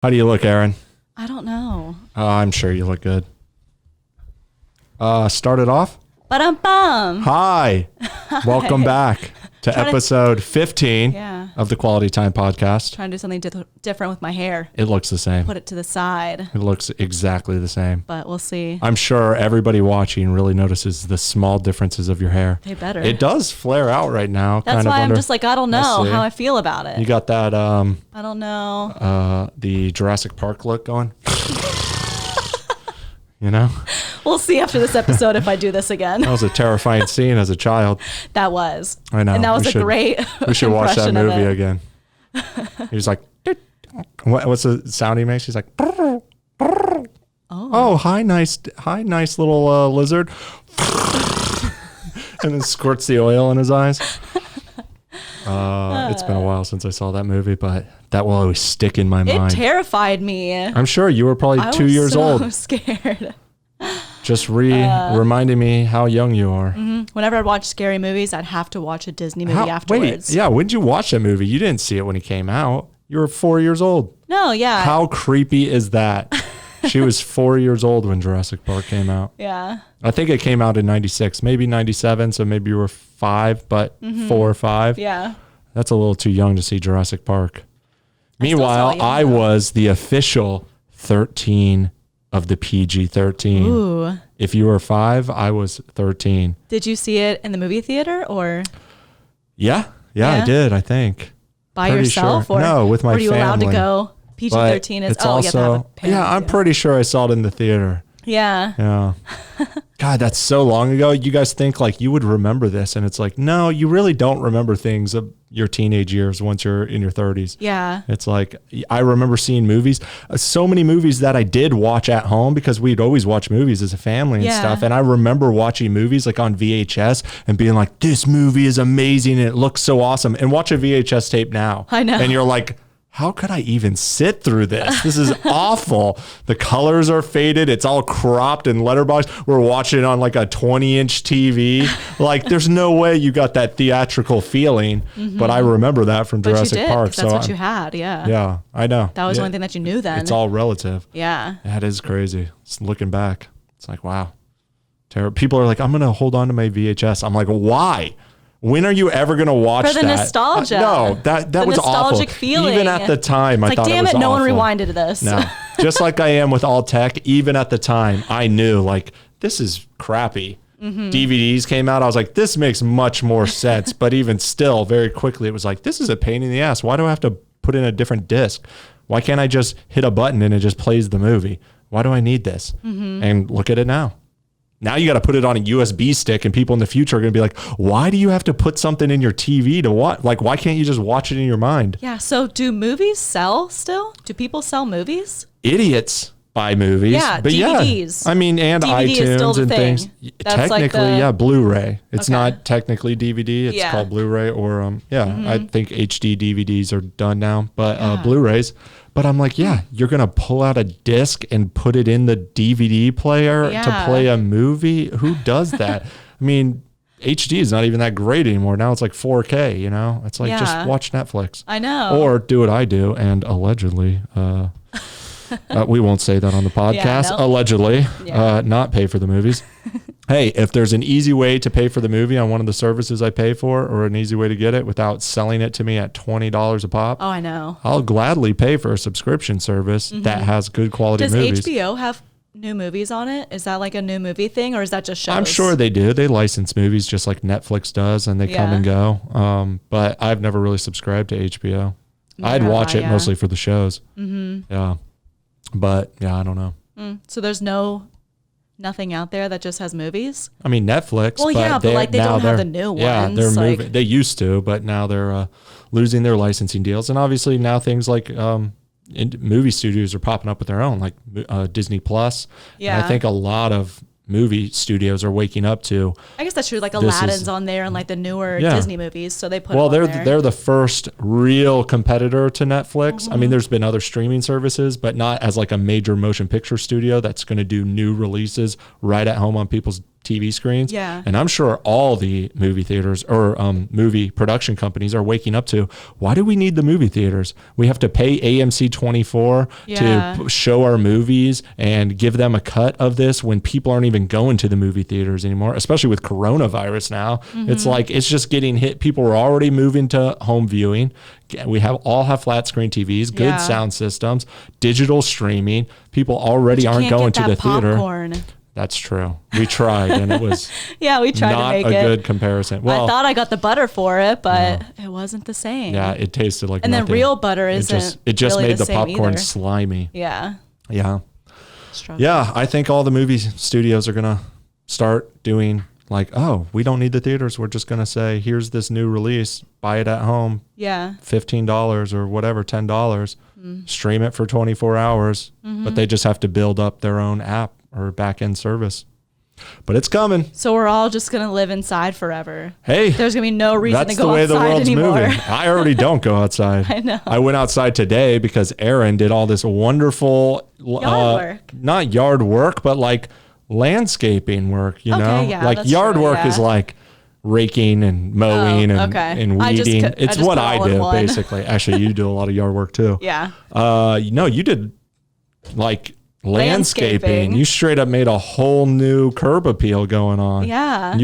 How do you look, Erin? I don't know. I'm sure you look good. Start it off. Ba-dum-bum. Hi. Welcome back to episode 15 Yeah. of the Quality Time Podcast. Trying to do something different with my hair. It looks the same. Put it to the side, It looks exactly the same. but we'll see. I'm sure everybody watching really notices the small differences of your hair. They better. It does flare out right now. That's why I'm just like, I don't know how I feel about it. You got that I don't know. the Jurassic Park look going? You know? We'll see after this episode if I do this again. That was a terrifying scene as a child. That was. I know. And that was a great We should watch that impression of movie it. again. He's like, what's the sound he makes? He's like, oh, hi, nice little lizard. And then squirts the oil in his eyes. It's been a while since I saw that movie, but that will always stick in my mind. It terrified me. I'm sure you were probably I 2 was years so old. Scared. Just reminding me how young you are. Whenever I'd watch scary movies, I'd have to watch a Disney movie afterwards. Wait, yeah, when did you watch that movie? You didn't see it when it came out. You were 4 years old. No, yeah. How creepy is that? She was 4 years old when Jurassic Park came out. Yeah. I think it came out in 96, maybe 97, so maybe you were 5, but 4 or 5. Yeah. That's a little too young to see Jurassic Park. Meanwhile, I was the official 13 of the PG-13. Ooh. If you were 5, I was 13. Did you see it in the movie theater or Yeah, I did, I think. by Pretty yourself? sure. Or No, with my were you allowed to family. go? PG-13 is, It's you have to have a parent yeah, I'm with you. pretty sure I saw it in the theater. Yeah. Yeah. God, that's so long ago. You guys think like you would remember this, and it's like, no, you really don't remember things of your teenage years once you're in your 30s. Yeah. It's like, I remember seeing movies, so many movies that I did watch at home because we'd always watch movies as a family and Yeah. stuff. And I remember watching movies like on VHS and being like, this movie is amazing and it looks so awesome. And watch a VHS tape now. I know. And you're like, how could I even sit through this? This is awful. The colors are faded. It's all cropped and letterboxed. We're watching it on like a 20-inch TV. Like, there's no way you got that theatrical feeling. But I remember that from But Jurassic you did, Park. 'cause that's what you had. Yeah. Yeah, I know. That was the Yeah. only thing that you knew then. It's all relative. Yeah. That is crazy. Just looking back, it's like, wow. People are like, I'm going to hold on to my VHS. I'm like, why? When are you ever going to watch that? For the nostalgia. No, that The was awful. nostalgic feeling. Even at the time, I It's thought like, it damn was it, no awful. one rewinded this. No, just like I am with all tech, even at the time, I knew like, this is crappy. DVDs came out. I was like, this makes much more sense. But even still, very quickly, it was like, this is a pain in the ass. Why do I have to put in a different disc? Why can't I just hit a button and it just plays the movie? Why do I need this? And look at it now. Now you got to put it on a USB stick, and people in the future are going to be like, why do you have to put something in your TV to watch? Like, why can't you just watch it in your mind? Yeah. So do movies sell still? Do people sell movies? Idiots buy movies. Yeah, but DVDs. Yeah, I mean, and DVD is still iTunes the and thing. things. That's like Technically, the- yeah, Blu-ray. It's Okay. not technically DVD. It's Yeah. called Blu-ray or, I think HD DVDs are done now, but Blu-rays. But I'm like, yeah, you're going to pull out a disc and put it in the DVD player to Yeah. play a movie? Who does that? I mean, HD is not even that great anymore. Now it's like 4K, you know? It's like, just Yeah. watch Netflix. I know. Or do what I do, and allegedly, we won't say that on the podcast, no. allegedly, Yeah. not pay for the movies. Hey, if there's an easy way to pay for the movie on one of the services I pay for, or an easy way to get it without selling it to me at $20 a pop, Oh, I know. I'll gladly pay for a subscription service that has good quality Does movies. HBO have new movies on it? Is that like a new movie thing, or is that just shows? I'm sure they do. They license movies just like Netflix does, and they come Yeah. and go. But I've never really subscribed to HBO. I'd Neither watch have it I, yeah. mostly for the shows. Yeah. But yeah, I don't know. So there's nothing out there that just has movies? I mean, Netflix. Well, yeah, but like they don't have the new Yeah, ones. they're like, moving. They used to, but now they're losing their licensing deals. And obviously now things like movie studios are popping up with their own, like Disney Plus. Yeah. And I think a lot of movie studios are waking up to. I guess that's true. Like This Aladdin's is- on there and like the newer Yeah. Disney movies. So they put Well, them on there. they're the first real competitor to Netflix. I mean, there's been other streaming services, but not as like a major motion picture studio that's going to do new releases right at home on people's TV screens. Yeah. And I'm sure all the movie theaters or movie production companies are waking up to, why do we need the movie theaters? We have to pay AMC 24 to show our movies and give them a cut of this when people aren't even going to the movie theaters anymore, especially with coronavirus now. Mm-hmm. It's like, it's just getting hit. People are already moving to home viewing. We all have flat screen TVs, good sound systems, digital streaming. People already aren't going to the theater. That's true. We tried, and it was we tried not to make a it good comparison. Well, I thought I got the butter for it, but it wasn't the same. Yeah, it tasted like and nothing. then real butter isn't. It just really made the popcorn either. slimy. Yeah. Yeah. Struggle. Yeah, I think all the movie studios are gonna start doing like, oh, we don't need the theaters. We're just gonna say, here's this new release, buy it at home. Yeah. $15 or whatever, $10. Stream it for 24 hours, but they just have to build up their own app or back end service. But it's coming. So we're all just going to live inside forever. Hey. There's going to be no reason to go outside anymore. That's the way the world's moving. I already don't go outside. I know. I went outside today because Erin did all this wonderful, yard work. Not yard work, but like landscaping work, you know? Yeah, like yard work is like raking and mowing and weeding. It's what I do, basically. Actually, you do a lot of yard work too. Yeah. No, you did like landscaping. You straight up made a whole new curb appeal going on. Yeah.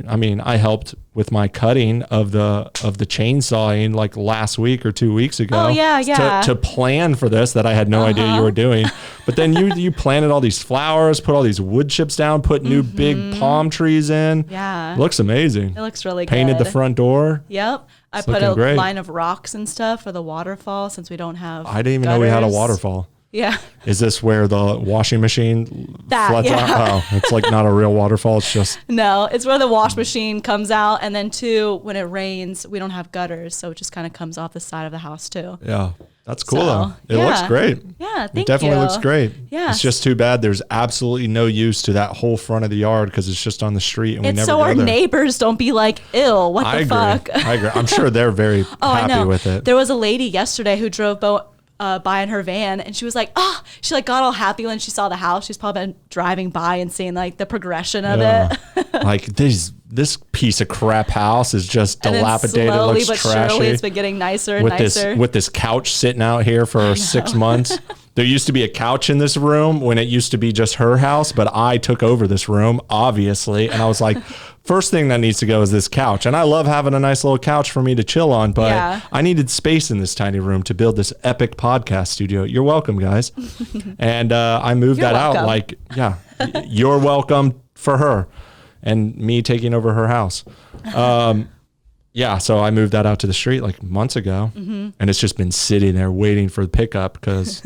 I mean, I helped with my cutting of the chainsawing like last week or 2 weeks ago. Oh yeah. To plan for this that I had no idea you were doing. But then you planted all these flowers, put all these wood chips down, put new big palm trees in. Yeah. It looks amazing. It looks really good. Painted the front door. Yep. I put a line of rocks and stuff for the waterfall since we don't have I didn't even know we had a waterfall. Yeah. Is this where the washing machine floods out? Oh, it's like not a real waterfall. It's just. No, it's where the wash machine comes out. And then too, when it rains, we don't have gutters. So it just kind of comes off the side of the house too. Yeah. That's cool though. It looks great. Yeah. It definitely looks great. Yeah. It's just too bad there's absolutely no use to that whole front of the yard because it's just on the street and we never so go our there. neighbors don't be like, ew, what the fuck? I agree. I'm sure they're very happy with it. There was a lady yesterday who drove by in her van and she was like, she like got all happy when she saw the house. She's probably been driving by and seeing like the progression of it. Like this piece of crap house is just dilapidated. Slowly, it looks but trashy. surely it's been getting nicer and nicer. With this couch sitting out here for 6 months. There used to be a couch in this room when it used to be just her house, but I took over this room, obviously. And I was like, first thing that needs to go is this couch. And I love having a nice little couch for me to chill on, but I needed space in this tiny room to build this epic podcast studio. You're welcome, guys. And I moved out. Like, you're welcome for her and me taking over her house. So I moved that out to the street like months ago, and it's just been sitting there waiting for the pickup because,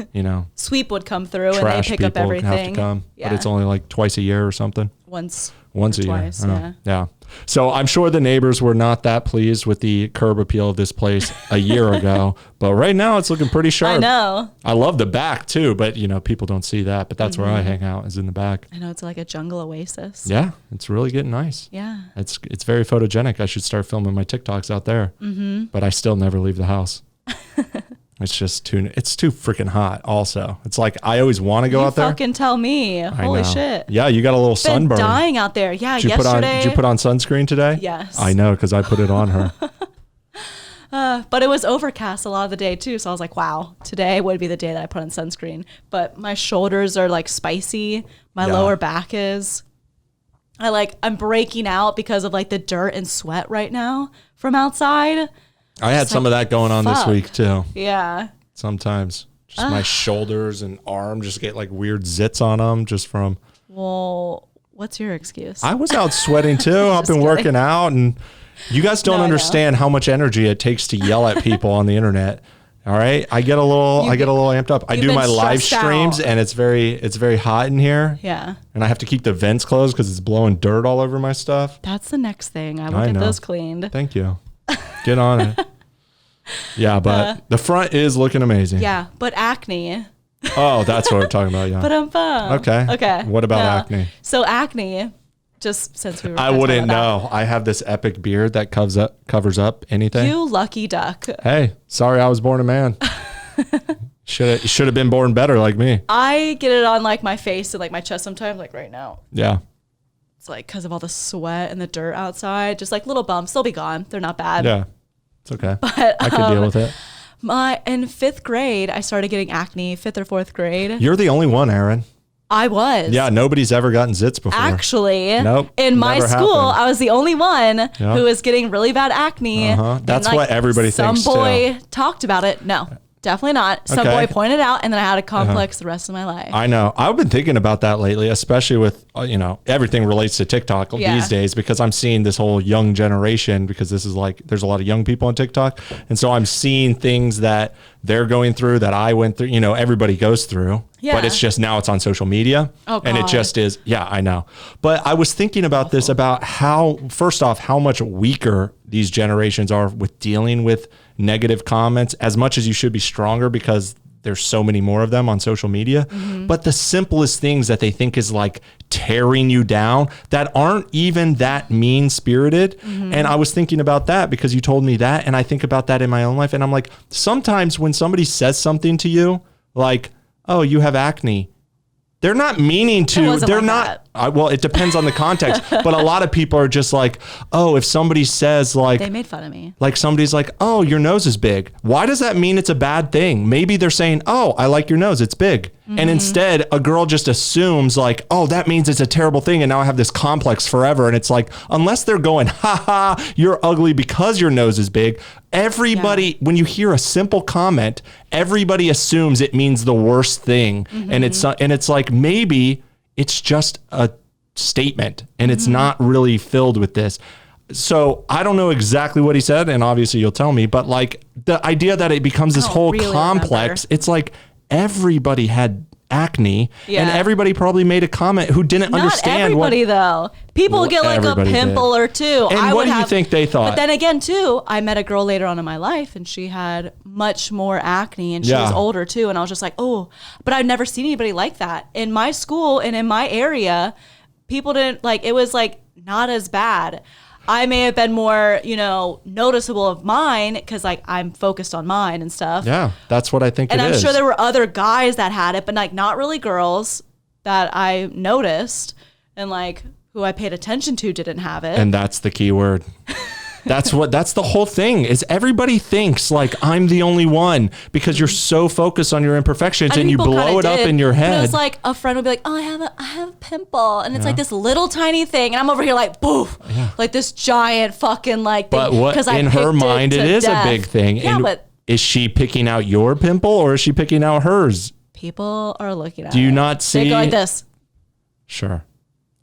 sweep would come through and they pick up everything. Have to come, but it's only like twice a year or something. Once a twice, year. Yeah. So I'm sure the neighbors were not that pleased with the curb appeal of this place a year ago, but right now it's looking pretty sharp. I know. I love the back too, but people don't see that, but that's where I hang out is in the back. I know, it's like a jungle oasis. Yeah. It's really getting nice. Yeah. It's very photogenic. I should start filming my TikToks out there, but I still never leave the house. It's just too freaking hot also. It's like I always want to go out there. You fucking tell me. Holy shit. Yeah, you got a little sunburn. Dying out there. Yeah, Did you put on sunscreen today? Yes. I know because I put it on her. But it was overcast a lot of the day too. So I was like, wow, today would be the day that I put on sunscreen. But my shoulders are like spicy. My lower back is. I'm breaking out because of like the dirt and sweat right now from outside. I had some of that going on this week too. Yeah. Sometimes just my shoulders and arm just get like weird zits on them just from. Well, what's your excuse? I was out sweating too. I've been working out, and you guys don't understand how much energy it takes to yell at people on the internet. All right, I get a little amped up. I do my live streams, and it's very hot in here. Yeah. And I have to keep the vents closed because it's blowing dirt all over my stuff. That's the next thing. I will get those cleaned. Thank you. Get on it. Yeah, but the front is looking amazing. Yeah, but acne. Oh, that's what we're talking about. Yeah. But I'm fun. Okay. What about acne? So acne, just since we were. I wouldn't know. I have this epic beard that covers up anything. You lucky duck. Hey, sorry, I was born a man. Should have been born better like me. I get it on like my face and like my chest sometimes, like right now. Yeah. it's like because of all the sweat and the dirt outside, just like little bumps. They'll be gone. They're not bad. Yeah, it's okay. But I can deal with it. In 5th grade, I started getting acne. 5th or 4th grade. You're the only one, Erin. I was. Yeah, nobody's ever gotten zits before. Actually, nope, in my school, happened. I was the only one who was getting really bad acne. That's and, what everybody thinks, Some boy talked about it. No, definitely not. Some Okay. boy pointed out, and then I had a complex the rest of my life. I know. I've been thinking about that lately, especially with, everything relates to TikTok these days, because I'm seeing this whole young generation, because this is like, there's a lot of young people on TikTok. And so I'm seeing things that they're going through that I went through, everybody goes through, but it's just now it's on social media. Oh, and it just is. Yeah, I know. But I was thinking about this, about how, first off, how much weaker these generations are with dealing with negative comments, as much as you should be stronger because there's so many more of them on social media. But the simplest things that they think is like tearing you down that aren't even that mean spirited. And I was thinking about that because you told me that. And I think about that in my own life. And I'm like, sometimes when somebody says something to you, like, oh, you have acne, they're not meaning to, they're like not, well, it depends on the context, but a lot of people are just like, oh, if somebody says like, they made fun of me. Like somebody's like, oh, your nose is big. Why does that mean it's a bad thing? Maybe they're saying, oh, I like your nose, it's big. And instead a girl just assumes like, oh, that means it's a terrible thing. And now I have this complex forever. And it's like, unless they're going, ha ha, you're ugly because your nose is big. Everybody, when you hear a simple comment, everybody assumes it means the worst thing. And it's like, maybe it's just a statement and it's not really filled with this. So I don't know exactly what he said, and obviously you'll tell me, but like the idea that it becomes this whole really complex, it's like everybody had acne and everybody probably made a comment who didn't understand what. Not everybody though. People get like a pimple or two. And what do you think they thought? But then again too, I met a girl later on in my life and she had much more acne and she was older too. And I was just like, oh, but I've never seen anybody like that. In my school and in my area, people didn't like, it was like not as bad. I may have been more, noticeable of mine because like I'm focused on mine and stuff. Yeah, that's what I think and it I'm is. sure there were other guys that had it, but like not really girls that I noticed and like who I paid attention to didn't have it. And that's the key word. That's the whole thing is everybody thinks like I'm the only one because you're so focused on your imperfections and you blow it up in your head. It was like a friend would be like, oh, I have a pimple. And it's like this little tiny thing. And I'm over here like, boof, like this giant fucking like thing. But what in her mind, it is a big thing. Yeah, and but is she picking out your pimple or is she picking out hers? People are looking at it. Do you not see? They go like this. Sure.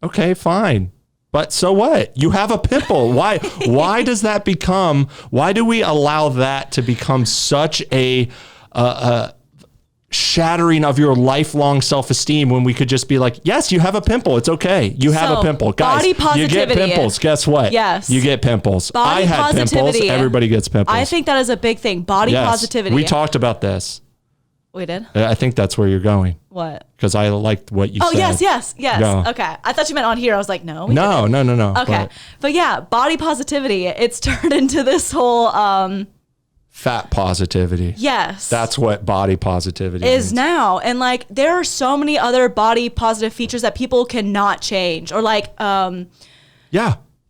Okay, fine. But so what? You have a pimple. Why does that become, why do we allow that to become such a shattering of your lifelong self-esteem when we could just be like, yes, you have a pimple. It's okay. You have a pimple. Guys, body positivity. You get pimples. Guess what? Yes. You get pimples. Body I had pimples. Everybody gets pimples. I think that is a big thing. Body positivity. We talked about this. We did? I think that's where you're going. What? Because I liked what you said. Oh, yes. Go. Okay. I thought you meant on here. I was like, no. No. Okay. But yeah, body positivity. It's turned into this whole... fat positivity. Yes. That's what body positivity is now. And like, there are so many other body positive features that people cannot change. Or like...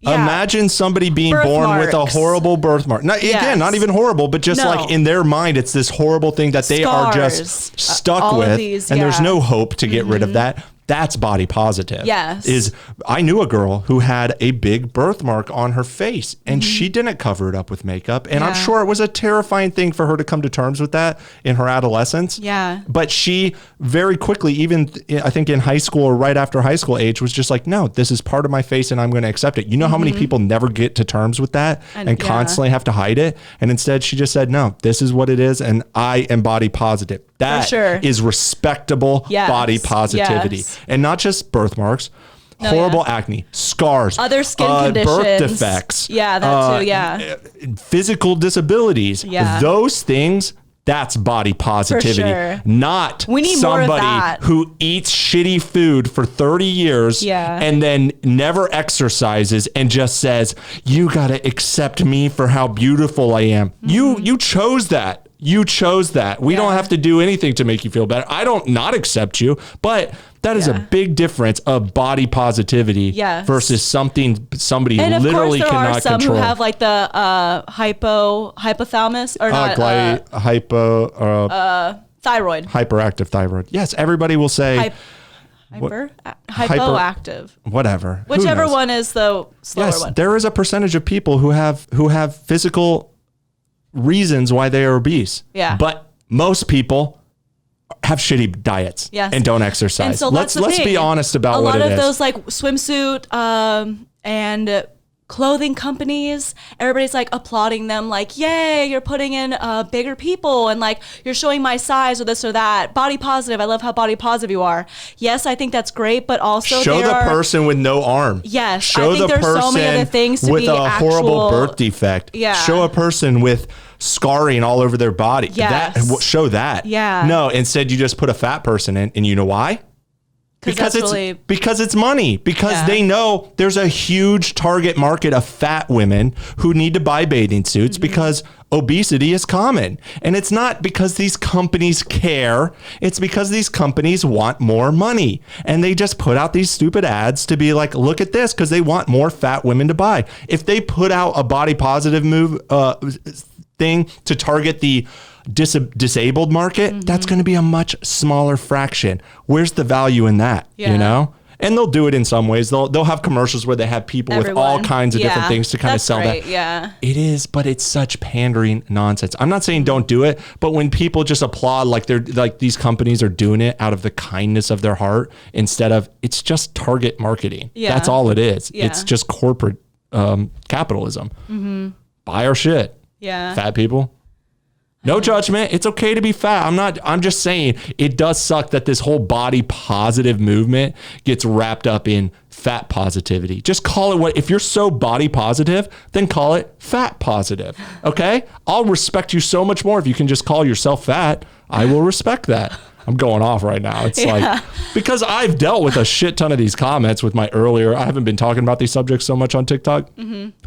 Imagine somebody being born with a horrible birthmark. Again, not even horrible, but just like in their mind, it's this horrible thing that they are just stuck with. And there's no hope to get rid of that. That's body positive. Yes. I knew a girl who had a big birthmark on her face and she didn't cover it up with makeup. And I'm sure it was a terrifying thing for her to come to terms with that in her adolescence. Yeah. But she very quickly, even I think in high school or right after high school age, was just like, no, this is part of my face and I'm going to accept it. You know how many people never get to terms with that and constantly have to hide it? And instead she just said, no, this is what it is. And I am body positive. That is respectable body positivity. Yes. And not just birthmarks, horrible acne, scars, other skin conditions, birth defects. Yeah, that too, physical disabilities. Yeah. Those things, that's body positivity. For sure. Not we need somebody who eats shitty food for 30 years and then never exercises and just says, you got to accept me for how beautiful I am. You chose that. You chose that. We don't have to do anything to make you feel better. I don't not accept you, but that is a big difference of body positivity versus somebody and literally cannot control. And of course there are some who have like the hypothalamus or not thyroid. Hyperactive thyroid. Yes, everybody will say hypoactive. Whatever. Whichever one is the slower one. There is a percentage of people who have physical reasons why they are obese. Yeah. But most people have shitty diets and don't exercise. And so let's be honest about what it is. A lot of those like swimsuit and clothing companies, everybody's like applauding them like, yay, you're putting in bigger people and like you're showing my size or this or that. Body positive. I love how body positive you are. Yes, I think that's great, but also show the person with no arm. Yes, show I think there's so many other things to with be a horrible birth defect. Yeah. Show a person with scarring all over their body. Yes. Show that. Yeah. No, instead you just put a fat person in, and you know why? Because it's money. Because they know there's a huge target market of fat women who need to buy bathing suits because obesity is common. And it's not because these companies care. It's because these companies want more money. And they just put out these stupid ads to be like, look at this, because they want more fat women to buy. If they put out a body positive thing to target the disabled market, that's going to be a much smaller fraction. Where's the value in that? You know? And they'll do it in some ways. They'll have commercials where they have people with all kinds of different things to kind of sell that. Yeah. It is, but it's such pandering nonsense. I'm not saying don't do it, but when people just applaud like they're like these companies are doing it out of the kindness of their heart instead of it's just target marketing. Yeah. That's all it is. Yeah. It's just corporate capitalism. Buy our shit. Yeah. Fat people. No judgment. It's okay to be fat. I'm just saying it does suck that this whole body positive movement gets wrapped up in fat positivity. Just call it if you're so body positive, then call it fat positive. Okay? I'll respect you so much more if you can just call yourself fat. I will respect that. I'm going off right now. It's like, because I've dealt with a shit ton of these comments with my I haven't been talking about these subjects so much on TikTok,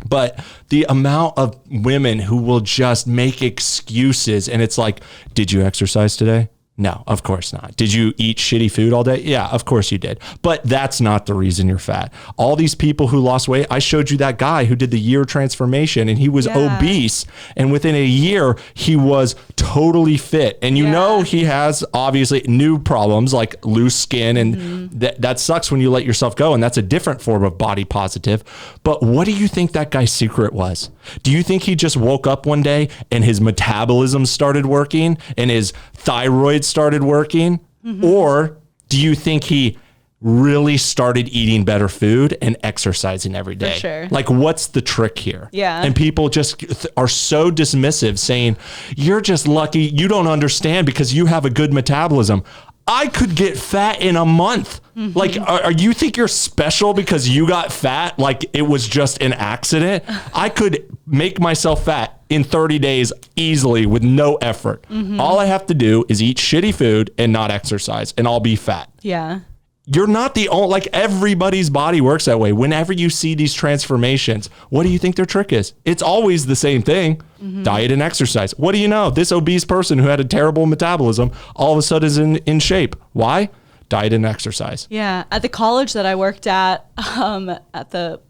but the amount of women who will just make excuses and it's like, did you exercise today? No, of course not. Did you eat shitty food all day? Yeah, of course you did. But that's not the reason you're fat. All these people who lost weight, I showed you that guy who did the year transformation and he was obese. And within a year, he was totally fit. And you know he has obviously new problems like loose skin. And that sucks when you let yourself go. And that's a different form of body positive. But what do you think that guy's secret was? Do you think he just woke up one day and his metabolism started working and his thyroid started working? Or do you think he really started eating better food and exercising every day? For sure. Like, what's the trick here? Yeah. And people just are so dismissive saying, you're just lucky. You don't understand because you have a good metabolism. I could get fat in a month. Like, you think you're special because you got fat? Like it was just an accident? I could make myself fat in 30 days easily with no effort. All I have to do is eat shitty food and not exercise and I'll be fat. Yeah. You're not the only, like everybody's body works that way. Whenever you see these transformations, what do you think their trick is? It's always the same thing, diet and exercise. What do you know? This obese person who had a terrible metabolism all of a sudden is in shape. Why? Diet and exercise. Yeah. At the college that I worked at the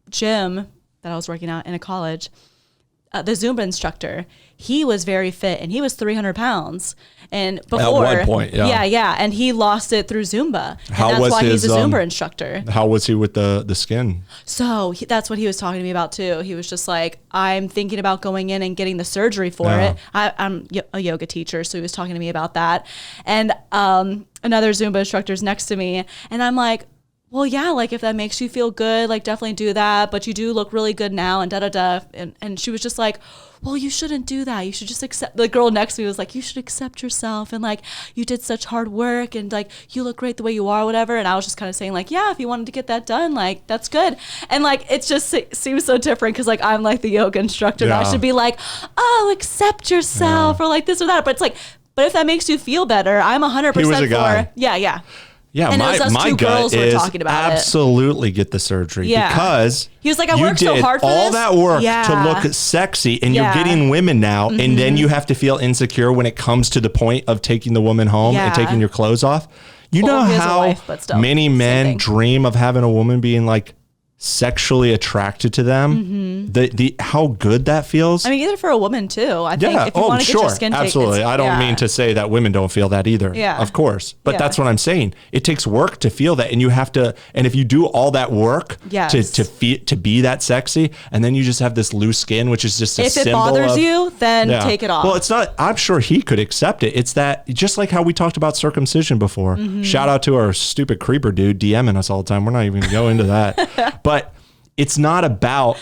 gym that I was working at in a college, the Zumba instructor, he was very fit and he was 300 pounds. And before, at one point, yeah, and he lost it through Zumba. And How that's was why his, he's a Zumba instructor. How was he with the skin? So that's what he was talking to me about too. He was just like, I'm thinking about going in and getting the surgery for it. I'm a yoga teacher, so he was talking to me about that. And another Zumba instructor's next to me, and I'm like, well, yeah, like if that makes you feel good, like definitely do that. But you do look really good now and da-da-da. And she was just like, well, you shouldn't do that. You should just accept. The girl next to me was like, you should accept yourself. And like, you did such hard work and like, you look great the way you are, whatever. And I was just kind of saying like, yeah, if you wanted to get that done, like that's good. And like, it just seems so different because like, I'm like the yoga instructor. And I should be like, oh, accept yourself or like this or that. But it's like, but if that makes you feel better, I'm 100% He was a guy. for. Yeah. Yeah, And it was us my two gut girls were is talking about it. absolutely get the surgery because he was like, I you worked so did hard for all this. that work Yeah. to look sexy, and Yeah. you're getting women now, and then you have to feel insecure when it comes to the point of taking the woman home and taking your clothes off. You Well, know he has a how wife, but still, many same men thing. dream of having a woman being like sexually attracted to them. The how good that feels. I mean, either for a woman too. I think if you want to get your skin taken. Absolutely. I don't mean to say that women don't feel that either. Yeah. Of course. But Yeah. that's what I'm saying. It takes work to feel that, and you have to, and if you do all that work Yes. to be that sexy, and then you just have this loose skin, which is just a If it symbol bothers of, you, then take it off. Well, it's not, I'm sure he could accept it. It's that, just like how we talked about circumcision before. Shout out to our stupid creeper dude DMing us all the time. We're not even going to go into that. But it's not about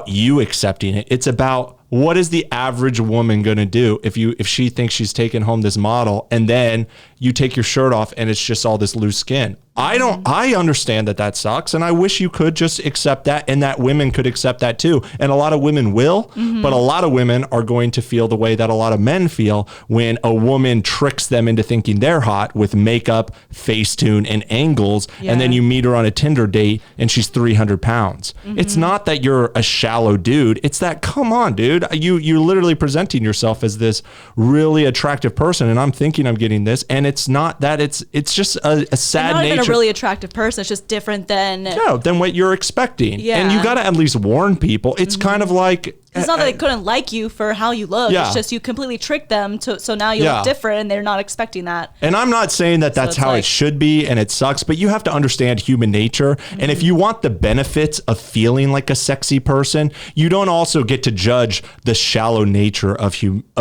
you accepting it. It's about, what is the average woman going to do if she thinks she's taking home this model, and then you take your shirt off and it's just all this loose skin. I understand that sucks, and I wish you could just accept that, and that women could accept that too. And a lot of women will, but a lot of women are going to feel the way that a lot of men feel when a woman tricks them into thinking they're hot with makeup, Facetune, and angles, and then you meet her on a Tinder date and she's 300 pounds. It's not that you're a shallow dude. It's that, come on, dude. You're literally presenting yourself as this really attractive person, and I'm thinking I'm getting this, and it's not that. It's just a sad not nature. even a really attractive person. It's just different than Than what you're expecting. Yeah. And you got to at least warn people. It's kind of like, it's not that they couldn't like you for how you look. Yeah. It's just you completely tricked them so now you look different, and they're not expecting that. And I'm not saying that that's how it should be, and it sucks, but you have to understand human nature. And if you want the benefits of feeling like a sexy person, you don't also get to judge the shallow nature of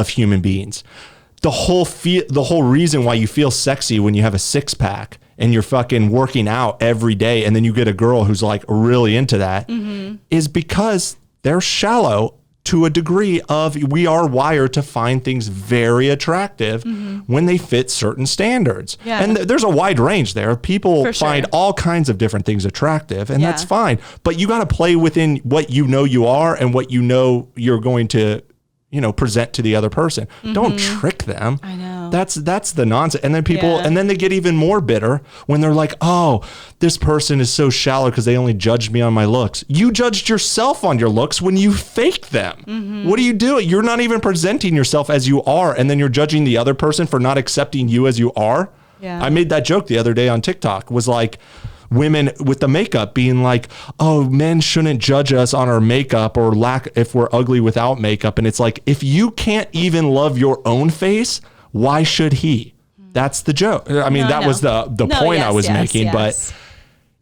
human beings. The whole reason why you feel sexy when you have a six pack and you're fucking working out every day, and then you get a girl who's like really into that, is because they're shallow to a degree of, we are wired to find things very attractive when they fit certain standards. Yeah. And there's a wide range there. People For sure. find all kinds of different things attractive, and Yeah. that's fine. But you got to play within what you know you are and what you know you're going to, present to the other person. Don't trick them. I know. That's the nonsense. And then people, Yeah. and then they get even more bitter when they're like, oh, this person is so shallow because they only judged me on my looks. You judged yourself on your looks when you faked them. What are you doing? You're not even presenting yourself as you are, and then you're judging the other person for not accepting you as you are. Yeah. I made that joke the other day on TikTok, was like, women with the makeup being like, oh, men shouldn't judge us on our makeup or if we're ugly without makeup. And it's like, if you can't even love your own face, why should he? That's the joke. I mean, that was the point I was making, but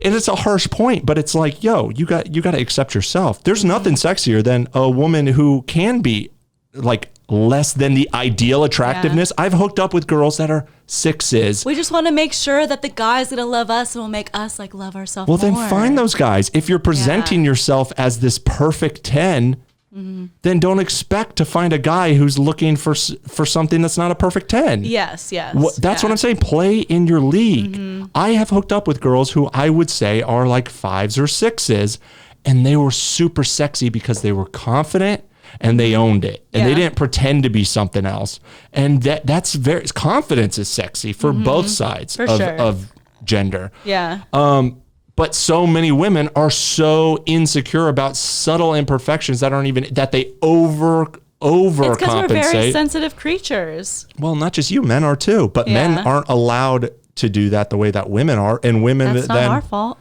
it's a harsh point, but it's like, yo, you got to accept yourself. There's nothing sexier than a woman who can be like less than the ideal attractiveness. I've hooked up with girls that are 6s. We just want to make sure that the guy's gonna love us and will make us like love ourselves. Well, more. then find those guys. If you're presenting yourself as this perfect 10, then don't expect to find a guy who's looking for something that's not a perfect 10. Yes. That's what I'm saying. Play in your league. I have hooked up with girls who I would say are like 5s or 6s, and they were super sexy because they were confident and they owned it, and they didn't pretend to be something else. And that's very, confidence is sexy for both sides of gender. Yeah. But so many women are so insecure about subtle imperfections that aren't even, that they overcompensate. It's because we're very sensitive creatures. Well, not just you, men are too, but men aren't allowed to do that the way that women are, and women That's not our fault.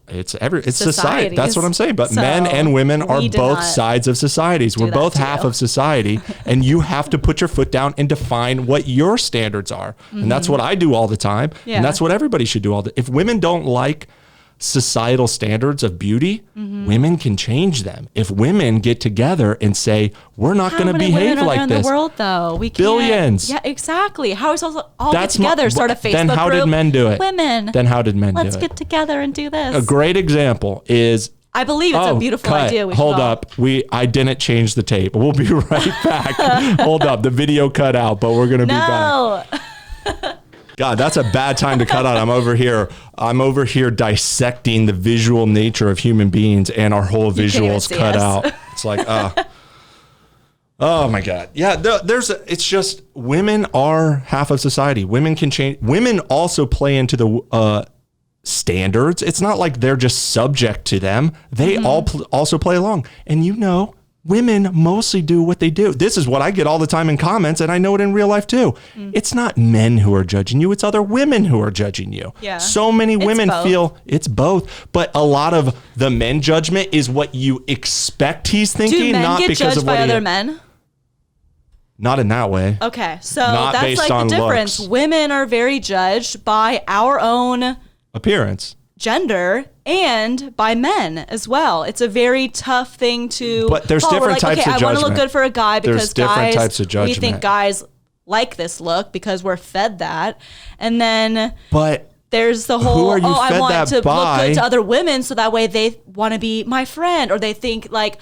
It's society. That's what I'm saying. But So men and women are we did both not sides of societies. We're that both to half you. of society, and you have to put your foot down and define what your standards are. And that's what I do all the time. Yeah. And that's what everybody should do if women don't like societal standards of beauty, women can change them. If women get together and say, we're not going to behave like in this. the world, though, we can't. Billions. Yeah, exactly. How are we supposed to all get together? Start a Facebook Then how group? did men do it? Women. Then how did men do it? Let's get together and do this. A great example is, I believe it's a beautiful cut. idea. Hold up. I didn't change the tape. We'll be right back. Hold up. The video cut out, but we're going to be back. No. God, that's a bad time to cut out. I'm over here dissecting the visual nature of human beings, and our whole visual is cut out. It's like, Oh my God. Yeah. It's just women are half of society. Women can change. Women also play into the standards. It's not like they're just subject to them. They also play along. And women mostly do what they do. This is what I get all the time in comments, and I know it in real life too. It's not men who are judging you. It's other women who are judging you. Yeah. So many women feel it's both, but a lot of the men judgment is what you expect he's thinking, Do men not get because judged of by what other men? Not in that way. Okay, so Not that's based like on the difference. looks. Women are very judged by our own Appearance. gender and by men as well. It's a very tough thing to But there's follow. different types of I want to look judgment. good for a guy because There's different guys, types of we judgment. think guys like this look because we're fed that. And then But there's the who whole, are you I fed want that to by? look good to other women so that way they want to be my friend, or they think like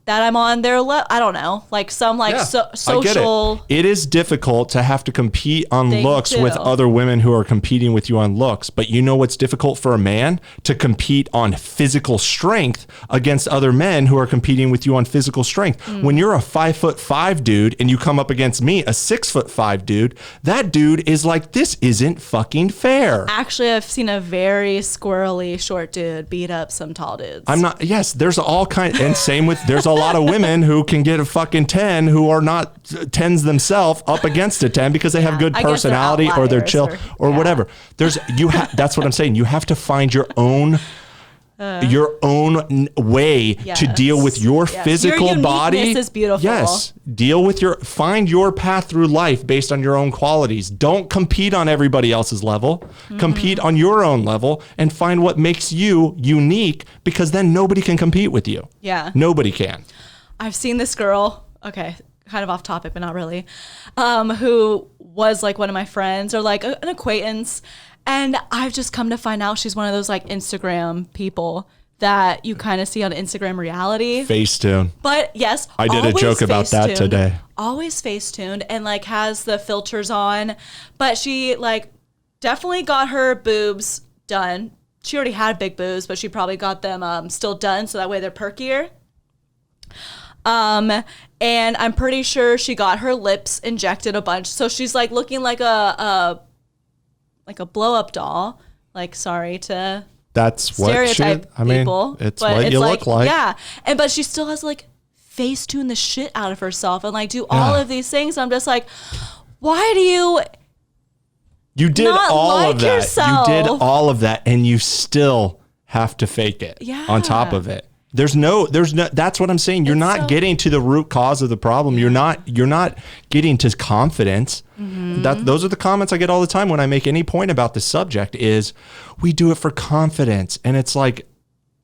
that I'm on their level. I don't know, like some like yeah, social. I get it. It is difficult to have to compete on thing, looks too. with other women who are competing with you on looks. But you know what's difficult for a man? To compete on physical strength against other men who are competing with you on physical strength. When you're a 5'5" dude and you come up against me, a 6'5" dude, that dude is like, this isn't fucking fair. Actually, I've seen a very squirrely short dude beat up some tall dudes. Yes, there's all kinds, and same with, there's a lot of women who can get a fucking 10 who are not 10s themselves up agat a 10 because they have good I guess they're personality or they're outliers chill or whatever. That's what I'm saying. You have to find your own way to deal with your physical your body. uniqueness is beautiful. Yes. Find your path through life based on your own qualities. Don't compete on everybody else's level. Compete on your own level and find what makes you unique, because then nobody can compete with you. Yeah. Nobody can. I've seen this girl, okay, kind of off topic, but not really, who was like one of my friends or like an acquaintance. And I've just come to find out she's one of those like Instagram people that you kind of see on Instagram reality. Facetune. But yes, I did a joke about that today. Always Facetuned and like has the filters on. But she like definitely got her boobs done. She already had big boobs, but she probably got them still done so that way they're perkier. And I'm pretty sure she got her lips injected a bunch. So she's like looking like a blow up doll. Like, sorry to That's what stereotype people. It's but what you look like. Yeah. But she still has to like Facetune the shit out of herself and like do all of these things. I'm just like, why do you did not all like of that. yourself? You did all of that and you still have to fake it on top of it. There's no, that's what I'm saying. You're not getting to the root cause of the problem. You're not getting to confidence. Those are the comments I get all the time when I make any point about the subject is we do it for confidence. And it's like,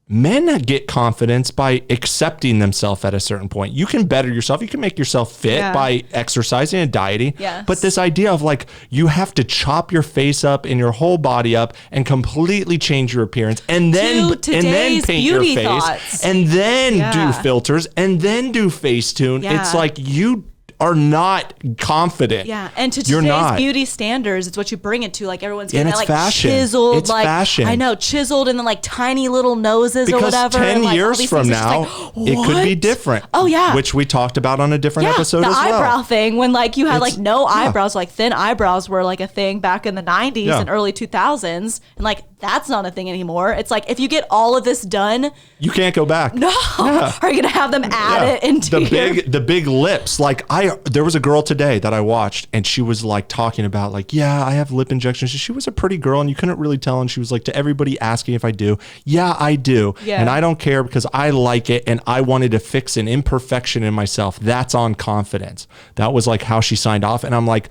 men get confidence by accepting themselves at a certain point. You can better yourself. You can make yourself fit by exercising and dieting. Yes. But this idea of like, you have to chop your face up and your whole body up and completely change your appearance and then paint your face thoughts. and then do filters and then do Facetune. It's like you are not confident. Yeah, and to You're today's not. beauty standards, it's what you bring it to. Like everyone's getting And that it's like fashion. chiseled, It's like fashion. I know, chiseled and then like tiny little noses Because or whatever. 10 and, like, all years these from things, it's now, just like, it could be what? different. Oh yeah, which we talked about on a different episode the as well. eyebrow thing when like you had It's- like no eyebrows, like thin eyebrows were like a thing back in the 90s and early 2000s, and like that's not a thing anymore. It's like if you get all of this done, You can't go back. no, are you gonna have them add it into the big lips? Like there was a girl today that I watched, and she was like talking about like, yeah, I have lip injections. She was a pretty girl, and you couldn't really tell. And she was like, to everybody asking if I do, yeah, I do, and I don't care because I like it, and I wanted to fix an imperfection in myself. That's on confidence. That was like how she signed off, and I'm like,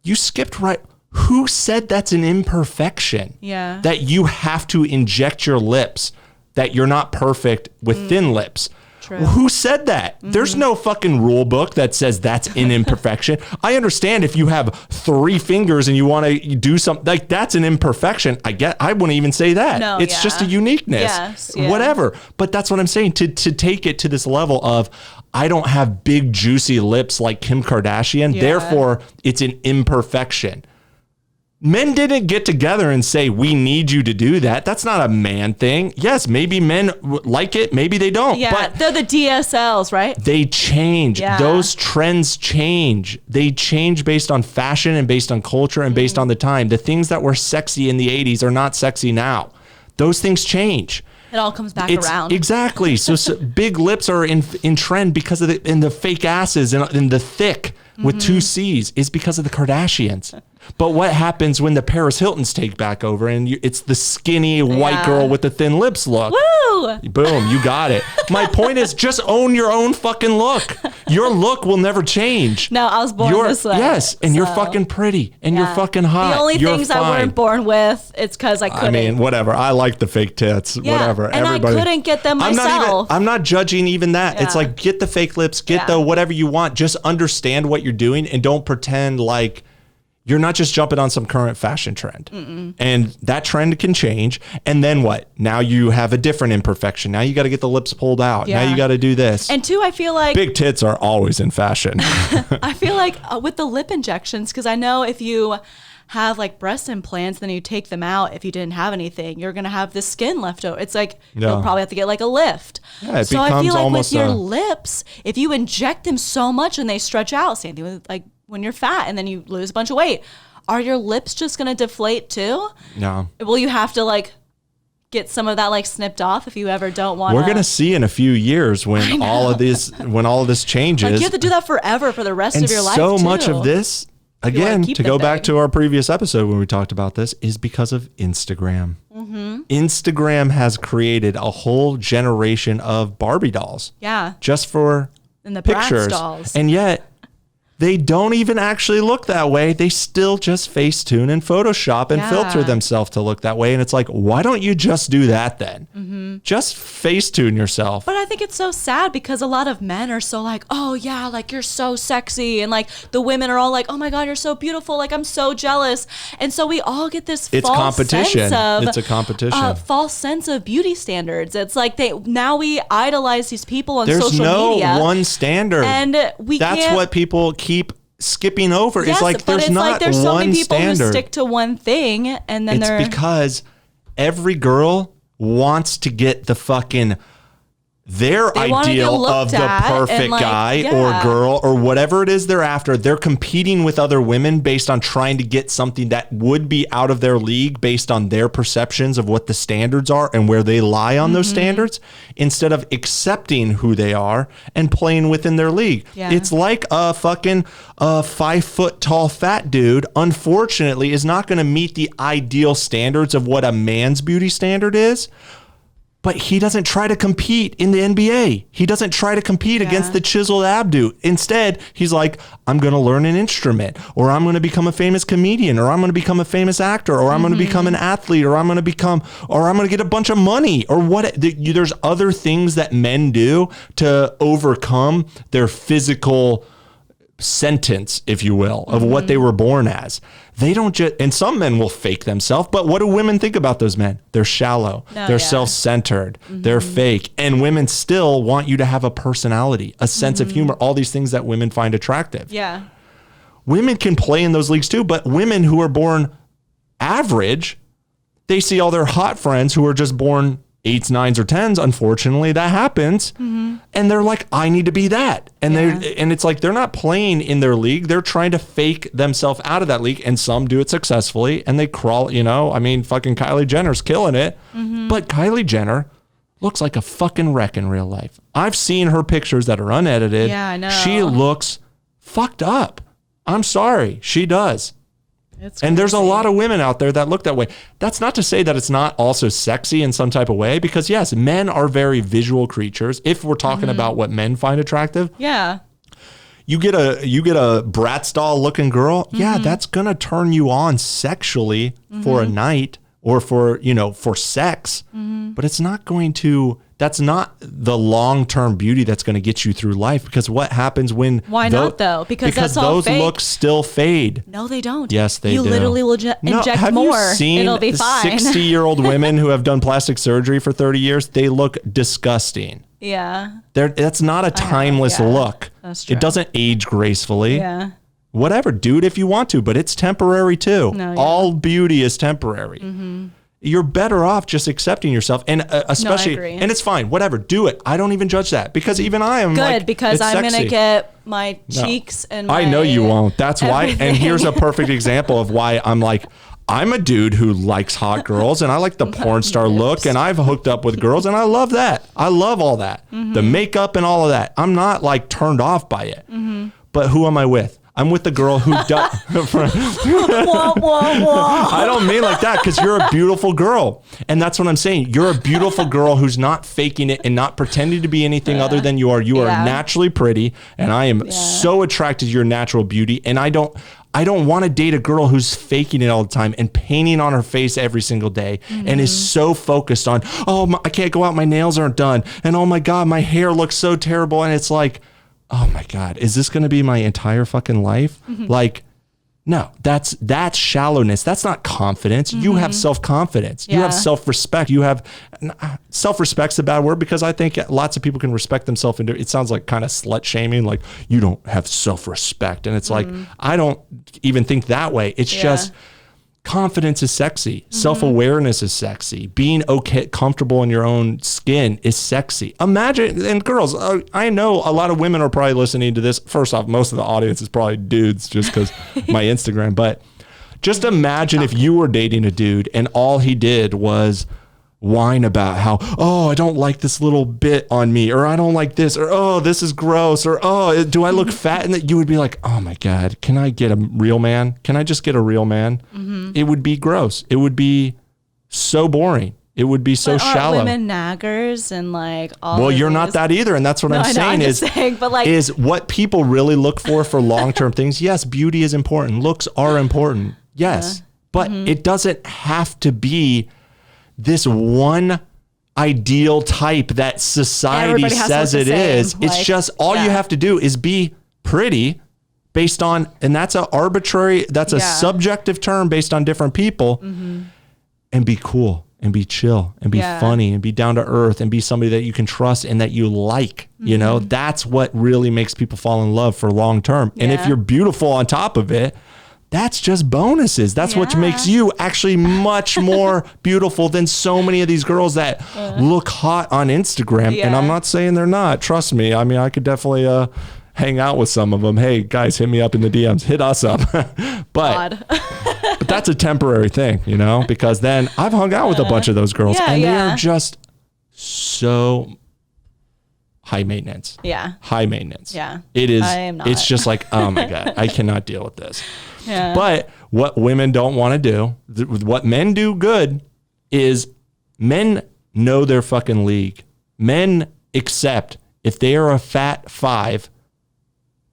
you skipped right. Who said that's an imperfection? Yeah. That you have to inject your lips, that you're not perfect with thin lips. True. Who said that? There's no fucking rule book that says that's an imperfection. I understand if you have 3 fingers and you want to do something like that's an imperfection. I wouldn't even say that. No, it's just a uniqueness. Yes, yeah. Whatever. But that's what I'm saying. To take it to this level of I don't have big juicy lips like Kim Kardashian, therefore it's an imperfection. Men didn't get together and say, we need you to do that. That's not a man thing. Yes, maybe men like it. Maybe they don't. Yeah, but they're the DSLs, right? they change. Yeah. Those trends change. They change based on fashion and based on culture and based on the time. The things that were sexy in the 80s are not sexy now. Those things change. It all comes back around. Exactly. So big lips are in trend because of the fake asses and the thick with 2 C's is because of the Kardashians. But what happens when the Paris Hiltons take back over and it's the skinny white girl with the thin lips look? Woo! Boom, you got it. My point is just own your own fucking look. Your look will never change. No, I was born this way. Yes, and you're fucking pretty and you're fucking hot. The only you're things fine. I weren't born with, it's because I couldn't. I mean, whatever. I like the fake tits. Yeah, Whatever. and Everybody. I couldn't get them myself. I'm not judging even that. Yeah. It's like, get the fake lips, get the whatever you want. Just understand what you're doing and don't pretend like you're not just jumping on some current fashion trend. And that trend can change. And then what? Now you have a different imperfection. Now you got to get the lips pulled out. Yeah. Now you got to do this. And two, I feel like big tits are always in fashion. I feel like with the lip injections, because I know if you have like breast implants, then you take them out. If you didn't have anything, you're going to have the skin left over. It's like, you'll probably have to get like a lift. Yeah, it so I feel like almost with your lips, if you inject them so much and they stretch out, same thing with like when you're fat and then you lose a bunch of weight, are your lips just going to deflate too? No. Will you have to like get some of that like snipped off if you ever don't want to? We're going to see in a few years when all of this changes. Like you have to do that forever for the rest of your life. So too. much of this, again, keep to go them back big. to our previous episode when we talked about this, is because of Instagram. Instagram has created a whole generation of Barbie dolls. Yeah. Just for And the pictures. Bratz dolls. And yet, they don't even actually look that way. They still just Facetune and Photoshop and filter themselves to look that way. And it's like, why don't you just do that then? Just Facetune yourself. But I think it's so sad because a lot of men are so like, oh yeah, like you're so sexy. And like the women are all like, oh my God, you're so beautiful. Like I'm so jealous. And so we all get this It's false competition. sense of, It's a competition. False sense of beauty standards. It's like now we idolize these people on There's social no media. one standard. And That's can't. what people keep skipping over. Yes, It's like but there's it's not like there's so one many people standard. who stick to one thing and then It's they're because every girl wants to get the fucking their They wanna get ideal looked of the at perfect and, like, guy yeah. or girl or whatever it is they're after. They're competing with other women based on trying to get something that would be out of their league based on their perceptions of what the standards are and where they lie on those standards instead of accepting who they are and playing within their league. Yeah. It's like a fucking 5 foot tall fat dude, unfortunately, is not going to meet the ideal standards of what a man's beauty standard is. But he doesn't try to compete in the NBA. He doesn't try to compete against the chiseled ab dude. Instead, he's like, I'm going to learn an instrument, or I'm going to become a famous comedian, or I'm going to become a famous actor, or I'm going to become an athlete, or I'm going to get a bunch of money, or what. There's other things that men do to overcome their physical sentence, if you will, of what they were born as. They don't just, and some men will fake themselves, but what do women think about those men? They're shallow, they're self-centered, they're fake, and women still want you to have a personality, a sense of humor, all these things that women find attractive. yeah. Women can play in those leagues too, but women who are born average, they see all their hot friends who are just born 8s, 9s, or 10s. Unfortunately, that happens. And they're like, I need to be that. And and it's like, they're not playing in their league. They're trying to fake themselves out of that league. And some do it successfully and they crawl, I mean, fucking Kylie Jenner's killing it. But Kylie Jenner looks like a fucking wreck in real life. I've seen her pictures that are unedited. Yeah, I know. She looks fucked up. I'm sorry. She does. It's And there's a crazy. lot of women out there that look that way. That's not to say that it's not also sexy in some type of way, because yes, men are very visual creatures. If we're talking about what men find attractive, Yeah. you get a Bratz doll looking girl, yeah, that's gonna turn you on sexually for a night or for sex, but it's not going to. That's not the long-term beauty that's going to get you through life, because what happens when Why not though? Because that's all those fake. looks still fade. No, they don't. Yes, they you do. You literally will inject have more. You seen It'll be fine. 60-year-old women who have done plastic surgery for 30 years? They look disgusting. Yeah. That's not a timeless look. That's true. It doesn't age gracefully. Yeah. whatever, do it if you want to, but it's temporary too. No, yeah. All beauty is temporary. You're better off just accepting yourself, and especially, agree. and it's fine, whatever, do it. I don't even judge that, because even I am Good, like, because it's I'm sexy. gonna get my cheeks and my I know you won't. That's why. everything. And here's a perfect example of why I'm like, I'm a dude who likes hot girls, and I like the porn star look, and I've hooked up with girls, and I love that. I love all that. The makeup and all of that. I'm not like turned off by it. But who am I with? I'm with the girl who does. Whoa, whoa, whoa. I don't mean like that, because you're a beautiful girl. And that's what I'm saying. You're a beautiful girl who's not faking it and not pretending to be anything other than you are. You are naturally pretty, and I am so attracted to your natural beauty. And I don't want to date a girl who's faking it all the time and painting on her face every single day and is so focused on, I can't go out, my nails aren't done. And oh my God, my hair looks so terrible. And it's like, oh my God, is this going to be my entire fucking life? Like, no, that's shallowness. That's not confidence. You have self-confidence. You have self-respect. You have self-respect's a bad word, because I think lots of people can respect themselves. And it sounds like kind of slut shaming, like you don't have self-respect. And it's like, I don't even think that way. It's just confidence is sexy. Self-awareness is sexy. Being okay, comfortable in your own skin is sexy. Imagine, and girls, I know a lot of women are probably listening to this. First off, most of the audience is probably dudes, just because my Instagram. But just imagine if you were dating a dude and all he did was whine about how, I don't like this little bit on me, or I don't like this, or this is gross, or do I look fat? And that you would be like, oh my God, can I get a real man? Can I just get a real man? It would be gross. It would be so boring. It would be so shallow. Women naggers and like all. Well, you're not that either, and that's what I'm saying. Is what people really look for long-term things. Yes, beauty is important. Looks are important. Yes, but it doesn't have to be this one ideal type that society says it is. It's just all you have to do is be pretty based on, and that's a arbitrary, that's a subjective term based on different people, and be cool and be chill and be funny and be down to earth and be somebody that you can trust and that you like, you know, that's what really makes people fall in love for long term. And if you're beautiful on top of it, that's just bonuses. That's what makes you actually much more beautiful than so many of these girls that look hot on Instagram. And I'm not saying they're not. Trust me. I mean, I could definitely hang out with some of them. Hey, guys, hit me up in the DMs. Hit us up. But that's a temporary thing, you know, because then I've hung out with a bunch of those girls and they're just so high maintenance. High maintenance. It is. I am not. It's just like, oh my God, I cannot deal with this. But what women don't want to do, what men do good, is men know their fucking league. Men accept if they are a fat 5,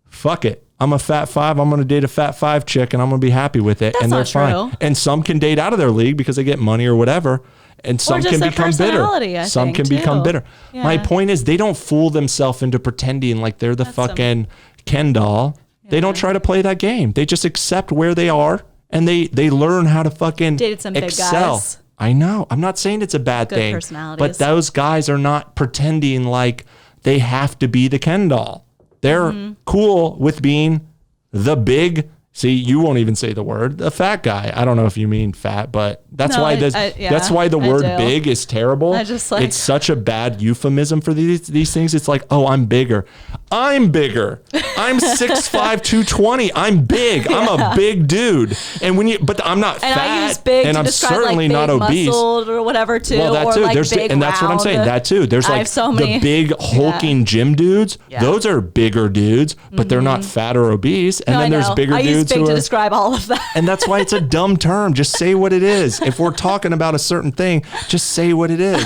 fuck it. I'm a fat 5. I'm going to date a fat 5 chick and I'm going to be happy with it. And they're fine. And some can date out of their league because they get money or whatever. And some can become bitter. Some can become bitter. My point is, they don't fool themselves into pretending like they're the fucking Ken doll. They don't try to play that game. They just accept where they are and they learn how to fucking dated some excel. Big guys. I know. I'm not saying it's a bad thing. Personalities. But those guys are not pretending like they have to be the Ken doll. They're cool with being the big. See, you won't even say the word, the fat guy. I don't know if you mean fat, but that's why that's why the word big is terrible. It's such a bad euphemism for these things. It's like, oh, I'm bigger. I'm bigger. I'm 6'5", 220. I'm big. I'm a big dude. And but I'm not fat. I use big and to I'm describe certainly like not obese or whatever too. Well, that or too. Like There's big and that's what I'm saying. That too. There's like the big hulking gym dudes. Those are bigger dudes, but they're not fat or obese. And then there's bigger dudes. I use big to describe all of that. And that's why it's a dumb term. Just say what it is. If we're talking about a certain thing, just say what it is.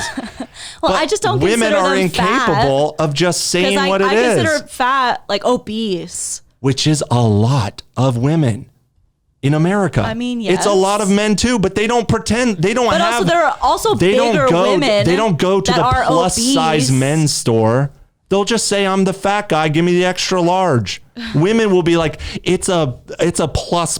Well, I just don't women consider are them incapable fat, of just saying what it is. I consider fat like obese. Which is a lot of women in America. I mean, yes. It's a lot of men too, but they don't pretend. They don't have. Also, there are also bigger women. They don't go to the plus size men's store. They'll just say, I'm the fat guy. Give me the extra large. Women will be like, it's a plus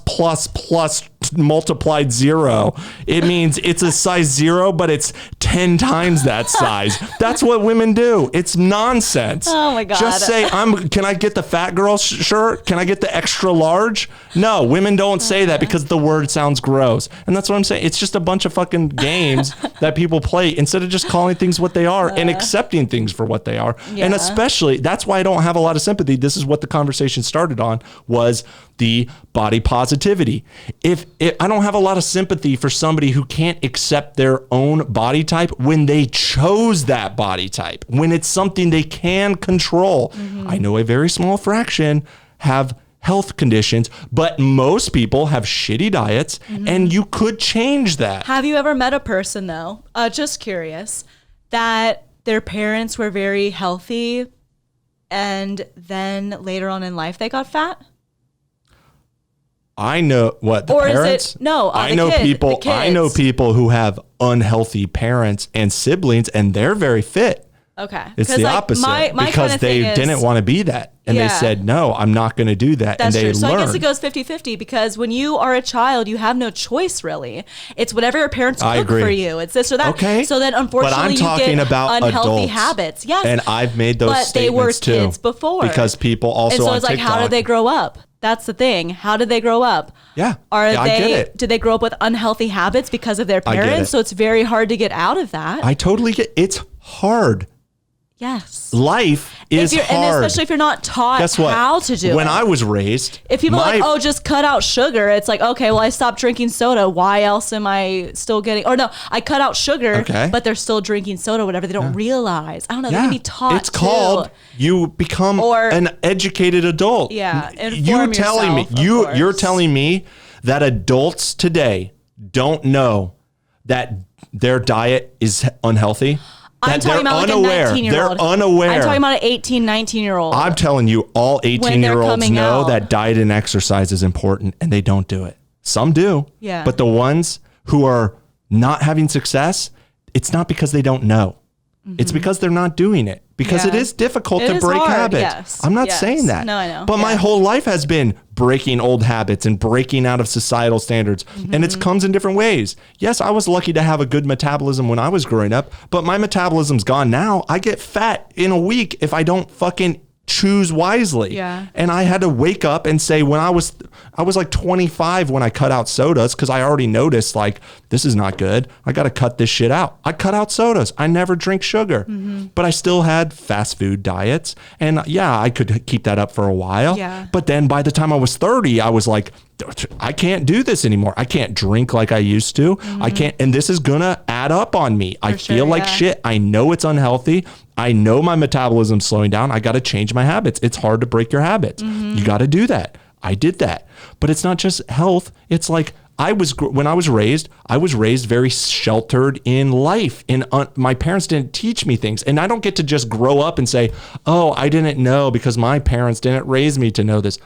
multiplied 0. It means it's a size 0, but it's 10 times that size. That's what women do. It's nonsense. Oh my God. Just say, can I get the fat girl shirt? Can I get the extra large? No, women don't say that because the word sounds gross. And that's what I'm saying. It's just a bunch of fucking games that people play instead of just calling things what they are and accepting things for what they are. Yeah. And especially, that's why I don't have a lot of sympathy. This is what the conversation started on, was the body positivity. If I don't have a lot of sympathy for somebody who can't accept their own body type when they chose that body type, when it's something they can control. I know a very small fraction have health conditions, but most people have shitty diets, and you could change that. Have you ever met a person, though, just curious, that their parents were very healthy and then later on in life they got fat? I know what the or parents. Is it no? I know people. I know people who have unhealthy parents and siblings, and they're very fit. Okay, it's the opposite my because kind of they didn't want to be that, and they said, "No, I'm not going to do that." That's and they true. So learned. I guess it goes 50-50 because when you are a child, you have no choice really. It's whatever your parents cook for you. It's this or that. Okay. So then, unfortunately, but I'm talking you get about unhealthy adults. habits. Yes, and I've made those but statements they were too kids before because people also. And so on it's like, TikTok, how did they grow up? That's the thing. How did they grow up? Yeah. Are I get they? it. Did they grow up with unhealthy habits because of their parents? So it's very hard to get out of that. I totally get. It's hard. Yes. Life is hard. And especially if you're not taught how to do it. When I was raised, if people are like, oh, just cut out sugar, it's like, okay, well, I stopped drinking soda. Why else am I still getting, or no, I cut out sugar, but they're still drinking soda, whatever. They don't realize. I don't know. They can be taught. It's called, you become an educated adult. Yeah. You're telling me that adults today don't know that their diet is unhealthy? I'm talking about unaware. Like a 19-year-old. They're unaware. I'm talking about an 18, 19-year-old. I'm telling you, all 18-year-olds know that diet and exercise is important, and they don't do it. Some do. Yeah. But the ones who are not having success, it's not because they don't know. It's because they're not doing it. Because it is difficult to break habits. Yes. I'm not saying that. No, I know. But my whole life has been breaking old habits and breaking out of societal standards. And it comes in different ways. Yes, I was lucky to have a good metabolism when I was growing up, but my metabolism's gone now. I get fat in a week if I don't fucking choose wisely. Yeah. And I had to wake up and say, when I was like 25 when I cut out sodas, because I already noticed like, this is not good. I got to cut this shit out. I cut out sodas. I never drink sugar, but I still had fast food diets. And yeah, I could keep that up for a while. Yeah. But then by the time I was 30, I was like, I can't do this anymore. I can't drink like I used to. I can't. And this is going to add up on me. I feel like shit. I know it's unhealthy. I know my metabolism's slowing down. I got to change my habits. It's hard to break your habits. You got to do that. I did that. But it's not just health. It's like when I was raised very sheltered in life. And my parents didn't teach me things. And I don't get to just grow up and say, oh, I didn't know because my parents didn't raise me to know this.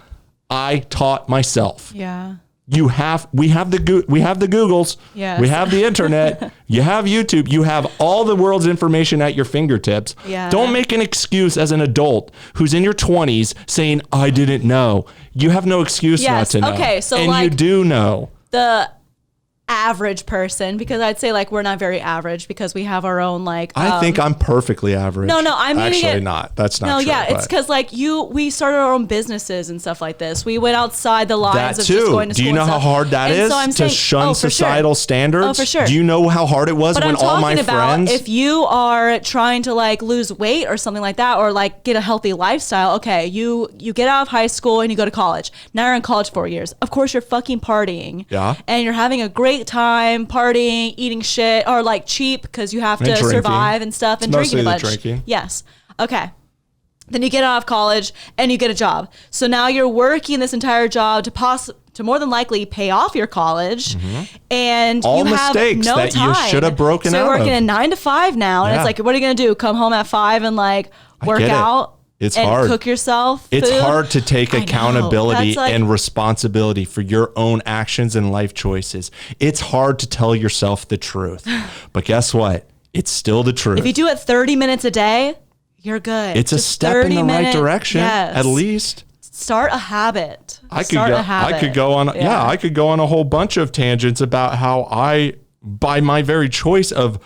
I taught myself. Yeah. We have the Googles. Yes. We have the internet. You have YouTube. You have all the world's information at your fingertips. Yeah. Don't make an excuse as an adult who's in your 20s saying, I didn't know. You have no excuse not to know. Okay, so and like you do know. The average person, because I'd say like we're not very average because we have our own like I think I'm perfectly average. No, I'm actually not. That's not true. No, yeah, it's because like we started our own businesses and stuff like this. We went outside the lines of just going to school. Do you know how hard that is to shun societal standards? Oh, for sure. Do you know how hard it was when all my friends? If you are trying to like lose weight or something like that, or like get a healthy lifestyle, okay, you get out of high school and you go to college. Now you're in college 4 years. Of course, you're fucking partying. Yeah. And you're having a great time partying, eating shit, or like cheap because you have to survive and stuff, and drinking a bunch. Drinking. Yes. Okay. Then you get out of college and you get a job. So now you're working this entire job to more than likely pay off your college, and all you mistakes have no that time. you should have broken so out. So you're working of. a 9 to 5 now, and it's like, what are you gonna do? Come home at 5 and like work out? It's and hard. Cook yourself. It's food? hard to take accountability like, and responsibility for your own actions and life choices. It's hard to tell yourself the truth. But guess what? It's still the truth. If you do it 30 minutes a day, you're good. It's a step in the right direction, at least. Start a habit. I could go on a whole bunch of tangents about how by my very choice of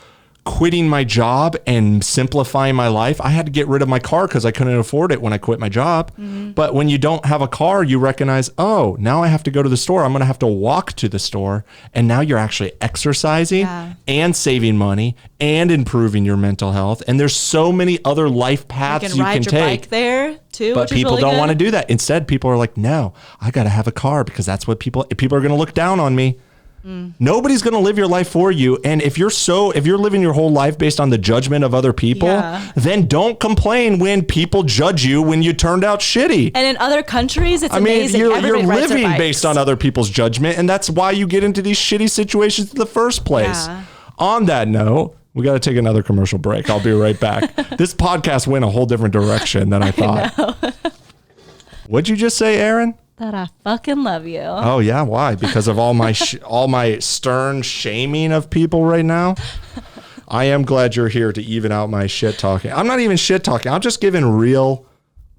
quitting my job and simplifying my life, I had to get rid of my car because I couldn't afford it when I quit my job. But when you don't have a car, you recognize, oh, now I have to go to the store. I'm going to have to walk to the store. And now you're actually exercising and saving money and improving your mental health. And there's so many other life paths you can ride your take. Bike there too, but people don't want to do that. Instead, people are like, no, I got to have a car because that's what people are going to look down on me. Nobody's going to live your life for you. And if you're living your whole life based on the judgment of other people, then don't complain when people judge you when you turned out shitty. And in other countries, it's amazing. You're living based on other people's judgment. And that's why you get into these shitty situations in the first place. Yeah. On that note, we got to take another commercial break. I'll be right back. This podcast went a whole different direction than I thought. What'd you just say, Erin? That I fucking love you. Oh yeah, why? Because of all my all my stern shaming of people right now. I am glad you're here to even out my shit talking. I'm not even shit talking. I'm just giving real,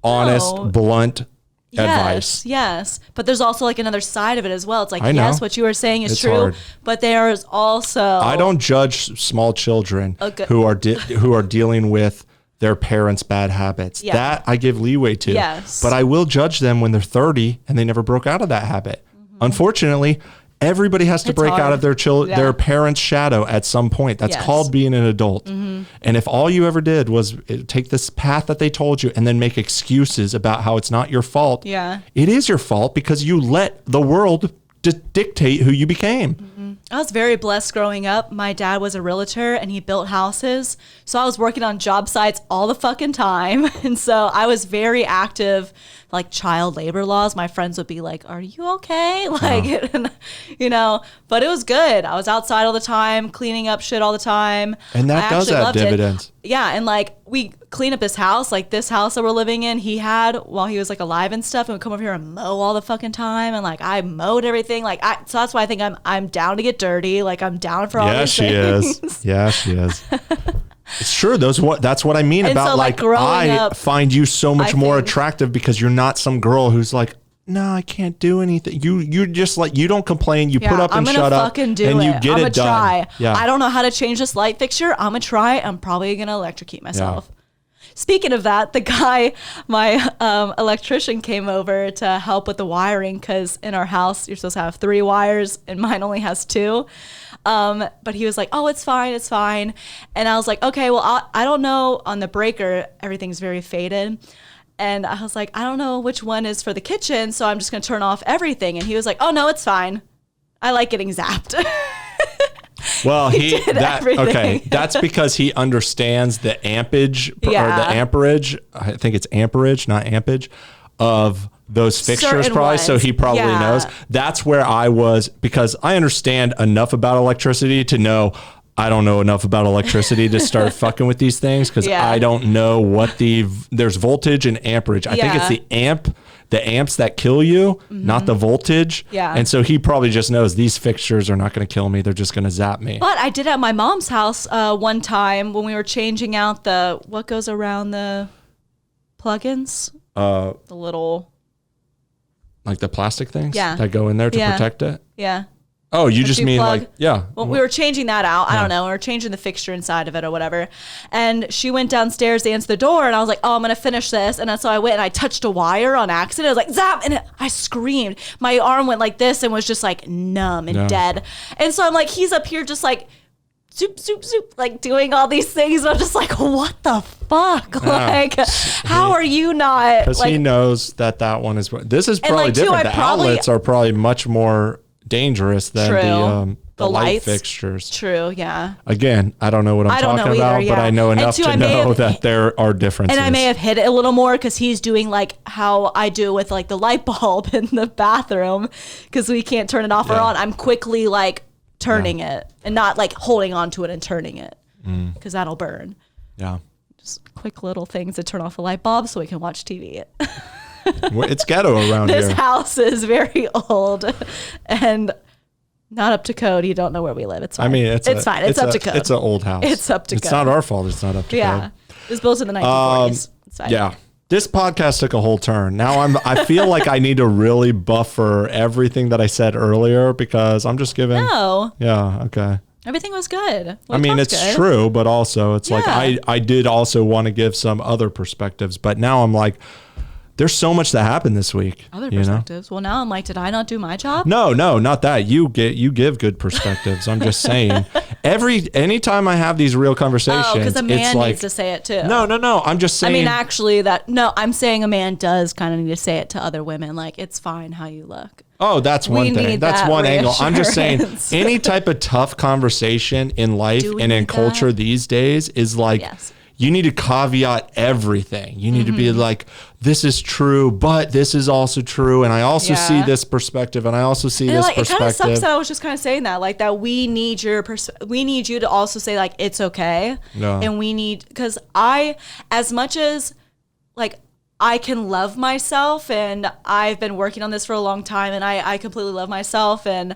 honest, blunt advice. Yes, but there's also like another side of it as well. It's like, yes, what you were saying is true, hard. But there's also I don't judge small children who are dealing with their parents' bad habits. Yeah. That I give leeway to. Yes. But I will judge them when they're 30 and they never broke out of that habit. Unfortunately, everybody has to break out of their parents' shadow at some point. That's called being an adult. And if all you ever did was take this path that they told you and then make excuses about how it's not your fault, it is your fault because you let the world dictate who you became. I was very blessed growing up. My dad was a realtor and he built houses. So I was working on job sites all the fucking time. And so I was very active, like child labor laws. My friends would be like, are you okay? Like, you know, but it was good. I was outside all the time, cleaning up shit all the time. And that does have dividends. Yeah. And like we clean up his house, like this house that we're living in, he had while he was like alive and stuff, and would come over here and mow all the fucking time. And like I mowed everything. Like so that's why I think I'm down to get dirty. Like I'm down for all these things. Yeah, she is. It's true. That's what I mean about so, like I find you so much more attractive because you're not some girl who's like, no, I can't do anything. You just like, you don't complain. You put up and shut up and you get it done. Try. Yeah. I don't know how to change this light fixture. I'm gonna try. I'm probably gonna electrocute myself. Yeah. Speaking of that, the guy, my electrician came over to help with the wiring because in our house, you're supposed to have 3 wires and mine only has 2. But he was like, oh, it's fine. It's fine. And I was like, okay, well, I don't know. On the breaker, everything's very faded. And I was like, I don't know which one is for the kitchen, so I'm just going to turn off everything. And he was like, oh, no, it's fine. I like getting zapped. Well, that's because he understands the ampage or the amperage. I think it's amperage, not ampage, of those fixtures probably. So he probably knows. That's where I was, because I understand enough about electricity to know I don't know enough about electricity to start fucking with these things, because I don't know what there's voltage and amperage. I think it's the amps that kill you, not the voltage. Yeah. And so he probably just knows these fixtures are not going to kill me. They're just going to zap me. But I did at my mom's house one time when we were changing out what goes around the plugins? The little... Like the plastic things that go in there to protect it? Yeah. Oh, you just mean plug. Well, we were changing that out. I don't know. We were changing the fixture inside of it or whatever. And she went downstairs to answer the door, and I was like, oh, I'm going to finish this. And so I went and I touched a wire on accident. I was like, zap! And I screamed. My arm went like this and was just like numb and dead. And so I'm like, he's up here just like, zoop, zoop, zoop, like doing all these things. And I'm just like, what the fuck? Like, how are you not? Because he knows that one is, this is probably different. The outlets are probably much more dangerous than the light fixtures. True, yeah. Again, I don't know what I'm talking about, but I know enough to know that there are differences. And I may have hit it a little more because he's doing like how I do with like the light bulb in the bathroom, because we can't turn it off or on. I'm quickly like turning it and not like holding on to it and turning it, because that'll burn. Yeah. Just quick little things to turn off the light bulb so we can watch TV. It's ghetto around here. This house is very old and not up to code. You don't know where we live. It's fine. I mean, it's fine. It's up to code. It's an old house. It's up to code. It's not our fault. It's not up to code. It was built in the 1940s. It's fine. Yeah. This podcast took a whole turn. Now I feel like I need to really buffer everything that I said earlier because I'm just giving. No. Yeah. Okay. Everything was good. I mean, it's good. true, but also it's like Yeah. I did also want to give some other perspectives, but now I'm like, there's so much that happened this week. Other you know? perspectives. Well, now I'm like, did I not do my job? No, not that. You give good perspectives. I'm just saying. Anytime I have these real conversations, Oh, because a man it's like, needs to say it too. No. I'm just saying. I mean, actually, I'm saying a man does kind of need to say it to other women. Like, it's fine how you look. Oh, that's We one thing. need That's that one angle. I'm just saying reassurance. any type of tough conversation in life Do we and in need culture that? these days is like, Yes. you need to caveat everything. You need to be Mm-hmm. like, this is true, but this is also true. And I also see Yeah. this perspective and I also see And this like, it kind of sucks perspective. that I was just kind of saying that, like that we need we need you to also say like it's okay, Yeah. and we need because as much as like I can love myself, and I've been working on this for a long time, and I completely love myself, and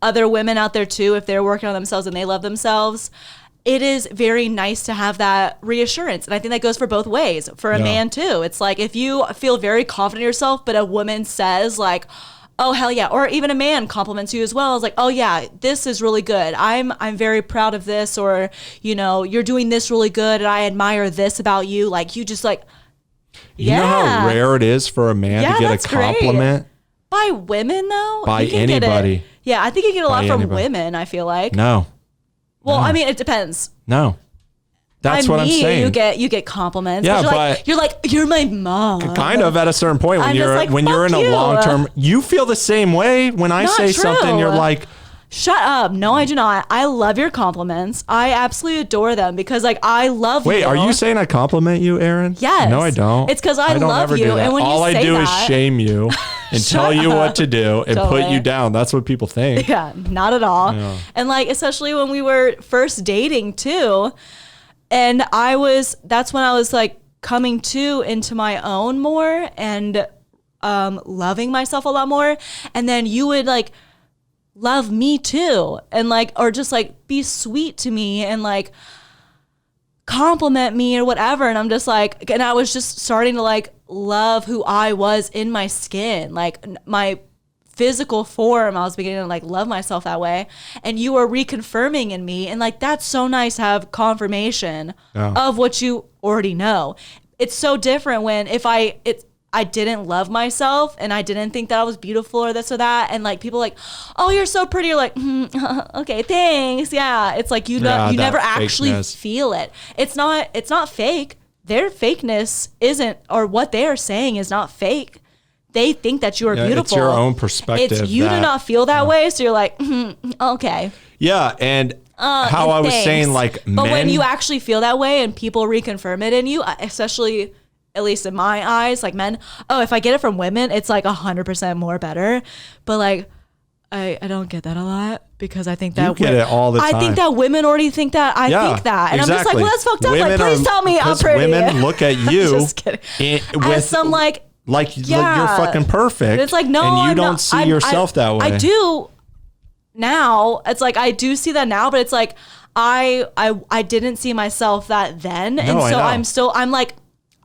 other women out there too, if they're working on themselves and they love themselves. It is very nice to have that reassurance. And I think that goes for both ways. For a man too. It's like if you feel very confident in yourself, but a woman says like, oh hell yeah, or even a man compliments you as well. It's like, oh yeah, this is really good. I'm very proud of this, or you're doing this really good and I admire this about you. Like you just like You know how rare it is for a man to get that's a compliment? By women though? By You can get it- anybody. Yeah, I think you get a lot By from anybody. women, I feel like. No. Well, I mean, it depends. No. That's what I'm saying. You get compliments. Yeah, you're like you're my mom. Kind of at a certain point when I'm just like, when you're in fuck a you. long term, you feel the same way when I Not say something. true. You're like, Shut up. No, I do not. I love your compliments. I absolutely adore them because like I love you. wait, are you saying I compliment you, Erin? Yes. No, I don't. It's 'cause I don't love ever you, do that. and when you all I say do is that- shame you and tell you what to do and put Totally. you down. That's what people think. Yeah, not at all. And like especially when we were first dating too. And that's when I was like coming into my own more and loving myself a lot more. And then you would like love me too. And like, or just like be sweet to me and like compliment me or whatever. And I'm just like, and I was just starting to like love who I was in my skin, like my physical form. I was beginning to like love myself that way, and you were reconfirming in me, and like that's so nice to have confirmation of what you already know. It's so different when I didn't love myself and I didn't think that I was beautiful or this or that, and like people like, oh you're so pretty, you're like okay thanks, yeah. It's like you never actually fakeness. feel it. It's not fake. Their fakeness isn't, or what they are saying is not fake. They think that you are beautiful. It's your own perspective. It's you do not feel that way, so you're like, okay. Yeah, and how I was Thanks. saying, like, but men. when you actually feel that way and people reconfirm it in you, especially at least in my eyes, like men, oh, if I get it from women, it's like 100% more better. But like, I don't get that a lot because I think that You get it all the I think time. that women already think that I think that, and I'm just like, well, that's fucked up. Like, please tell me I'm pretty. Women look at you Just kidding. As some like you're fucking perfect. And it's like, no, and you I'm don't not, see yourself that way. I do now. It's like I do see that now, but it's like I didn't see myself that then, and I so know.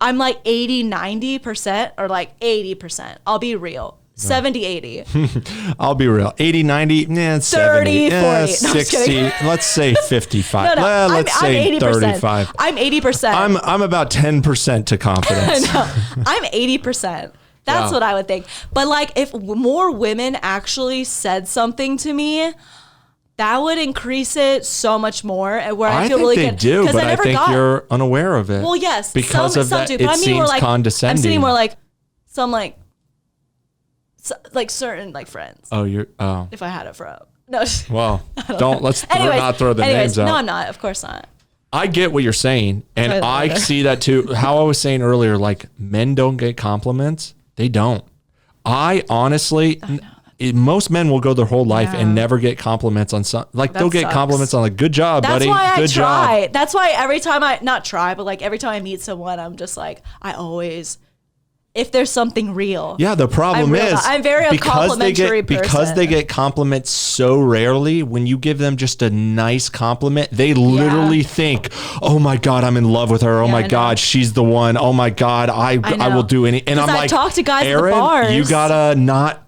I'm like 80-90% or like 80%. I'll be real. 70-80. I'll be real. 80, 90, 30, 70, 40. No, I'm just 60. kidding. Let's say 55. No, Let's say 80%. 35. I'm 80%. I'm about 10% to confidence. No, I'm 80%. That's Yeah. what I would think. But like if more women actually said something to me, that would increase it so much more. Where I feel think really they good. do, 'Cause but I never think you're unaware of it. Well, yes, because some of that, do, it but I mean more seems like condescending. I'm seeing more like some like certain like friends. Oh. If I had a fro. No. Well, let's Anyways, not throw the names out. No, I'm not. Of course not. I get what you're saying, and I Later. see that too. How I was saying earlier, like men don't get compliments. They don't. I honestly, most men will go their whole life and never get compliments on some. Like they'll get sucks. compliments on like, "Good job, That's buddy. why I Good try. job." That's why every time I not try, but like every time I meet someone, I'm just like I always if there's something real. Yeah, the problem is I'm very a complimentary person. Because they get compliments so rarely, when you give them just a nice compliment, they literally think, oh my God, I'm in love with her. Oh my God, she's the one. Oh my God, I will do any. And I'm like, talk to guys Erin, at the bars. you gotta not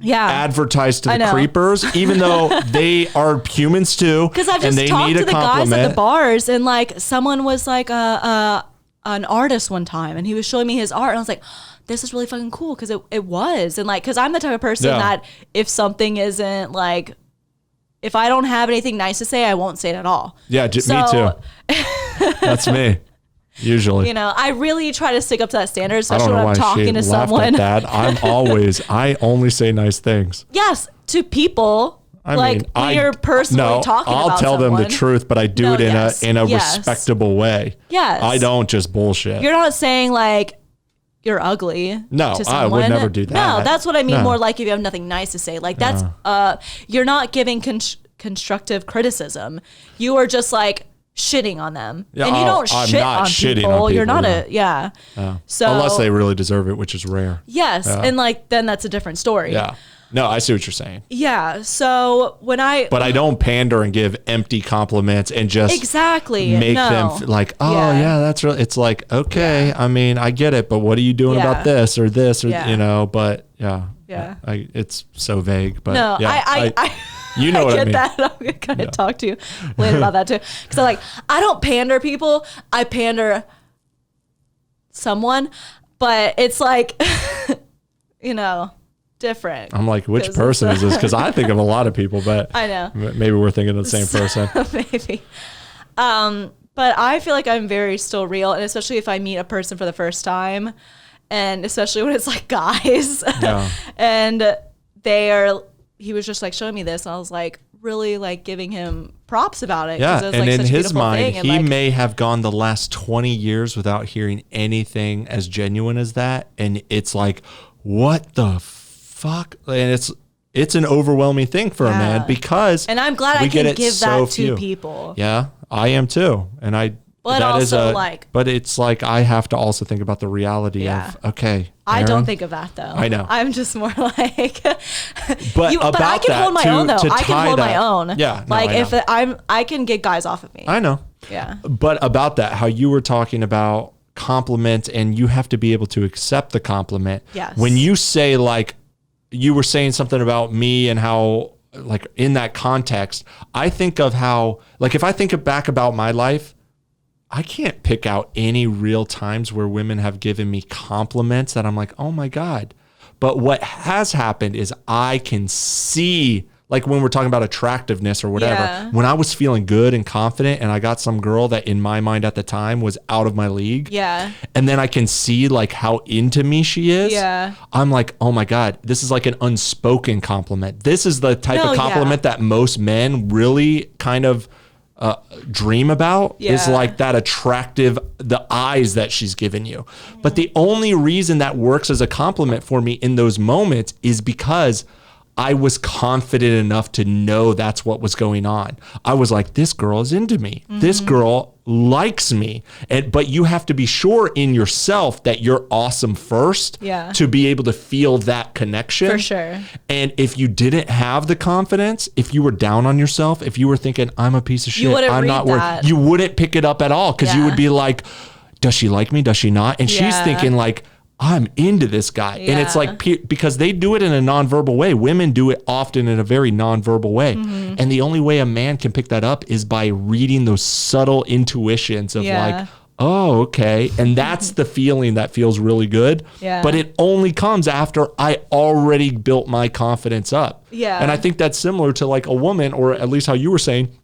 advertise to the creepers, even though they are humans too. Because I've just talked to the guys at the bars, and like someone was like an artist one time, and he was showing me his art, and I was like, this is really fucking cool, because it was. And like, because I'm the type of person that if something isn't like, if I don't have anything nice to say, I won't say it at all. Yeah, me too. That's me. Usually, you know, I really try to stick up to that standard, especially when I'm talking to someone. I only say nice things. Yes, to people. When you're personally talking about I'll tell them the truth, but I do it in a respectable way. Yes. I don't just bullshit. You're not saying like you're ugly. No, to someone. I would never do that. No, that's what I mean. More like if you have nothing nice to say, like that's you're not giving constructive criticism. You are just like shitting on them, and you don't shit on people. You're not So unless they really deserve it, which is rare. Yes, and like then that's a different story. Yeah. No, I see what you're saying. Yeah. So but I don't pander and give empty compliments and just make them like, oh yeah, that's real. It's like, okay, I mean, I get it, but what are you doing about this or this or you know? But it's so vague. But no, I you know what I mean. That. I'm gonna kind of talk to you later about that too, because I'm like, I don't pander people. I pander someone, but it's like, you know. Different. I'm like, which person is this? Because I think of a lot of people, but I know maybe we're thinking of the same person. Maybe. But I feel like I'm very still real, and especially if I meet a person for the first time, and especially when it's like guys, and he was just like showing me this, and I was like really like giving him props about it. Yeah, it was, and like, in his mind, he like, may have gone the last 20 years without hearing anything as genuine as that, and it's like, what the fuck? And it's an overwhelming thing for a man, because and I'm glad I can give that to people. Yeah, I am too. And but it's like I have to also think about the reality of, okay, Erin, I don't think of that though. I know. I'm just more like but I can hold my own though. I can hold my own. Yeah. No, like if I can get guys off of me. I know. Yeah. But about that, how you were talking about compliment, and you have to be able to accept the compliment. Yes. When you say, like, you were saying something about me and how, like, in that context, I think of how, like, if I think back about my life, I can't pick out any real times where women have given me compliments that I'm like, oh my God. But what has happened is I can see, like when we're talking about attractiveness or whatever, when I was feeling good and confident and I got some girl that in my mind at the time was out of my league. Yeah. And then I can see like how into me she is. Yeah. I'm like, oh my God, this is like an unspoken compliment. This is the type of compliment that most men really kind of dream about, is like that attractive, the eyes that she's given you. But the only reason that works as a compliment for me in those moments is because I was confident enough to know that's what was going on. I was like, this girl is into me. Mm-hmm. This girl likes me. But you have to be sure in yourself that you're awesome first to be able to feel that connection. For sure. And if you didn't have the confidence, if you were down on yourself, if you were thinking, I'm a piece of shit, I'm not worth, you wouldn't pick it up at all, because you would be like, does she like me? Does she not? And she's thinking like, I'm into this guy. And it's like, because they do it in a nonverbal way. Women do it often in a very nonverbal way. Mm-hmm. And the only way a man can pick that up is by reading those subtle intuitions of like, oh, okay. And that's the feeling that feels really good. Yeah. But it only comes after I already built my confidence up. Yeah. And I think that's similar to like a woman, or at least how you were saying,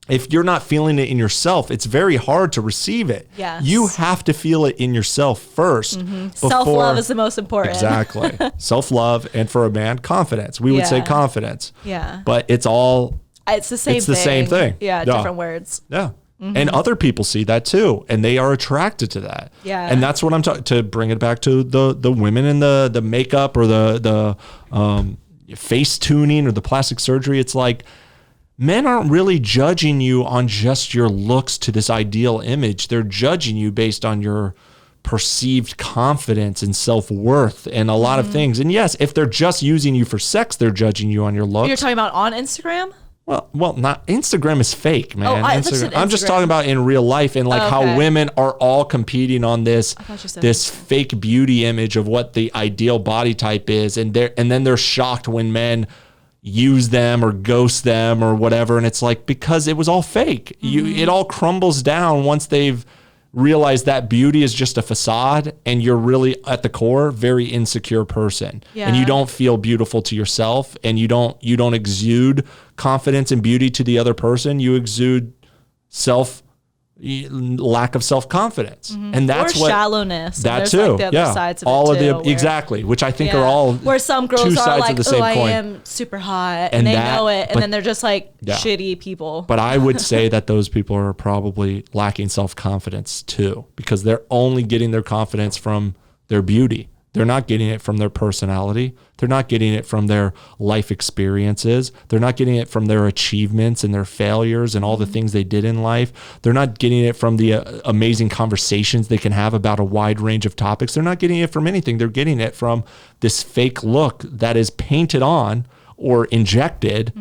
if you're not feeling it in yourself, it's very hard to receive it. Yes. You have to feel it in yourself first. Mm-hmm. Self-love is the most important. Exactly. Self-love, and for a man, confidence. We would say confidence. Yeah. But it's the same thing. Yeah, different words. Yeah. Mm-hmm. And other people see that too, and they are attracted to that. Yeah. And that's what I'm talking, to bring it back to the women and the makeup or the face tuning or the plastic surgery. It's like, men aren't really judging you on just your looks to this ideal image. They're judging you based on your perceived confidence and self-worth and a lot of things. And yes, if they're just using you for sex, they're judging you on your looks. You're talking about on Instagram? Well, not Instagram is fake, man. Oh, I thought you said I'm just Instagram. talking about in real life and like how women are all competing on this fake beauty image of what the ideal body type is, and then they're shocked when men use them or ghost them or whatever, and it's like because it was all fake. It all crumbles down once they've realized that beauty is just a facade, and you're really at the core very insecure person, and you don't feel beautiful to yourself, and you don't exude confidence and beauty to the other person. You exude lack of self-confidence, and that's what shallowness. That too, like the other sides of all it too, of the exactly, which I think are all where some girls two are sides like, of the same I coin. am super hot, and they know it, and then they're just like shitty people. But I would say that those people are probably lacking self-confidence too, because they're only getting their confidence from their beauty. They're not getting it from their personality. They're not getting it from their life experiences. They're not getting it from their achievements and their failures and all the things they did in life. They're not getting it from the amazing conversations they can have about a wide range of topics. They're not getting it from anything. They're getting it from this fake look that is painted on or injected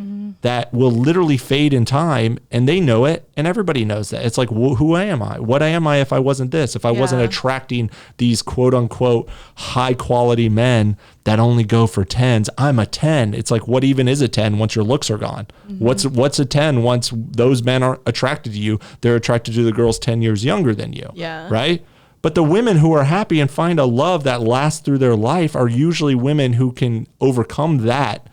that will literally fade in time, and they know it, and everybody knows that. It's like, who am I? What am I if I wasn't this? If I wasn't attracting these quote unquote high quality men that only go for 10s, I'm a 10. It's like, what even is a 10 once your looks are gone? What's a 10 once those men are attracted to you? They're attracted to the girls 10 years younger than you, right? But the women who are happy and find a love that lasts through their life are usually women who can overcome that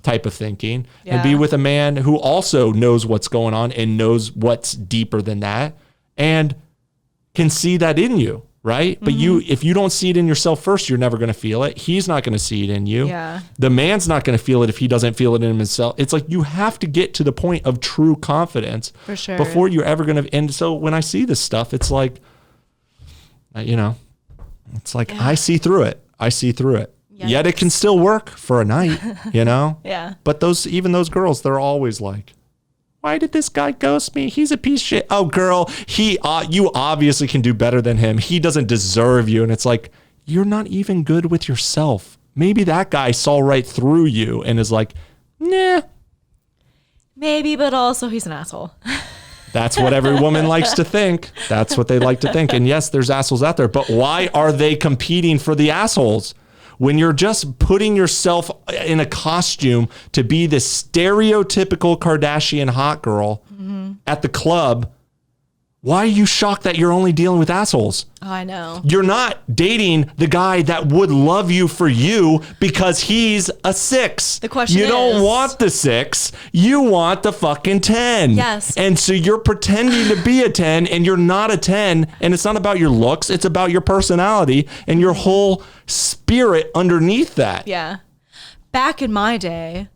type of thinking and be with a man who also knows what's going on and knows what's deeper than that and can see that in you, right? But if you don't see it in yourself first, you're never going to feel it. He's not going to see it in you. The man's not going to feel it if he doesn't feel it in himself. It's like you have to get to the point of true confidence before you're ever going to. And so when I see this stuff, it's like, it's like I see through it. Yet it can still work for a night, But even those girls, they're always like, why did this guy ghost me? He's a piece of shit. Oh, girl, you obviously can do better than him. He doesn't deserve you. And it's like, you're not even good with yourself. Maybe that guy saw right through you and is like, nah. Maybe, but also he's an asshole. That's what every woman likes to think. That's what they like to think. And yes, there's assholes out there, but why are they competing for the assholes? When you're just putting yourself in a costume to be this stereotypical Kardashian hot girl at the club, why are you shocked that you're only dealing with assholes? Oh, I know. You're not dating the guy that would love you for you because he's a 6. The question you is... don't want the 6. You want the fucking 10. Yes. And so you're pretending to be a 10 and you're not a 10. And it's not about your looks. It's about your personality and your whole spirit underneath that. Yeah. Back in my day.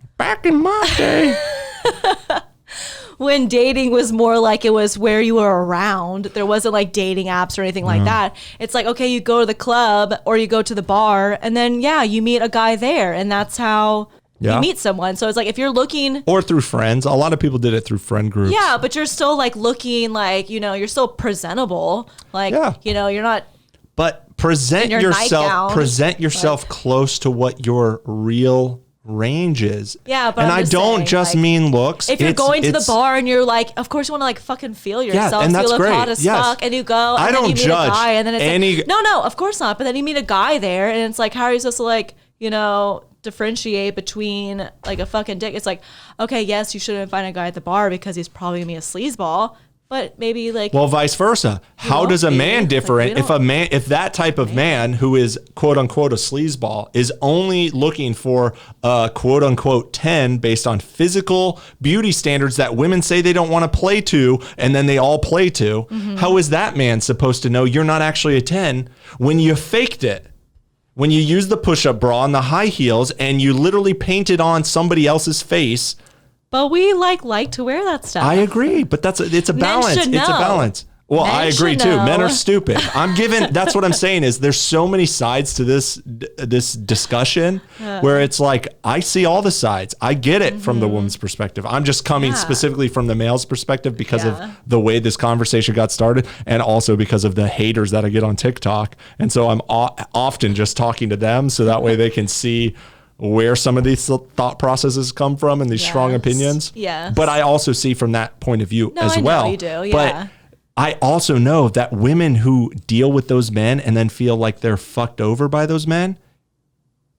When dating was more like it was where you were around. There wasn't like dating apps or anything like that. It's like, okay, you go to the club or you go to the bar and then, you meet a guy there and that's how you meet someone. So it's like if you're looking... Or through friends. A lot of people did it through friend groups. Yeah, but you're still like looking like, you're still presentable. Like, you're not... But present yourself close to what your real range is. Yeah, but I don't just mean looks. If you're going to the bar and you're like, of course you want to like fucking feel yourself. And that's you look great. hot as fuck, and you go. And I don't you meet judge a guy, and then it's any. Like, no, of course not. But then you meet a guy there, and it's like, how are you supposed to like, differentiate between like a fucking dick? It's like, okay, yes, you shouldn't find a guy at the bar because he's probably gonna be a sleazeball. But maybe like, well, vice versa. How does a man different if that type of man who is quote unquote a sleazeball is only looking for a quote unquote 10 based on physical beauty standards that women say they don't want to play to and then they all play to? How is that man supposed to know you're not actually a 10 when you faked it? When you use the push-up bra and the high heels and you literally painted on somebody else's face? But we like to wear that stuff. I agree, but it's a balance. It's a balance. Well, Men I agree should too. know. Men are stupid. That's what I'm saying is there's so many sides to this discussion where it's like, I see all the sides. I get it from the woman's perspective. I'm just coming specifically from the male's perspective because of the way this conversation got started, and also because of the haters that I get on TikTok. And so I'm often just talking to them so that way they can see where some of these thought processes come from and these strong opinions. Yes. But I also see from that point of view as I well. know you do. Yeah. But I also know that women who deal with those men and then feel like they're fucked over by those men,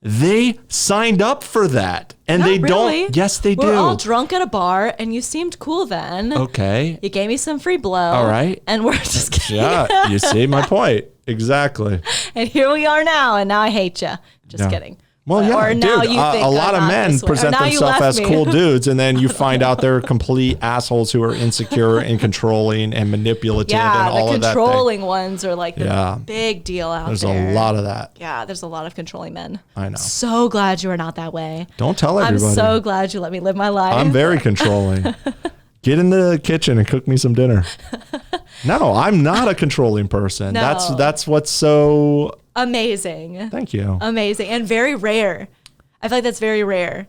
they signed up for that. And Not they really. don't. Yes, they do. We're all drunk at a bar and you seemed cool then. Okay. You gave me some free blow. All right. And we're just kidding. Yeah, you see my point. Exactly. And here we are now, and now I hate you. Just kidding. Well, yeah, or now dude, you think a lot I'm of not men this way. Or present now you themselves left as me. cool dudes, and then you find out they're complete assholes who are insecure and controlling and manipulative and all the of that. controlling ones are like the Yeah. big deal out There's there. a lot of that. Yeah, there's a lot of controlling men. I know. So glad you are not that way. Don't tell everybody. I'm so glad you let me live my life. I'm very controlling. Get in the kitchen and cook me some dinner. No, I'm not a controlling person. No. That's what's so amazing. Thank you. Amazing and very rare. I feel like that's very rare.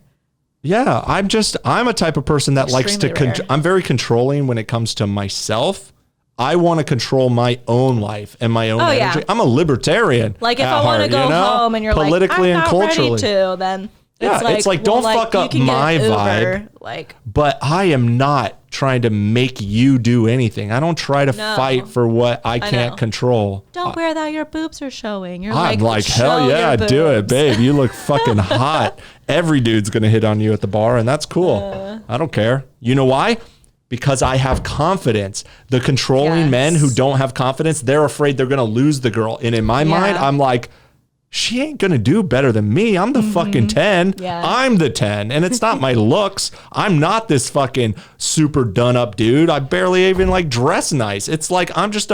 Yeah, I'm a type of person that likes to Extremely rare. I'm very controlling when it comes to myself. I want to control my own life and my own energy. yeah. I'm a libertarian. Like if at I want to heart, go you know? home and you're politically like, I'm and not culturally. ready to, then Yeah, it's like, don't fuck you up can get my an Uber, vibe. Like, But I am not trying to make you do anything. I don't try to fight for what I can't know. control. don't wear that. Your boobs are showing. You're I'm like, show hell yeah, your do it, boobs. babe. You look fucking hot. Every dude's going to hit on you at the bar, and that's cool. I don't care. You know why? Because I have confidence. The controlling men who don't have confidence, they're afraid they're going to lose the girl. And in my mind, I'm like, she ain't going to do better than me. I'm the fucking 10. Yeah. I'm the 10. And it's not my looks. I'm not this fucking super done up dude. I barely even like dress nice. It's like, I'm just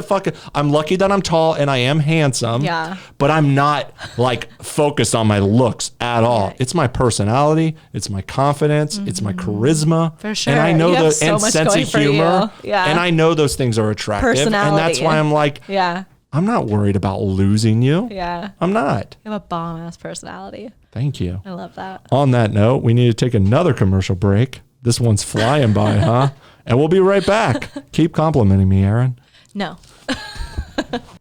I'm lucky that I'm tall and I am handsome. Yeah. But I'm not like focused on my looks at all. Right. It's my personality. It's my confidence. It's my charisma. For sure. And I know You have the so and much sense going of for you. humor. Yeah. And I know those things are attractive. And that's Personality. why I'm like, Yeah. I'm not worried about losing you. Yeah. I'm not. You have a bomb ass personality. Thank you. I love that. On that note, we need to take another commercial break. This one's flying by, huh? And we'll be right back. Keep complimenting me, Erin. No.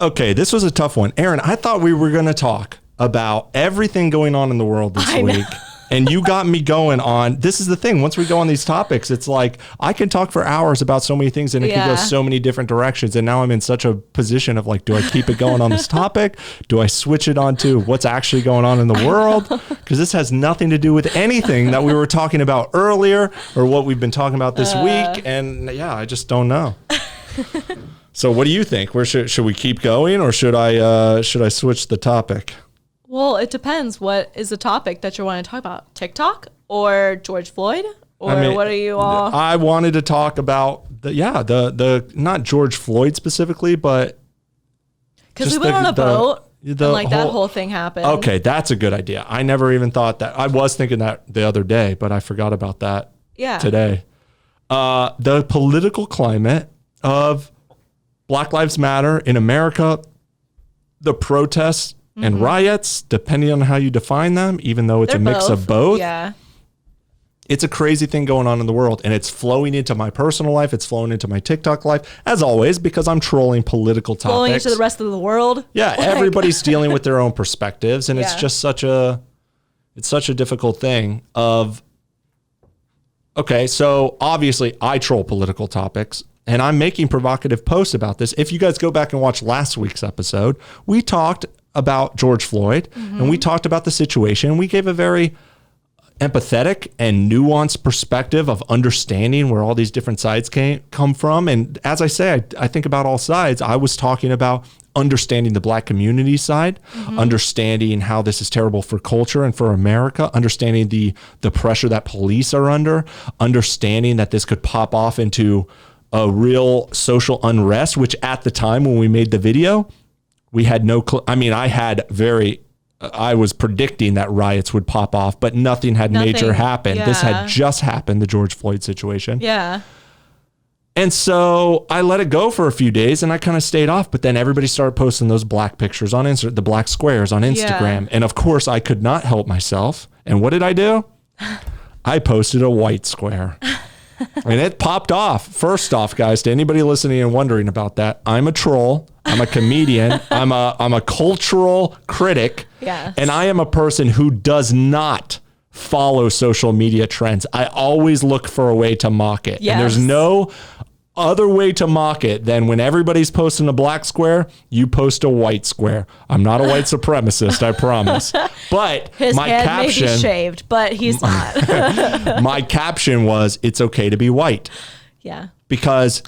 Okay, this was a tough one. Erin, I thought we were going to talk about everything going on in the world this week. And you got me going on, this is the thing. Once we go on these topics, it's like I can talk for hours about so many things and it can go so many different directions. And now I'm in such a position of like, do I keep it going on this topic? Do I switch it on to what's actually going on in the world? Because this has nothing to do with anything that we were talking about earlier or what we've been talking about this week. And yeah, I just don't know. So what do you think? Where should we keep going or should I switch the topic? Well, it depends. What is the topic that you want to talk about? TikTok or George Floyd? Or what are you all? I wanted to talk about the not George Floyd specifically, but because we went on a boat and like that whole thing happened. Okay, that's a good idea. I never even thought that. I was thinking that the other day, but I forgot about that today. The political climate of Black Lives Matter in America, the protests and riots, depending on how you define them, even though it's a mix of both. Yeah. It's a crazy thing going on in the world, and it's flowing into my personal life. It's flowing into my TikTok life, as always, because I'm trolling political topics. Flowing into the rest of the world. Yeah, everybody's dealing with their own perspectives, and it's just such a difficult thing of, okay, so obviously I troll political topics, and I'm making provocative posts about this. If you guys go back and watch last week's episode, we talked about George Floyd, and we talked about the situation. We gave a very empathetic and nuanced perspective of understanding where all these different sides come from. And as I say, I think about all sides. I was talking about understanding the Black community side, understanding how this is terrible for culture and for America, understanding the pressure that police are under, understanding that this could pop off into a real social unrest, which at the time when we made the video, we had no I was predicting that riots would pop off, but nothing had major happened. This had just happened, the George Floyd situation. Yeah. And so I let it go for a few days and I kind of stayed off. But then everybody started posting those black pictures on the black squares on Instagram. Yeah. And of course, I could not help myself. And what did I do? I posted a white square. And it popped off. First off, guys, to anybody listening and wondering about that, I'm a troll. I'm a comedian. I'm a cultural critic. Yes. And I am a person who does not follow social media trends. I always look for a way to mock it. Yes. And there's no other way to mock it than when everybody's posting a black square, you post a white square. I'm not a white supremacist, I promise. But his my head caption may be shaved, but he's not. My caption was, "It's okay to be white." Yeah. Because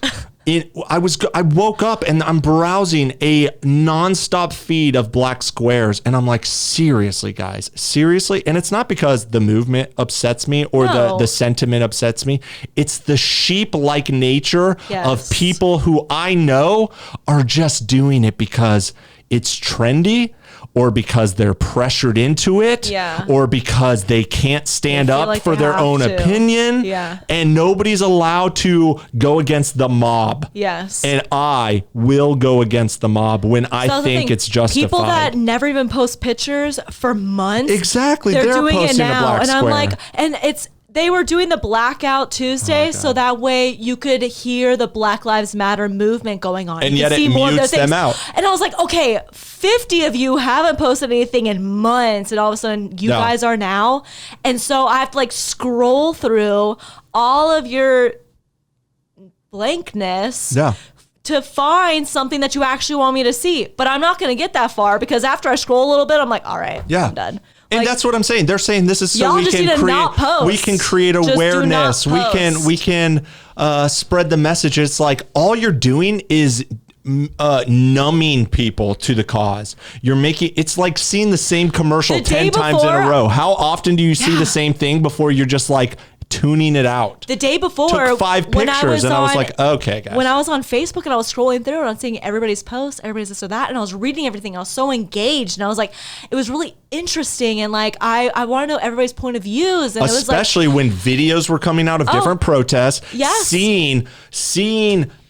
I woke up and I'm browsing a nonstop feed of black squares and I'm like, seriously, guys, seriously? And it's not because the movement upsets me or the sentiment upsets me. It's the sheep-like nature of people who I know are just doing it because it's trendy, or because they're pressured into it, or because they can't stand up like for their own opinion, and nobody's allowed to go against the mob. Yes. And I will go against the mob when I think it's justified. People that never even post pictures for months. Exactly. They're doing it now. A black and square. I'm like, and they were doing the Blackout Tuesday, so that way you could hear the Black Lives Matter movement going on. And yet it mutes them out. And I was like, okay, 50 of you haven't posted anything in months, and all of a sudden you guys are now. And so I have to like scroll through all of your blankness to find something that you actually want me to see. But I'm not going to get that far because after I scroll a little bit, I'm like, all right, I'm done. And that's what I'm saying. They're saying this is so we can create awareness. We can spread the message. It's like all you're doing is numbing people to the cause. You're making it's like seeing the same commercial 10 times in a row. How often do you see the same thing before you're just like tuning it out? The day before, took 5 pictures and I was like, okay, guys. When I was on Facebook and I was scrolling through and I was seeing everybody's posts, everybody's this or that, and I was reading everything. I was so engaged, and I was like, it was really interesting, and like I want to know everybody's point of views, and especially it was like, when videos were coming out of different protests, seeing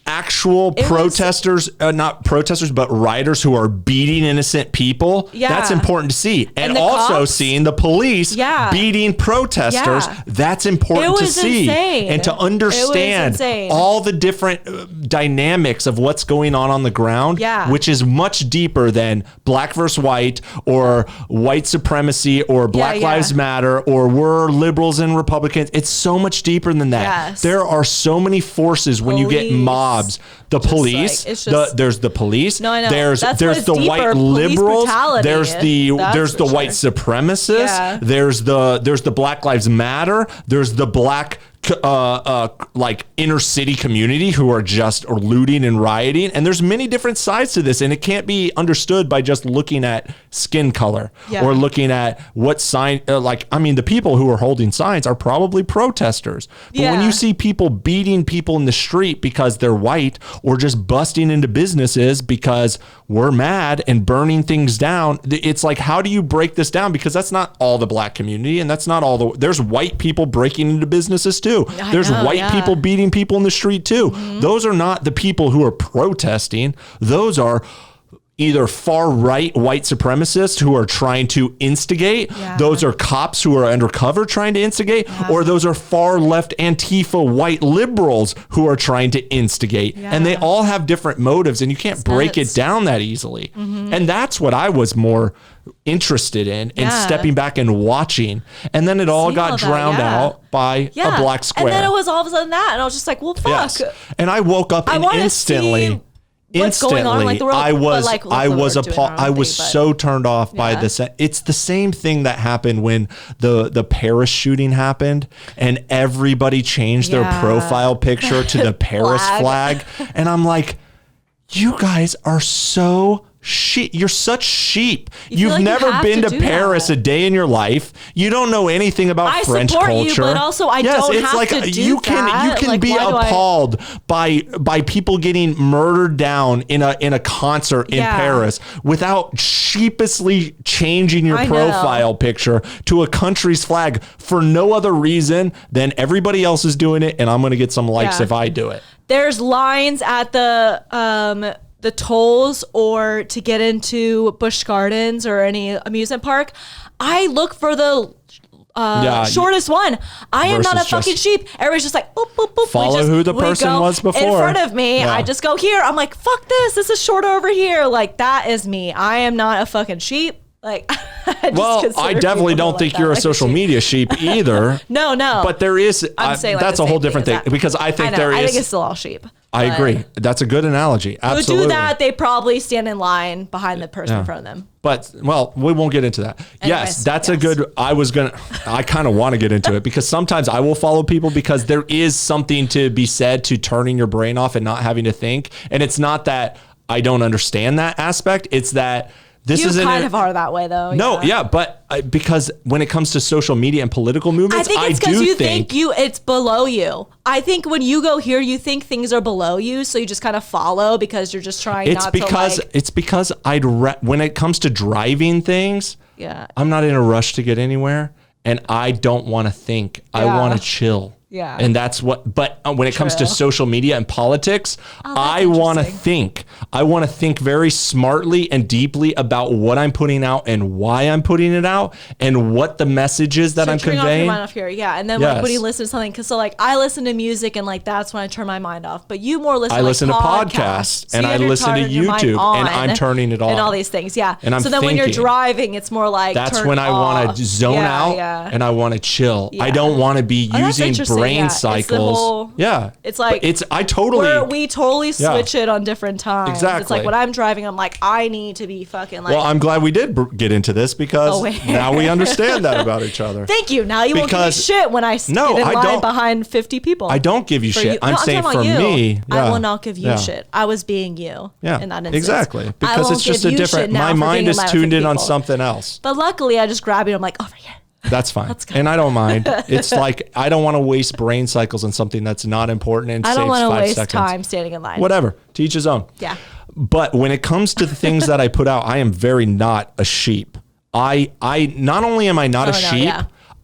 actual protesters, not protesters, but rioters who are beating innocent people. That's important to see. And also cops, seeing the police beating protesters. That's important to see. Insane. And to understand all the different dynamics of what's going on the ground, which is much deeper than black versus white or white supremacy or Black Lives Matter or we're liberals and Republicans. It's so much deeper than that. Yes. There are so many forces when you get mobs. The police, there's the police. No, I know. There's the white liberals. There's the white supremacists. There's the Black Lives Matter. There's the black like inner city community who are just looting and rioting, and there's many different sides to this, and it can't be understood by just looking at skin color or looking at what sign the people who are holding signs are probably protesters, but when you see people beating people in the street because they're white or just busting into businesses because we're mad and burning things down, it's like, how do you break this down? Because that's not all the black community, and that's not all there's white people breaking into businesses too. There's white people beating people in the street too. Those are not the people who are protesting. Those are either far right white supremacists who are trying to instigate. Those are cops who are undercover trying to instigate, or those are far left Antifa white liberals who are trying to instigate. And they all have different motives, and you can't break it down that easily. And that's what I was more interested in stepping back and watching. And then it all got drowned out by a black square. And then it was all of a sudden that, and I was just like, well, fuck. And I woke up and instantly going on, like the world, I was appalled. I was so turned off by this. It's the same thing that happened when the Paris shooting happened, and everybody changed their profile picture to the Paris flag. And I'm like, you guys are so you're such sheep. You've never been to Paris a day in your life. You don't know anything about French culture. I support you, but also I don't have to do you can that. You can be appalled by people getting murdered down in a concert in Paris without sheepishly changing your profile picture to a country's flag for no other reason than everybody else is doing it, and I'm going to get some likes if I do it. there's lines at the tolls or to get into Busch Gardens or any amusement park, I look for the shortest one. I am not a fucking sheep. Everybody's just like, boop, boop, boop. Follow who the person was before. In front of me, I just go here. I'm like, fuck this. This is shorter over here. Like, that is me. I am not a fucking sheep. Like, I definitely don't think you're a social media sheep either. No. But there is, I'm saying that's a whole different thing because I think I think it's still all sheep. I agree. That's a good analogy. Absolutely. Who do that, they probably stand in line behind the person in front of them. But, well, we won't get into that. Anyways, yes, a good, I kind of want to get into it because sometimes I will follow people because there is something to be said to turning your brain off and not having to think. And it's not that I don't understand that aspect. It's that you kind of are that way, though. No, but because when it comes to social media and political movements, I think it's because you think it's below you. I think when you go here, you think things are below you, so you just kind of follow because you're just trying not to like... It's because when it comes to driving things, I'm not in a rush to get anywhere, and I don't want to think. I want to chill. Yeah. And that's but when it comes to social media and politics, I want to think. I want to think very smartly and deeply about what I'm putting out and why I'm putting it out and what the message is that I'm conveying. Off your mind off here. Yeah. And then like when you listen to something, because so like I listen to music and like that's when I turn my mind off. But you more listen to listen to podcasts and I listen to YouTube and I'm turning it on. And all these things. Yeah. And so then when you're driving, it's more like that's when I want to zone out and I want to chill. I don't want to be using brain cycles. It's like we totally switch it on different times. Exactly. It's like when I'm driving, I'm like, I need to be fucking like. Well, I'm glad we did get into this because now we understand that about each other. Thank you. Now you won't give me shit when I get in line behind 50 people. I don't give you shit. I'm saying for me, I will not give you shit. I was being you in that instance. Exactly. Because it's just a different. My mind is tuned in on something else. But luckily, I just grab it. I'm like, over here. That's fine. And I don't mind. It's like, I don't want to waste brain cycles on something that's not important and I don't want to waste seconds. time standing in line. Whatever. To each his own. Yeah. But when it comes to the things that I put out, I am very not a sheep. I not only am I not a sheep,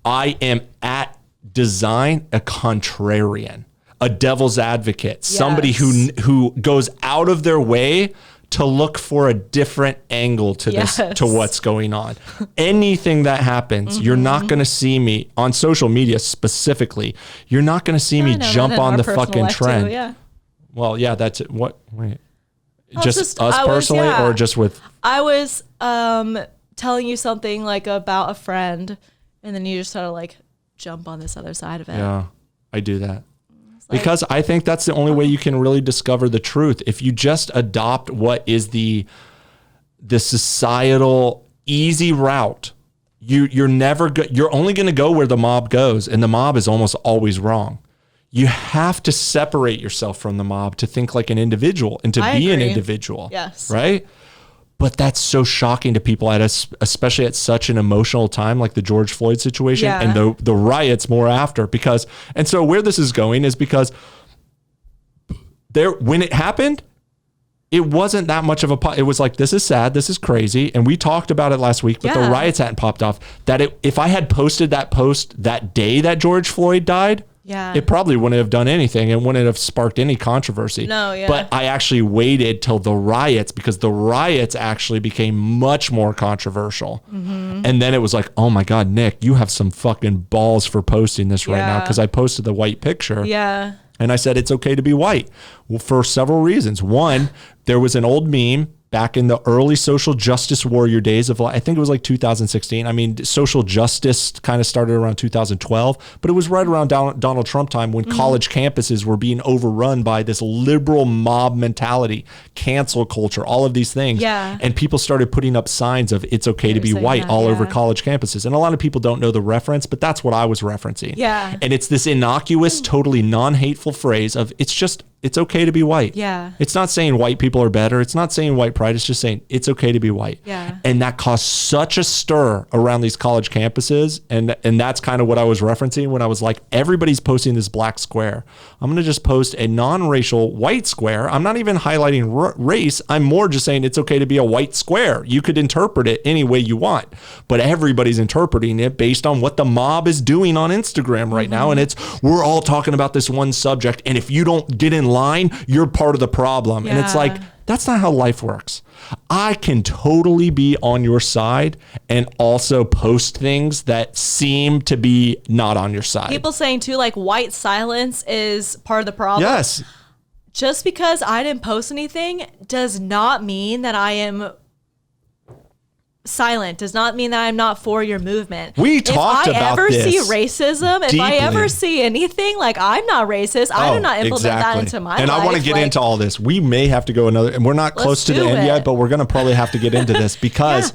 I am at design a contrarian, a devil's advocate, somebody who goes out of their way to look for a different angle to this, to what's going on. Anything that happens, you're not going to see me on social media specifically. You're not going to see me jump on the fucking trend. Too, Well, that's it. What? Wait, just us personally, or just with? I was telling you something like about a friend, and then you just sort of like jump on this other side of it. Yeah, I do that. Because I think that's the only way you can really discover the truth. If you just adopt what is the societal easy route, you're only going to go where the mob goes, and the mob is almost always wrong. You have to separate yourself from the mob to think like an individual and to be an individual. Yes. Right? But that's so shocking to people especially at such an emotional time like the George Floyd situation and the riots more after and so where this is going is because when it happened, it wasn't that much of it was like, this is sad, this is crazy, and we talked about it last week, but the riots hadn't popped off. If I had posted that post that day that George Floyd died, it probably wouldn't have done anything. It wouldn't have sparked any controversy. But I actually waited till the riots because the riots actually became much more controversial. Mm-hmm. And then it was like, oh my God, Nick, you have some fucking balls for posting this right now because I posted the white picture. Yeah. And I said, it's okay to be white. Well, for several reasons. One, there was an old meme back in the early social justice warrior days of, I think it was like 2016. I mean, social justice kind of started around 2012, but it was right around Donald Trump time when college campuses were being overrun by this liberal mob mentality, cancel culture, all of these things. Yeah. And people started putting up signs of it's okay to be white all over college campuses. And a lot of people don't know the reference, but that's what I was referencing. Yeah. And it's this innocuous, totally non-hateful phrase of it's okay to be white. Yeah. It's not saying white people are better. It's not saying white pride. It's just saying it's okay to be white. Yeah. And that caused such a stir around these college campuses. And that's kind of what I was referencing when I was like, everybody's posting this black square. I'm going to just post a non-racial white square. I'm not even highlighting race. I'm more just saying it's okay to be a white square. You could interpret it any way you want, but everybody's interpreting it based on what the mob is doing on Instagram right now. And we're all talking about this one subject. And if you don't get in online, you're part of the problem. And it's like, that's not how life works. I can totally be on your side and also post things that seem to be not on your side. People saying too, like, white silence is part of the problem. Yes. Just because I didn't post anything does not mean that I am silent, does not mean that I'm not for your movement. We talked about this. If I ever see racism, deeply. if I ever see anything, like, I'm not racist. I do not implement that into my life. And I want to get into all this. We may have to go another, and we're not close to the end yet, but we're going to probably have to get into this because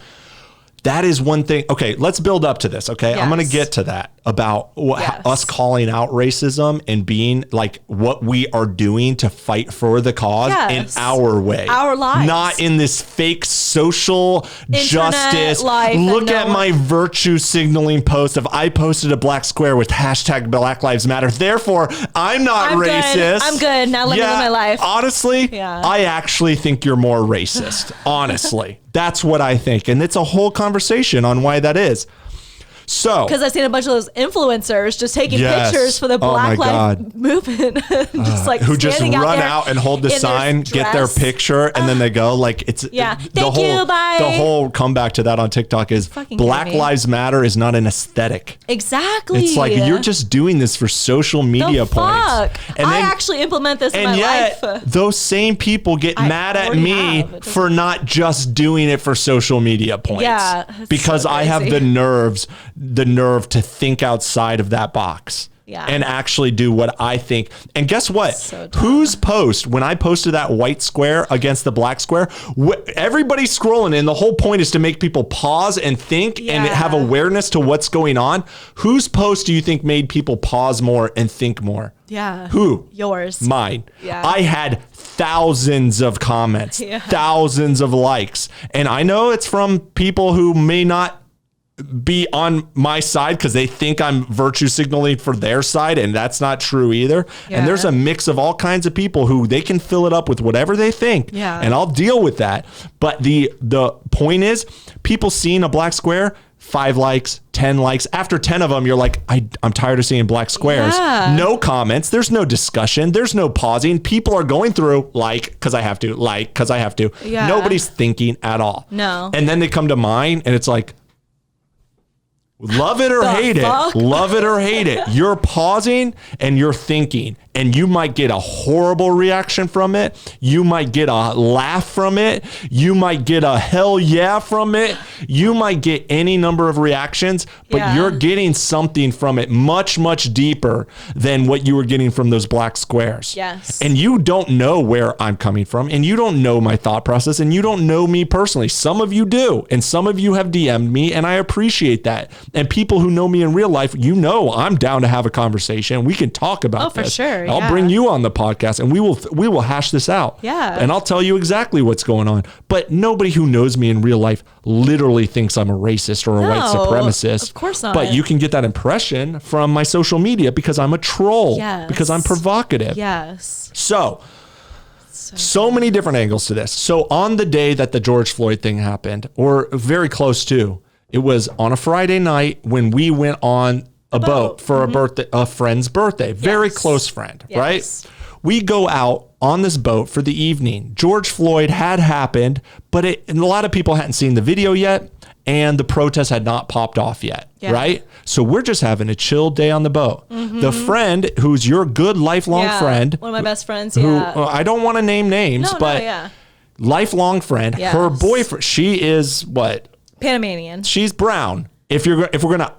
that is one thing. Okay, let's build up to this. Okay, I'm going to get to that about us calling out racism and being like what we are doing to fight for the cause in our way, our lives, not in this fake social justice. Look at my virtue signaling post of I posted a black square with hashtag Black Lives Matter. Therefore, I'm not racist. Good. I'm good. Now let me live my life. Honestly, I actually think you're more racist. Honestly. That's what I think. And it's a whole conversation on why that is. So, because I've seen a bunch of those influencers just taking pictures for the Black Lives movement, just like who just run out and hold the sign, get their picture, and then they go. Like it's the whole comeback to that on TikTok is Black Lives Matter is not an aesthetic. Exactly. It's like you're just doing this for social media points. And I actually implement this in my life. Those same people get mad at me for not just doing it for social media points. Yeah, because I have the nerve to think outside of that box and actually do what I think. And guess what? Whose post, when I posted that white square against the black square, everybody's scrolling, and the whole point is to make people pause and think and have awareness to what's going on. Whose post do you think made people pause more and think more? Yeah. Who? Yours. Mine. Yeah. I had thousands of comments, thousands of likes. And I know it's from people who may not be on my side because they think I'm virtue signaling for their side, and that's not true either. And there's a mix of all kinds of people who they can fill it up with whatever they think, and I'll deal with that. But the point is, people seeing a black square, 5 likes, 10 likes. After 10 of them, you're like, I'm tired of seeing black squares. No comments. There's no discussion. There's no pausing. People are going through because I have to, because I have to. Nobody's thinking at all. No. And then they come to mine, and it's like, love it or hate it. Love it or hate it. You're pausing and you're thinking, and you might get a horrible reaction from it. You might get a laugh from it. You might get a hell yeah from it. You might get any number of reactions, but you're getting something from it much, much deeper than what you were getting from those black squares. Yes. And you don't know where I'm coming from, and you don't know my thought process, and you don't know me personally. Some of you do, and some of you have DM'd me, and I appreciate that. And people who know me in real life, I'm down to have a conversation. We can talk about this. For sure. I'll bring you on the podcast, and we will hash this out. Yeah. And I'll tell you exactly what's going on. But nobody who knows me in real life literally thinks I'm a racist or a white supremacist. Of course not. But you can get that impression from my social media because I'm a troll. Yes. Because I'm provocative. Yes. So many different angles to this. So on the day that the George Floyd thing happened, or very close to, it was on a Friday night when we went on a boat for a friend's birthday, very close friend, right? We go out on this boat for the evening. George Floyd had happened, but and a lot of people hadn't seen the video yet, and the protest had not popped off yet, right? So we're just having a chill day on the boat. The friend who's your good lifelong friend, one of my best friends, who I don't want to name names, but lifelong friend, her boyfriend, she is what? Panamanian. She's brown. If we're gonna,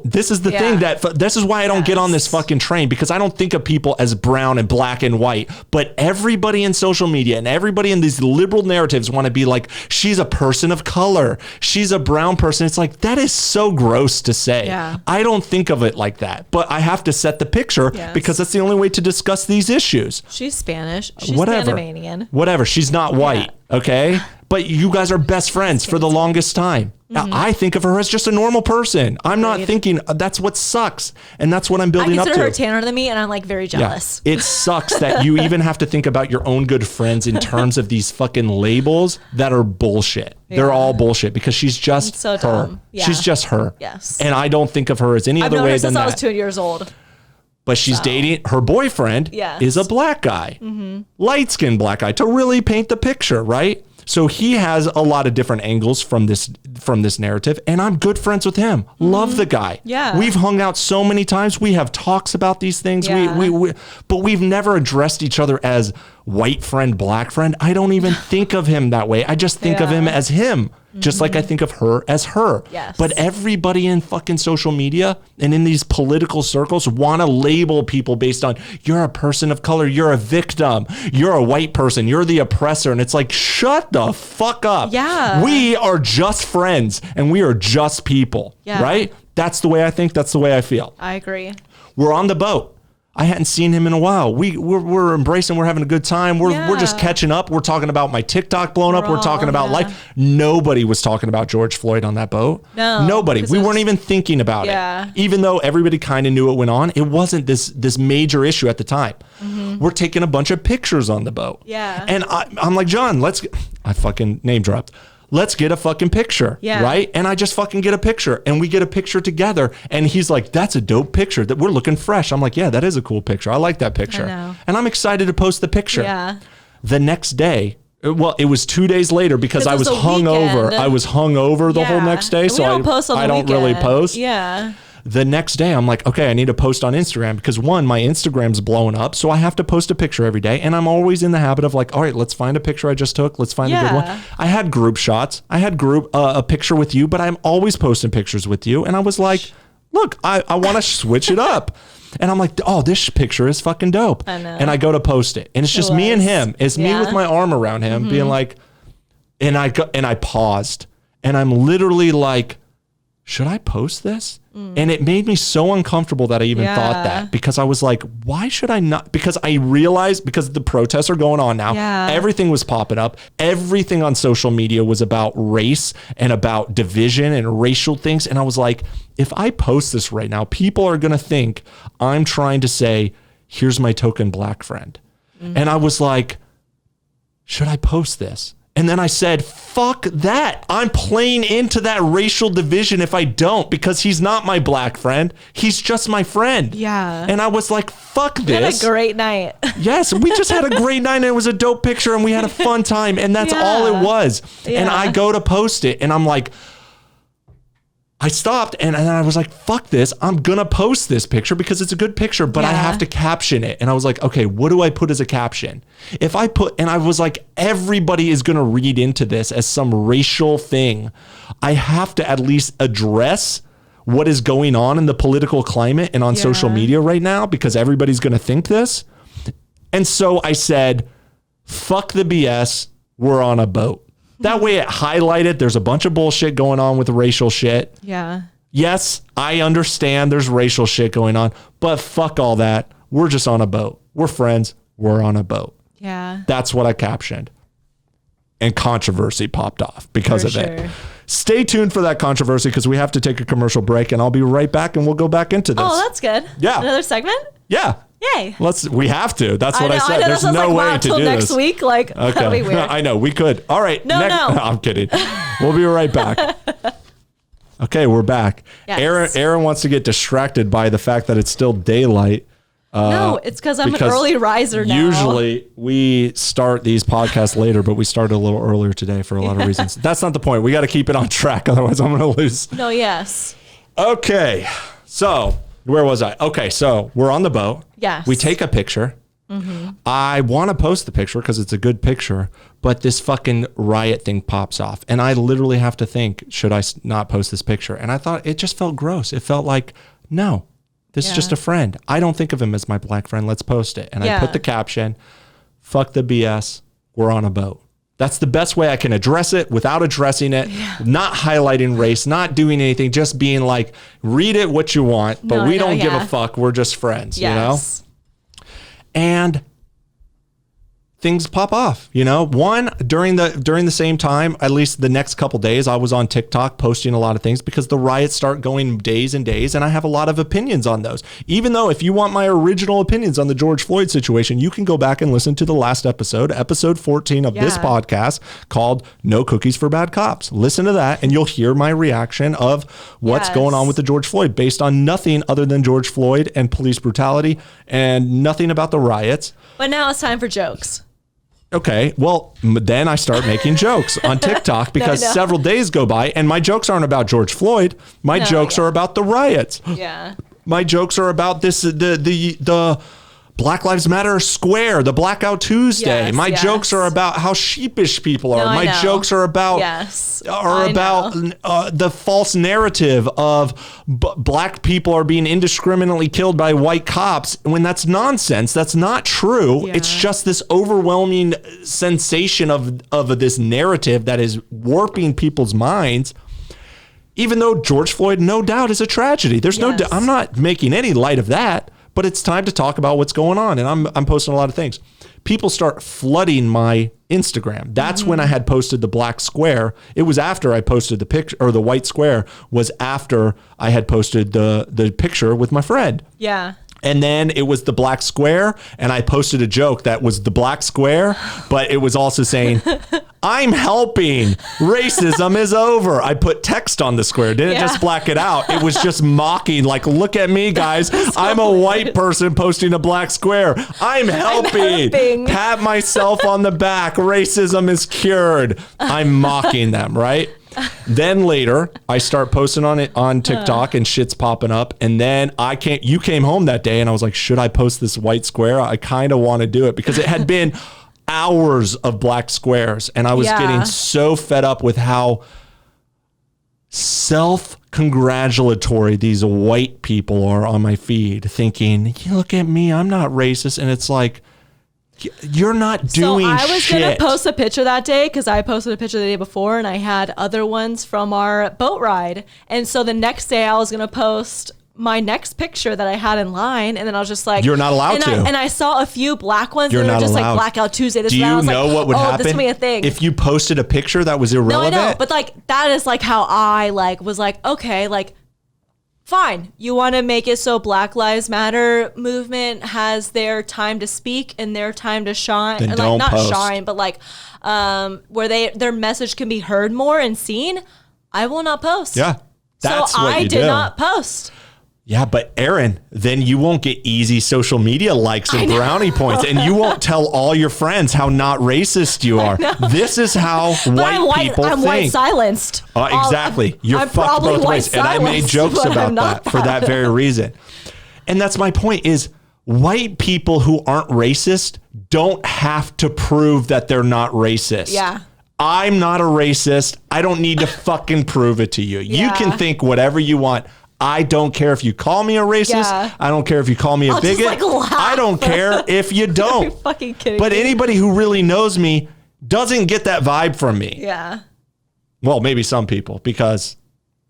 this is the thing this is why I don't get on this fucking train, because I don't think of people as brown and black and white, but everybody in social media and everybody in these liberal narratives want to be like, she's a person of color. She's a brown person. It's like, that is so gross to say. I don't think of it like that, but I have to set the picture because that's the only way to discuss these issues. She's Spanish. She's Panamanian. Whatever. She's not white. Okay. But you guys are best friends for the longest time. Now, I think of her as just a normal person. I'm not thinking that's what sucks. And that's what I'm building up to. I consider her tanner than me, and I'm like very jealous. It sucks that you even have to think about your own good friends in terms of these fucking labels that are bullshit. They're all bullshit because she's just so her. Dumb. She's just her. Yes. And I don't think of her as any other way than that. I've known her since I was 2 years old. But she's dating, her boyfriend is a black guy, light-skinned black guy, to really paint the picture, right? So he has a lot of different angles from this narrative, and I'm good friends with him. Love the guy. Yeah. We've hung out so many times. We have talks about these things. Yeah. But we've never addressed each other as white friend, black friend. I don't even think of him that way. I just think of him as him. Just like I think of her as her. Yes. But everybody in fucking social media and in these political circles want to label people based on, you're a person of color, you're a victim, you're a white person, you're the oppressor. And it's like, shut the fuck up. Yeah. We are just friends and we are just people, right? That's the way I think. That's the way I feel. I agree. We're on the boat. I hadn't seen him in a while. We're embracing. We're having a good time. We're just catching up. We're talking about my TikTok blowing up. We're talking about life. Nobody was talking about George Floyd on that boat. No, nobody. We weren't even thinking about it. Even though everybody kind of knew it went on, it wasn't this major issue at the time. We're taking a bunch of pictures on the boat. Yeah. And I'm like, John, I fucking name dropped. Let's get a fucking picture, right? And I just fucking get a picture and we get a picture together. And he's like, that's a dope picture that we're looking fresh. I'm like, yeah, that is a cool picture. I like that picture. I know. And I'm excited to post the picture. Yeah. The next day, well, it was 2 days later because I was hungover. I was hungover the whole next day. So I don't really post. Yeah. The next day, I'm like, okay, I need to post on Instagram because one, my Instagram's blowing up. So I have to post a picture every day. And I'm always in the habit of like, all right, let's find a picture I just took. Let's find a good one. I had group shots. I had a picture with you, but I'm always posting pictures with you. And I was like, look, I want to switch it up. And I'm like, oh, this picture is fucking dope. I know. And I go to post it. And it's just me and him. It's me with my arm around him being like, and I paused. And I'm literally like, should I post this? And it made me so uncomfortable that I even thought that, because I was like, why should I not? Because I realized, because the protests are going on now, everything was popping up. Everything on social media was about race and about division and racial things. And I was like, if I post this right now, people are going to think I'm trying to say, here's my token black friend. And I was like, should I post this? And then I said, fuck that. I'm playing into that racial division if I don't, because he's not my black friend. He's just my friend. Yeah. And I was like, fuck this. We had a great night. Yes, we just had a great night and it was a dope picture and we had a fun time and that's all it was. And I go to post it and I'm like, I stopped and I was like, fuck this. I'm going to post this picture because it's a good picture, but I have to caption it. And I was like, okay, what do I put as a caption? If I put, and I was like, everybody is going to read into this as some racial thing. I have to at least address what is going on in the political climate and on social media right now, because everybody's going to think this. And so I said, fuck the BS. We're on a boat. That way it highlighted there's a bunch of bullshit going on with racial shit. Yeah. Yes, I understand there's racial shit going on, but fuck all that. We're just on a boat. We're friends. We're on a boat. Yeah. That's what I captioned. And controversy popped off because of it. Stay tuned for that controversy because we have to take a commercial break and I'll be right back and we'll go back into this. Oh, that's good. Yeah. Another segment? Yeah. Yay. We have to. That's what I said. There's no like, way to do next this. Week. Like, okay. That'd be weird. I know. We could. All right. No. I'm kidding. We'll be right back. Okay, we're back. Yes. Erin wants to get distracted by the fact that it's still daylight. No, it's because I'm an early riser now. Usually we start these podcasts later, but we started a little earlier today for a lot of reasons. That's not the point. We got to keep it on track. Otherwise, I'm going to lose. No, yes. Okay. So where was I? Okay. So we're on the boat. Yes. We take a picture. I want to post the picture because it's a good picture, but this fucking riot thing pops off. And I literally have to think, should I not post this picture? And I thought it just felt gross. It felt like, no, this is just a friend. I don't think of him as my black friend. Let's post it. And I put the caption, fuck the BS. We're on a boat. That's the best way I can address it without addressing it, not highlighting race, not doing anything, just being like, read it what you want, but we don't give a fuck. We're just friends, you know? And things pop off, one during the same time, at least the next couple days, I was on TikTok posting a lot of things because the riots start going days and days. And I have a lot of opinions on those, even though if you want my original opinions on the George Floyd situation, you can go back and listen to the last episode 14 of this podcast called No Cookies for Bad Cops. Listen to that and you'll hear my reaction of what's going on with the George Floyd based on nothing other than George Floyd and police brutality and nothing about the riots. But now it's time for jokes. Okay, well, then I start making jokes on TikTok because several days go by and my jokes aren't about George Floyd. My jokes are about the riots. Yeah. My jokes are about this, the Black Lives Matter square, the Blackout Tuesday. Yes, my jokes are about how sheepish people are. My jokes are about the false narrative of black people are being indiscriminately killed by white cops when that's nonsense. That's not true. Yeah. It's just this overwhelming sensation of this narrative that is warping people's minds. Even though George Floyd, no doubt, is a tragedy. There's no doubt. I'm not making any light of that. But it's time to talk about what's going on. And I'm posting a lot of things. People start flooding my Instagram. That's when I had posted the black square. It was after I posted the picture, or the white square was after I had posted the picture with my friend. Yeah. And then it was the black square, and I posted a joke that was the black square, but it was also saying, I'm helping. Racism is over. I put text on the square. Didn't just black it out. It was just mocking, like, look at me, guys. I'm a white person posting a black square. I'm helping. Pat myself on the back. Racism is cured. I'm mocking them, right? Then later, I start posting on TikTok and shit's popping up. And then you came home that day and I was like, should I post this white square? I kind of want to do it because it had been hours of black squares. And I was getting so fed up with how self-congratulatory these white people are on my feed, thinking, look at me, I'm not racist. And it's like, you're not doing shit. So I was going to post a picture that day because I posted a picture the day before and I had other ones from our boat ride. And so the next day I was going to post my next picture that I had in line. And then I was just like, you're not allowed to. And I saw a few black ones that were just like Blackout Tuesday. Do you know what would happen? This would be a thing. If you posted a picture that was irrelevant? No, I know. But like, that is like how I was like, okay, like, fine. You want to make it so Black Lives Matter movement has their time to speak and their time to shine. Then like don't not post. Shine, but like where their message can be heard more and seen. I will not post. Yeah. That's so what I did not post. Yeah, but Erin, then you won't get easy social media likes and brownie points, and you won't tell all your friends how not racist you are. This is how white people think. I'm white silenced. Exactly. You're fucked both ways. And I made jokes about that for that very reason. And that's my point is white people who aren't racist don't have to prove that they're not racist. Yeah. I'm not a racist. I don't need to fucking prove it to you. Yeah. You can think whatever you want. I don't care if you call me a racist. Yeah. I don't care if you call me a bigot. I don't care if you don't. You're fucking kidding but me. Anybody who really knows me doesn't get that vibe from me. Yeah. Well, maybe some people, because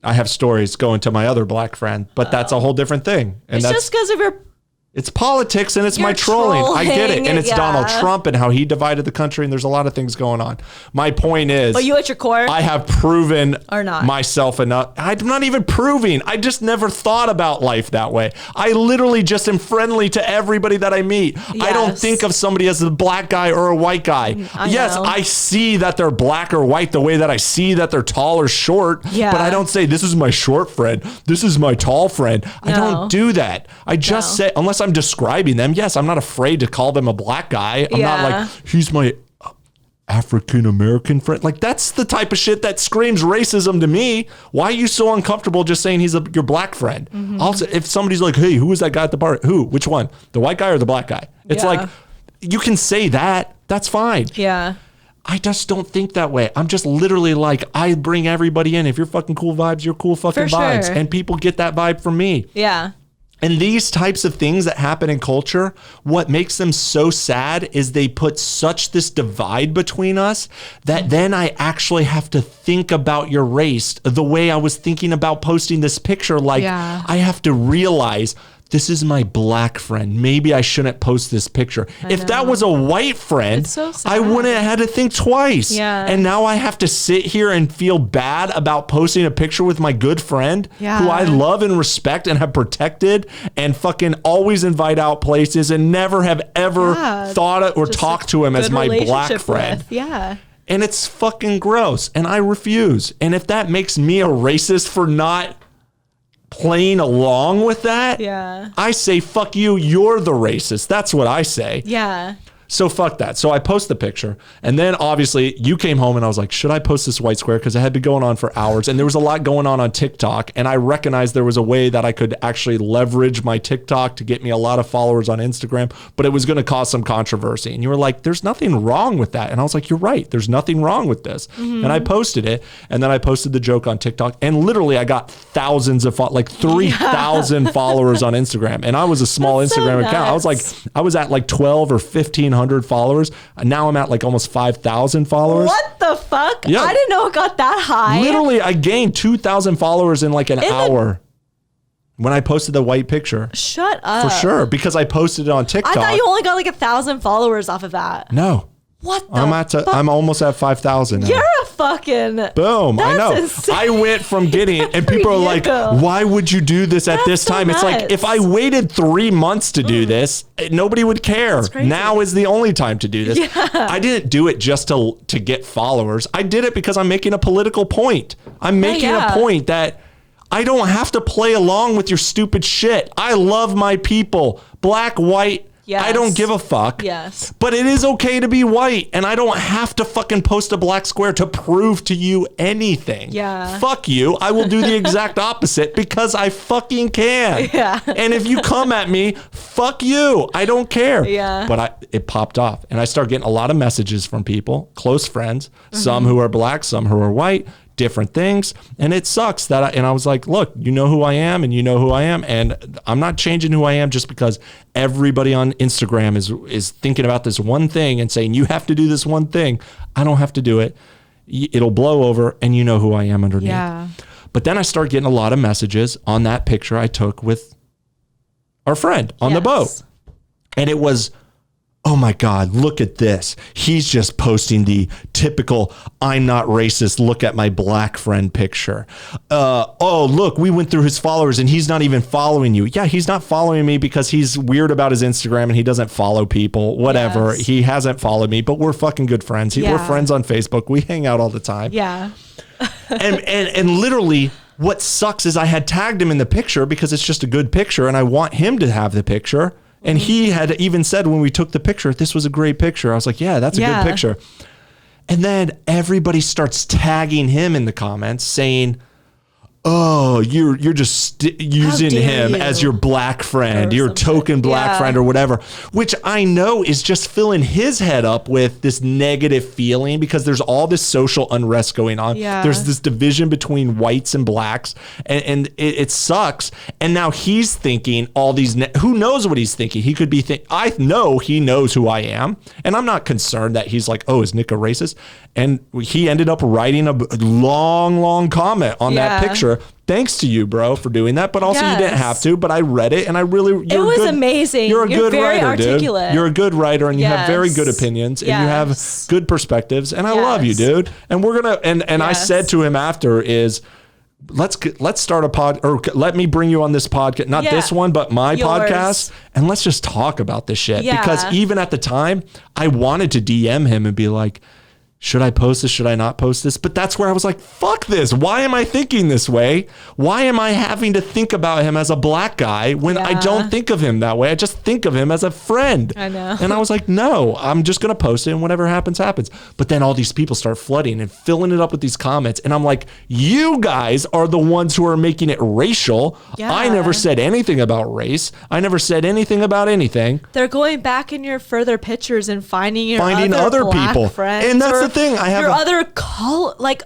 I have stories going to my other black friend, but that's a whole different thing. And it's just because of your... It's politics and it's my trolling. I get it. And it's Donald Trump and how he divided the country. And there's a lot of things going on. My point is... But you at your core? I have proven or not myself enough. I'm not even proving. I just never thought about life that way. I literally just am friendly to everybody that I meet. Yes. I don't think of somebody as a black guy or a white guy. Yes, I see that they're black or white the way that I see that they're tall or short. Yeah. But I don't say, this is my short friend. This is my tall friend. I don't do that. I just say, unless I'm describing them. Yes, I'm not afraid to call them a black guy. I'm not like, he's my African-American friend. Like, that's the type of shit that screams racism to me. Why are you so uncomfortable just saying he's your black friend? Mm-hmm. Also, if somebody's like, hey, who was that guy at the bar? Who? Which one? The white guy or the black guy? It's like, you can say that. That's fine. Yeah. I just don't think that way. I'm just literally like, I bring everybody in. If you're fucking cool vibes, you're cool fucking vibes. And people get that vibe from me. Yeah. And these types of things that happen in culture, what makes them so sad is they put such this divide between us that then I actually have to think about your race the way I was thinking about posting this picture. Like, I have to realize this is my black friend. Maybe I shouldn't post this picture. If that was a white friend, so sad. I wouldn't have had to think twice. Yeah. And now I have to sit here and feel bad about posting a picture with my good friend who I love and respect and have protected and fucking always invite out places and never have ever thought or talked to him as my black friend. Yeah. And it's fucking gross. And I refuse. And if that makes me a racist for not playing along with that, I say, fuck you, you're the racist. That's what I say. Yeah. So fuck that. So I post the picture, and then obviously you came home and I was like, should I post this white square? Because it had been going on for hours, and there was a lot going on TikTok, and I recognized there was a way that I could actually leverage my TikTok to get me a lot of followers on Instagram, but it was going to cause some controversy. And you were like, there's nothing wrong with that. And I was like, you're right. There's nothing wrong with this. And I posted it, and then I posted the joke on TikTok, and literally I got thousands of, like 3,000 followers on Instagram. And I was a small That's so Instagram account. I was at like 12 or 1,500 followers. Now I'm at like almost 5,000 followers. What the fuck? Yeah. I didn't know it got that high. Literally, I gained 2,000 followers in like an hour when I posted the white picture. Shut up. For sure, because I posted it on TikTok. I thought you only got like 1,000 followers off of that. No. What the I'm almost at 5,000 now. You're a fucking... Boom. I know. Insane. I went from getting it, and people are like, why would you do this at this time? So it's like, if I waited 3 months to do this, nobody would care. Now is the only time to do this. Yeah. I didn't do it just to get followers. I did it because I'm making a political point. I'm making a point that I don't have to play along with your stupid shit. I love my people. Black, white, I don't give a fuck. Yes. But it is okay to be white, and I don't have to fucking post a black square to prove to you anything. Yeah. Fuck you. I will do the exact opposite because I fucking can. Yeah. And if you come at me, fuck you. I don't care. Yeah. But it popped off, and I started getting a lot of messages from people, close friends, some who are black, some who are white, different things. And it sucks that I was like, look, you know who I am and you know who I am. And I'm not changing who I am just because everybody on Instagram is thinking about this one thing and saying, you have to do this one thing. I don't have to do it. It'll blow over and you know who I am underneath. Yeah. But then I started getting a lot of messages on that picture I took with our friend on the boat. And it was, oh my God, look at this. He's just posting the typical, I'm not racist, look at my black friend picture. Oh, look, we went through his followers and he's not even following you. Yeah, he's not following me because he's weird about his Instagram and he doesn't follow people, whatever. Yes. He hasn't followed me, but we're fucking good friends. We're friends on Facebook. We hang out all the time. Yeah. and literally, what sucks is I had tagged him in the picture because it's just a good picture and I want him to have the picture. And he had even said when we took the picture, this was a great picture. I was like, yeah, that's a good picture. And then everybody starts tagging him in the comments saying, oh, you're just using him as your black friend, your token black friend or whatever, which I know is just filling his head up with this negative feeling because there's all this social unrest going on. Yeah. There's this division between whites and blacks and it sucks. And now he's thinking all these, who knows what he's thinking? He could be I know he knows who I am. And I'm not concerned that he's like, oh, is Nick a racist? And he ended up writing a long comment on that picture. Thanks to you, bro, for doing that. But also you didn't have to, but I read it and I really, it was amazing. You're a good very writer, articulate. dude. You're a good writer and you have very good opinions and you have good perspectives. And I love you, dude. And we're going to, and I said to him after is, let's start a pod, or let me bring you on this podcast, not this one, but my podcast. And let's just talk about this shit. Because even at the time I wanted to DM him and be like, should I post this? Should I not post this? But that's where I was like, fuck this. Why am I thinking this way? Why am I having to think about him as a black guy when I don't think of him that way? I just think of him as a friend. I know. And I was like, no, I'm just going to post it and whatever happens, happens. But then all these people start flooding and filling it up with these comments. And I'm like, you guys are the ones who are making it racial. Yeah. I never said anything about race. I never said anything about anything. They're going back in your further pictures and finding other black people. friends. And that's the thing. I have your other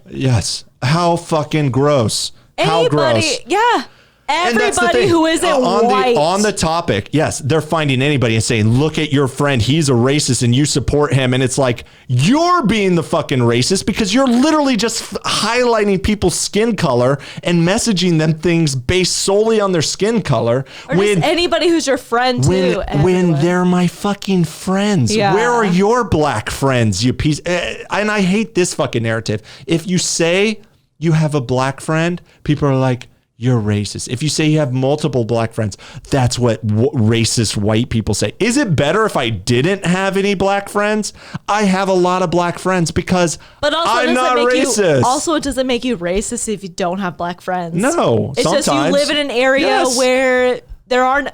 yes. How fucking gross. How gross. Yeah. Everybody who isn't white. On the topic, yes, they're finding anybody and saying, look at your friend, he's a racist and you support him. And it's like, you're being the fucking racist because you're literally just highlighting people's skin color and messaging them things based solely on their skin color. Or just anybody who's your friend too. When they're my fucking friends. Yeah. Where are your black friends, you piece? And I hate this fucking narrative. If you say you have a black friend, people are like, you're racist. If you say you have multiple black friends, that's what racist white people say. Is it better if I didn't have any black friends? I have a lot of black friends because I'm not racist. Also, it doesn't make you racist if you don't have black friends. No, it's sometimes. just you live in an area where there aren't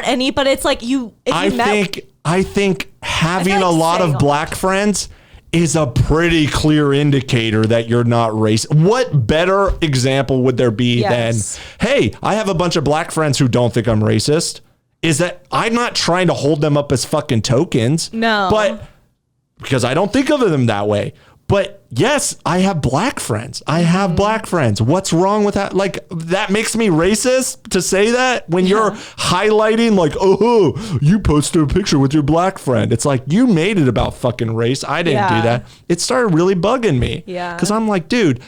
any, but it's like I think having a lot of black friends is a pretty clear indicator that you're not racist. What better example would there be than, hey, I have a bunch of black friends who don't think I'm racist? Is that I'm not trying to hold them up as fucking tokens. No. But because I don't think of them that way. But yes, I have black friends. I have black friends. What's wrong with that? Like, that makes me racist to say that when you're highlighting like, oh, you posted a picture with your black friend. It's like, you made it about fucking race. I didn't do that. It started really bugging me. Yeah. Because I'm like, dude,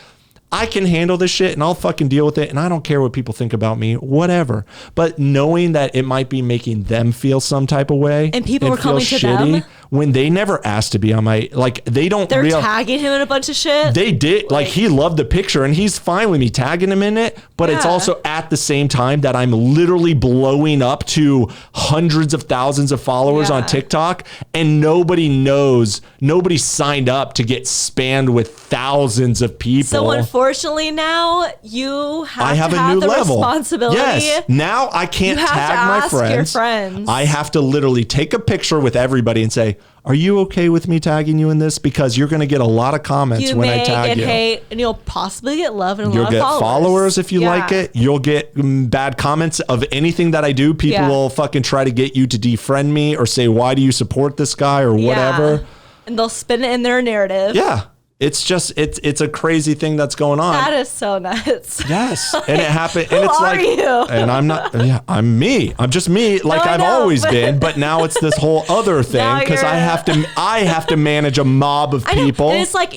I can handle this shit and I'll fucking deal with it. And I don't care what people think about me, whatever. But knowing that it might be making them feel some type of way. And people were coming to them. When they never asked to be on my, like, they don't. They're tagging him in a bunch of shit. They did. Like, he loved the picture and he's fine with me tagging him in it. But it's also at the same time that I'm literally blowing up to hundreds of thousands of followers on TikTok. And nobody knows, nobody signed up to get spammed with thousands of people. So unfortunately now you have to a have new the level. Responsibility. Yes. Now I can't tag my friends. Your friends. I have to literally take a picture with everybody and say, are you okay with me tagging you in this? Because you're going to get a lot of comments when I tag you. You may get hate, and you'll possibly get love and a lot of followers. You'll get followers if you like it. You'll get bad comments of anything that I do. People will fucking try to get you to defriend me or say, why do you support this guy or whatever. And they'll spin it in their narrative. Yeah. It's just, it's a crazy thing that's going on. That is so nuts. Yes. And it happened. And Who it's are like, you? And I'm not, I'm me. I'm just me. Like I've always been, but now it's this whole other thing because I have to manage a mob of people. And it's like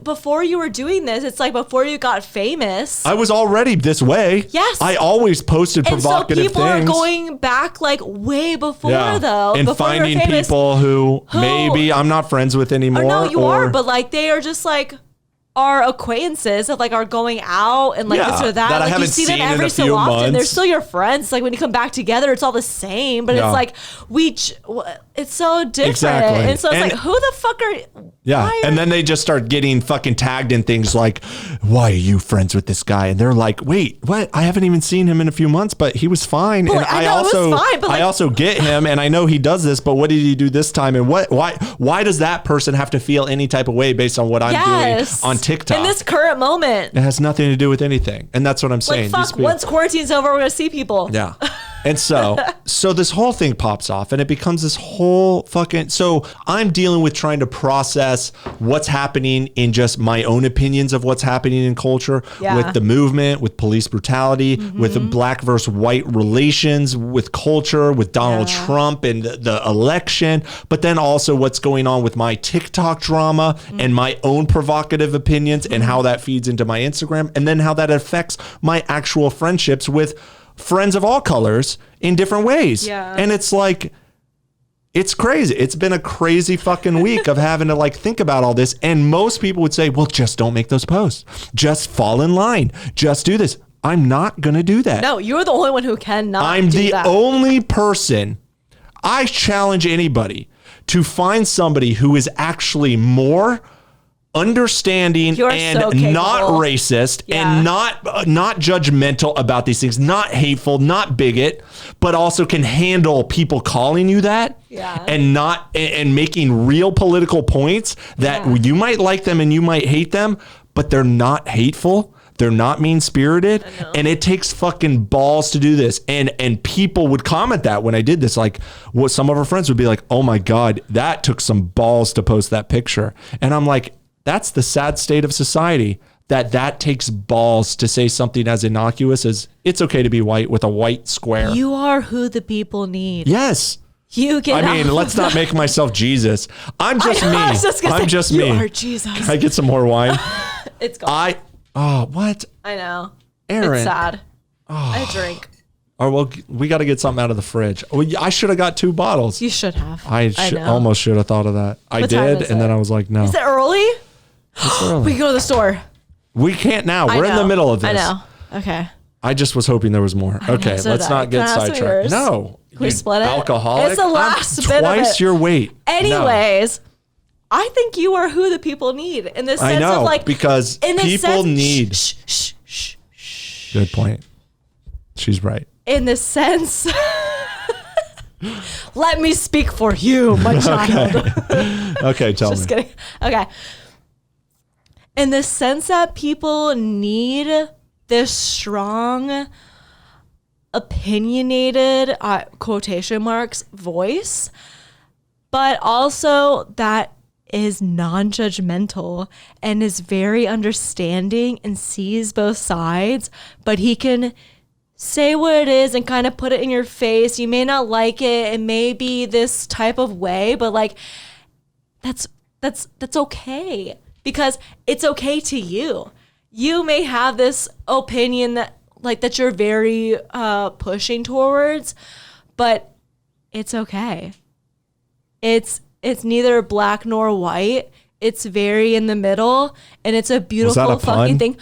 before you were doing this, it's like before you got famous. I was already this way. Yes. I always posted provocative things. So people are going back like way before though. And before finding people who maybe I'm not friends with anymore. Or no, you are, but like they are just like our acquaintances of like are going out and like this or that. That like I haven't you see seen them every in a so few often. months. They're still your friends. It's like when you come back together, it's all the same. But it's like it's so different. Exactly. And so it's like, who the fuck are? Yeah. And then they just start getting fucking tagged in things like, why are you friends with this guy? And they're like, wait, what? I haven't even seen him in a few months, but he was fine. But and I know it was fine, but I also get him and I know he does this, but what did he do this time? And why does that person have to feel any type of way based on what I'm doing on TikTok? In this current moment. It has nothing to do with anything. And that's what I'm saying. Like, fuck, once quarantine's over, we're going to see people. Yeah. And so this whole thing pops off and it becomes this whole fucking, so I'm dealing with trying to process what's happening in just my own opinions of what's happening in culture with the movement, with police brutality, with the black versus white relations, with culture, with Donald Trump and the election, but then also what's going on with my TikTok drama and my own provocative opinions and how that feeds into my Instagram and then how that affects my actual friendships with friends of all colors in different ways. Yeah. And it's like, it's crazy. It's been a crazy fucking week of having to like think about all this. And most people would say, well, just don't make those posts. Just fall in line. Just do this. I'm not going to do that. No, you're the only one who cannot I'm the only person. I challenge anybody to find somebody who is actually more understanding and not racist and not judgmental about these things, not hateful, not bigot, but also can handle people calling you that and making real political points that you might like them and you might hate them, but they're not hateful. They're not mean-spirited, and it takes fucking balls to do this. And people would comment that when I did this, like, what some of our friends would be like, "Oh my God, that took some balls to post that picture." And I'm like, that's the sad state of society. that takes balls to say something as innocuous as it's okay to be white with a white square. You are who the people need. Yes. You get. I mean, let's not make myself Jesus. I'm just me. I'm just me. You are Jesus. Can I get some more wine? It's gone. What? I know. Aaron. It's sad. I drink. Oh, well, we got to get something out of the fridge. Oh, I should have got 2 bottles. You should have. I almost should have thought of that. I did, and then I was like, no. Is it early? It's early. We can go to the store. We can't now. We're in the middle of this. I know. Okay. I just was hoping there was more. Okay, so let's not get sidetracked. No. Can we split it? Alcoholic? It's the last bit of it. Twice your weight. Anyways, I think you are who the people need in the sense of like because people need. Shh. Good point. She's right. In the sense, let me speak for you, my child. Okay, tell me. Just kidding. Okay. In the sense that people need this strong, opinionated, quotation marks, voice, but also that is non-judgmental and is very understanding and sees both sides, but he can say what it is and kind of put it in your face. You may not like it. It may be this type of way, but like that's okay because it's okay to you. You may have this opinion that you're very pushing towards, but it's okay. It's neither black nor white. It's very in the middle, and it's a beautiful fucking thing.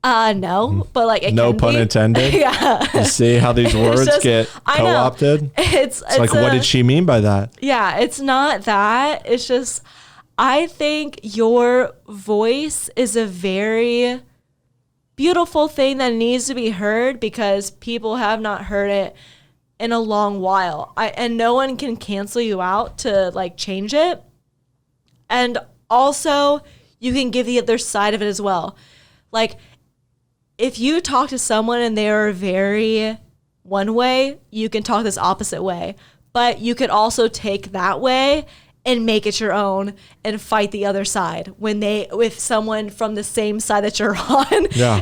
No, but like it no can pun be. Intended. Yeah. You see how these words get co-opted? It's what did she mean by that? Yeah, it's not that. It's just I think your voice is a very beautiful thing that needs to be heard because people have not heard it in a long while. And no one can cancel you out to like change it. And also you can give the other side of it as well. Like if you talk to someone and they are very one way, you can talk this opposite way. But you could also take that way and make it your own and fight the other side with someone from the same side that you're on. Yeah.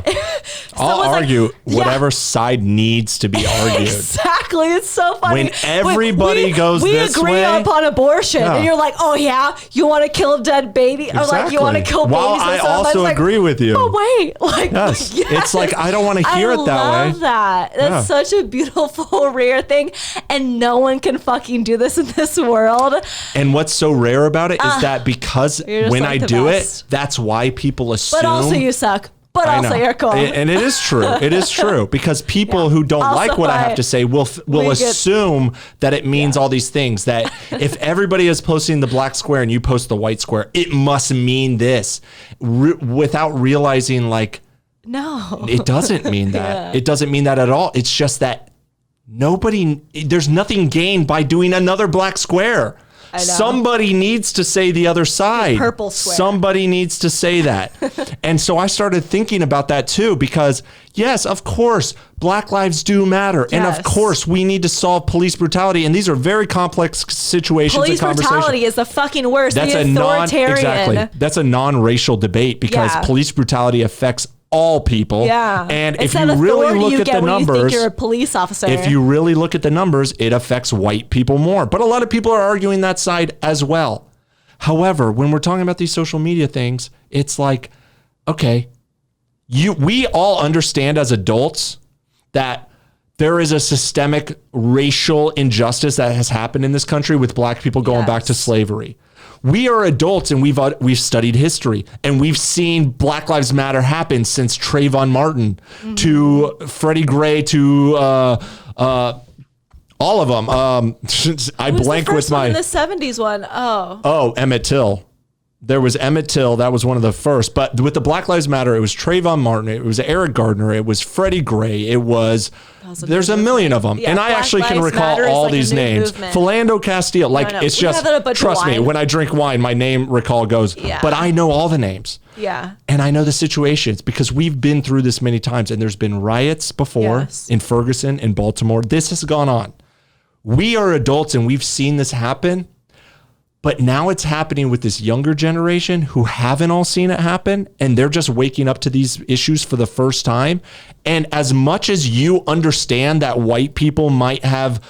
I'll argue whatever side needs to be argued. Exactly. It's so funny. When everybody goes this way. We agree upon abortion. Yeah. And you're like, oh yeah, you want to kill a dead baby? Exactly. Or like you want to kill babies. Well, I also agree with you. Oh wait. Like, yes. It's like, I don't want to hear it that way. I love that. That's such a beautiful, rare thing. And no one can fucking do this in this world. And what's so rare about it is that because when I do it, that's why people assume. But also you suck. But also you're cool. And it is true. It is true because people who don't like what I have to say will assume that it means all these things. That if everybody is posting the black square and you post the white square, it must mean this without realizing like, no, it doesn't mean that. It doesn't mean that at all. It's just that there's nothing gained by doing another black square. Somebody needs to say the other side. Purple square. Somebody needs to say that. And so I started thinking about that too, because yes, of course, Black lives do matter. Yes. And of course, we need to solve police brutality. And these are very complex situations police and conversations. Police brutality is the fucking worst. That's authoritarian. That's a non-racial debate because police brutality affects all people. Yeah. And if you really look at the numbers, you think you're a police officer. If you really look at the numbers, it affects white people more. But a lot of people are arguing that side as well. However, when we're talking about these social media things, it's like, okay, we all understand as adults that there is a systemic racial injustice that has happened in this country with black people going back to slavery. We are adults and we've studied history and we've seen Black Lives Matter happen since Trayvon Martin to Freddie Gray to all of them. I blank with my the 70s one. Emmett Till. There was Emmett Till. That was one of the first. But with the Black Lives Matter, it was Trayvon Martin. It was Eric Gardner. It was Freddie Gray. It was... There's a million of them. Yeah, and I actually can recall all these names. Philando Castile. It's just... Trust me, when I drink wine, my name recall goes. Yeah. But I know all the names. Yeah. And I know the situations because we've been through this many times. And there's been riots before in Ferguson, in Baltimore. This has gone on. We are adults and we've seen this happen. But now it's happening with this younger generation who haven't all seen it happen, and they're just waking up to these issues for the first time. And as much as you understand that white people might had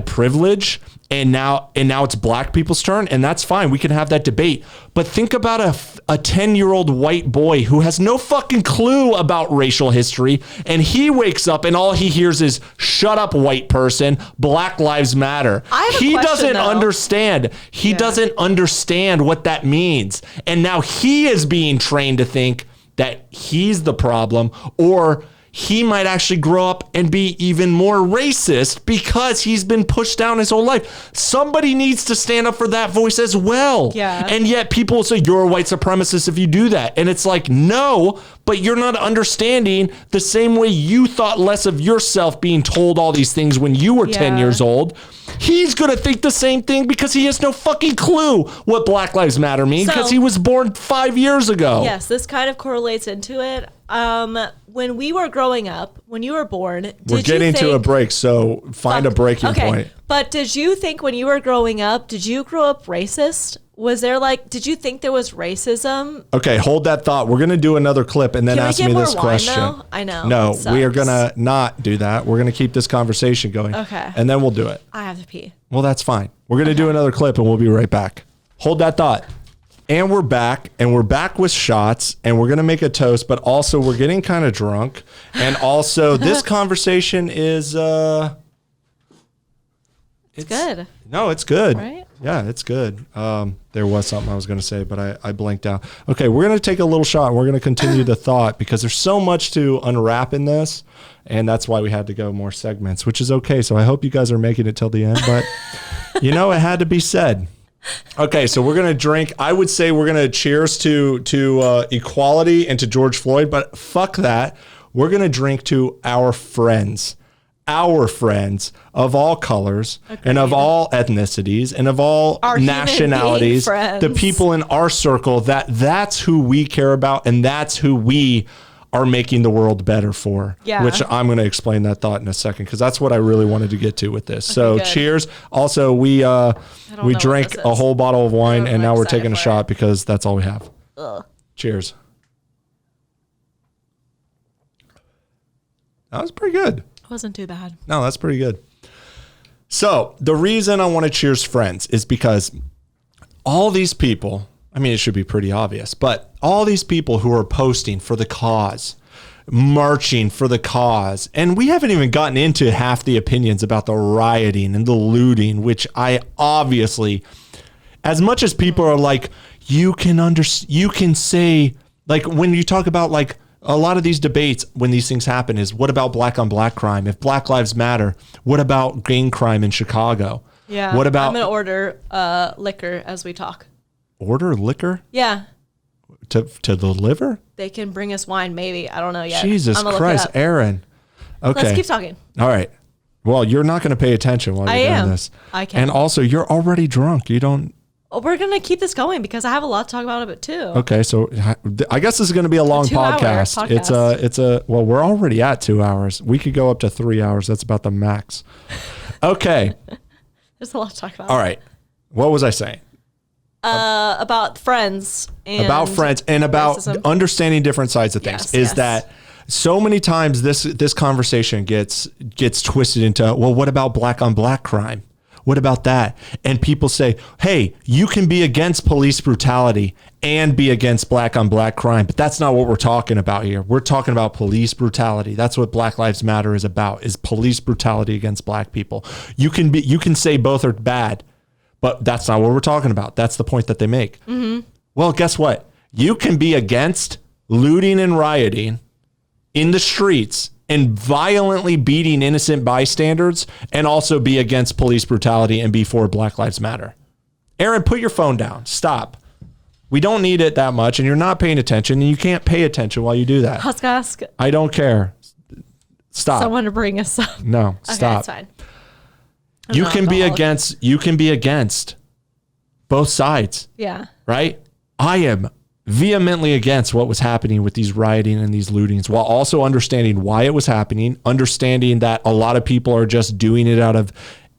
privilege, and now it's black people's turn, and that's fine. We can have that debate. But think about a 10-year-old white boy who has no fucking clue about racial history, and he wakes up and all he hears is "shut up, white person, Black Lives Matter." He doesn't understand. He doesn't understand what that means. And now he is being trained to think that he's the problem, or he might actually grow up and be even more racist because he's been pushed down his whole life. Somebody needs to stand up for that voice as well. Yeah. And yet people say you're a white supremacist if you do that. And it's like, no, but you're not understanding the same way you thought less of yourself being told all these things when you were 10 years old. He's going to think the same thing because he has no fucking clue what Black Lives Matter means because he was born 5 years ago. Yes, this kind of correlates into it. When we were growing up, when you were born, we're getting to a break, so find a breaking point. But did you think when you were growing up, did you grow up racist? Was there did you think there was racism? Okay, hold that thought. We're going to do another clip and then ask me this question. Though? I know. No, we are going to not do that. We're going to keep this conversation going. Okay. And then we'll do it. I have to pee. Well, that's fine. We're going to do another clip and we'll be right back. Hold that thought. And we're back with shots, and we're going to make a toast, but also we're getting kind of drunk. And also this conversation is, it's good. No, it's good. Right? Yeah, it's good. There was something I was going to say, but I blanked out. Okay, we're going to take a little shot, and we're going to continue the thought because there's so much to unwrap in this, and that's why we had to go more segments, which is okay. So I hope you guys are making it till the end, but it had to be said. Okay, so we're going to drink. I would say we're going to cheers to equality and to George Floyd, but fuck that. We're going to drink to our friends of all colors. Agreed. And of all ethnicities and of all our nationalities, the people in our circle, that's who we care about, and that's who we are making the world better for, which I'm going to explain that thought in a second because that's what I really wanted to get to with this. So cheers. Also, we drank a whole bottle of wine and now we're taking a shot because that's all we have. Ugh. Cheers. That was pretty good. It wasn't too bad. No, that's pretty good. So the reason I want to cheers friends is because all these people, I mean, it should be pretty obvious, but all these people who are posting for the cause, marching for the cause, and we haven't even gotten into half the opinions about the rioting and the looting, which I obviously, as much as people are like, you can say, like when you talk about like a lot of these debates when these things happen is what about black on black crime? If Black Lives Matter, what about gang crime in Chicago? Yeah. What about? I'm going to order liquor as we talk. Order liquor? Yeah. To the liver? They can bring us wine, maybe. I don't know yet. Jesus Christ, Erin. Okay. Let's keep talking. All right. Well, you're not going to pay attention while you're doing this. I can. And also, you're already drunk. You don't. Well, we're going to keep this going because I have a lot to talk about it too. Okay, so I guess this is going to be a long podcast. Well, we're already at 2 hours. We could go up to 3 hours. That's about the max. Okay. There's a lot to talk about. All right. What was I saying? About friends and about racism. Understanding different sides of things that so many times this conversation gets twisted into, well, what about black on black crime? What about that? And people say, hey, you can be against police brutality and be against black on black crime, but that's not what we're talking about here. We're talking about police brutality. That's what Black Lives Matter is about, is police brutality against black people. You can say both are bad, but that's not what we're talking about. That's the point that they make. Mm-hmm. Well, guess what? You can be against looting and rioting in the streets and violently beating innocent bystanders and also be against police brutality and be for Black Lives Matter. Erin, put your phone down. Stop. We don't need it that much, and you're not paying attention, and you can't pay attention while you do that. Husk. I don't care. Stop. Someone to bring us up. No, stop. Okay, that's fine. You can be against both sides. Yeah. Right? I am vehemently against what was happening with these rioting and these lootings, while also understanding why it was happening, understanding that a lot of people are just doing it out of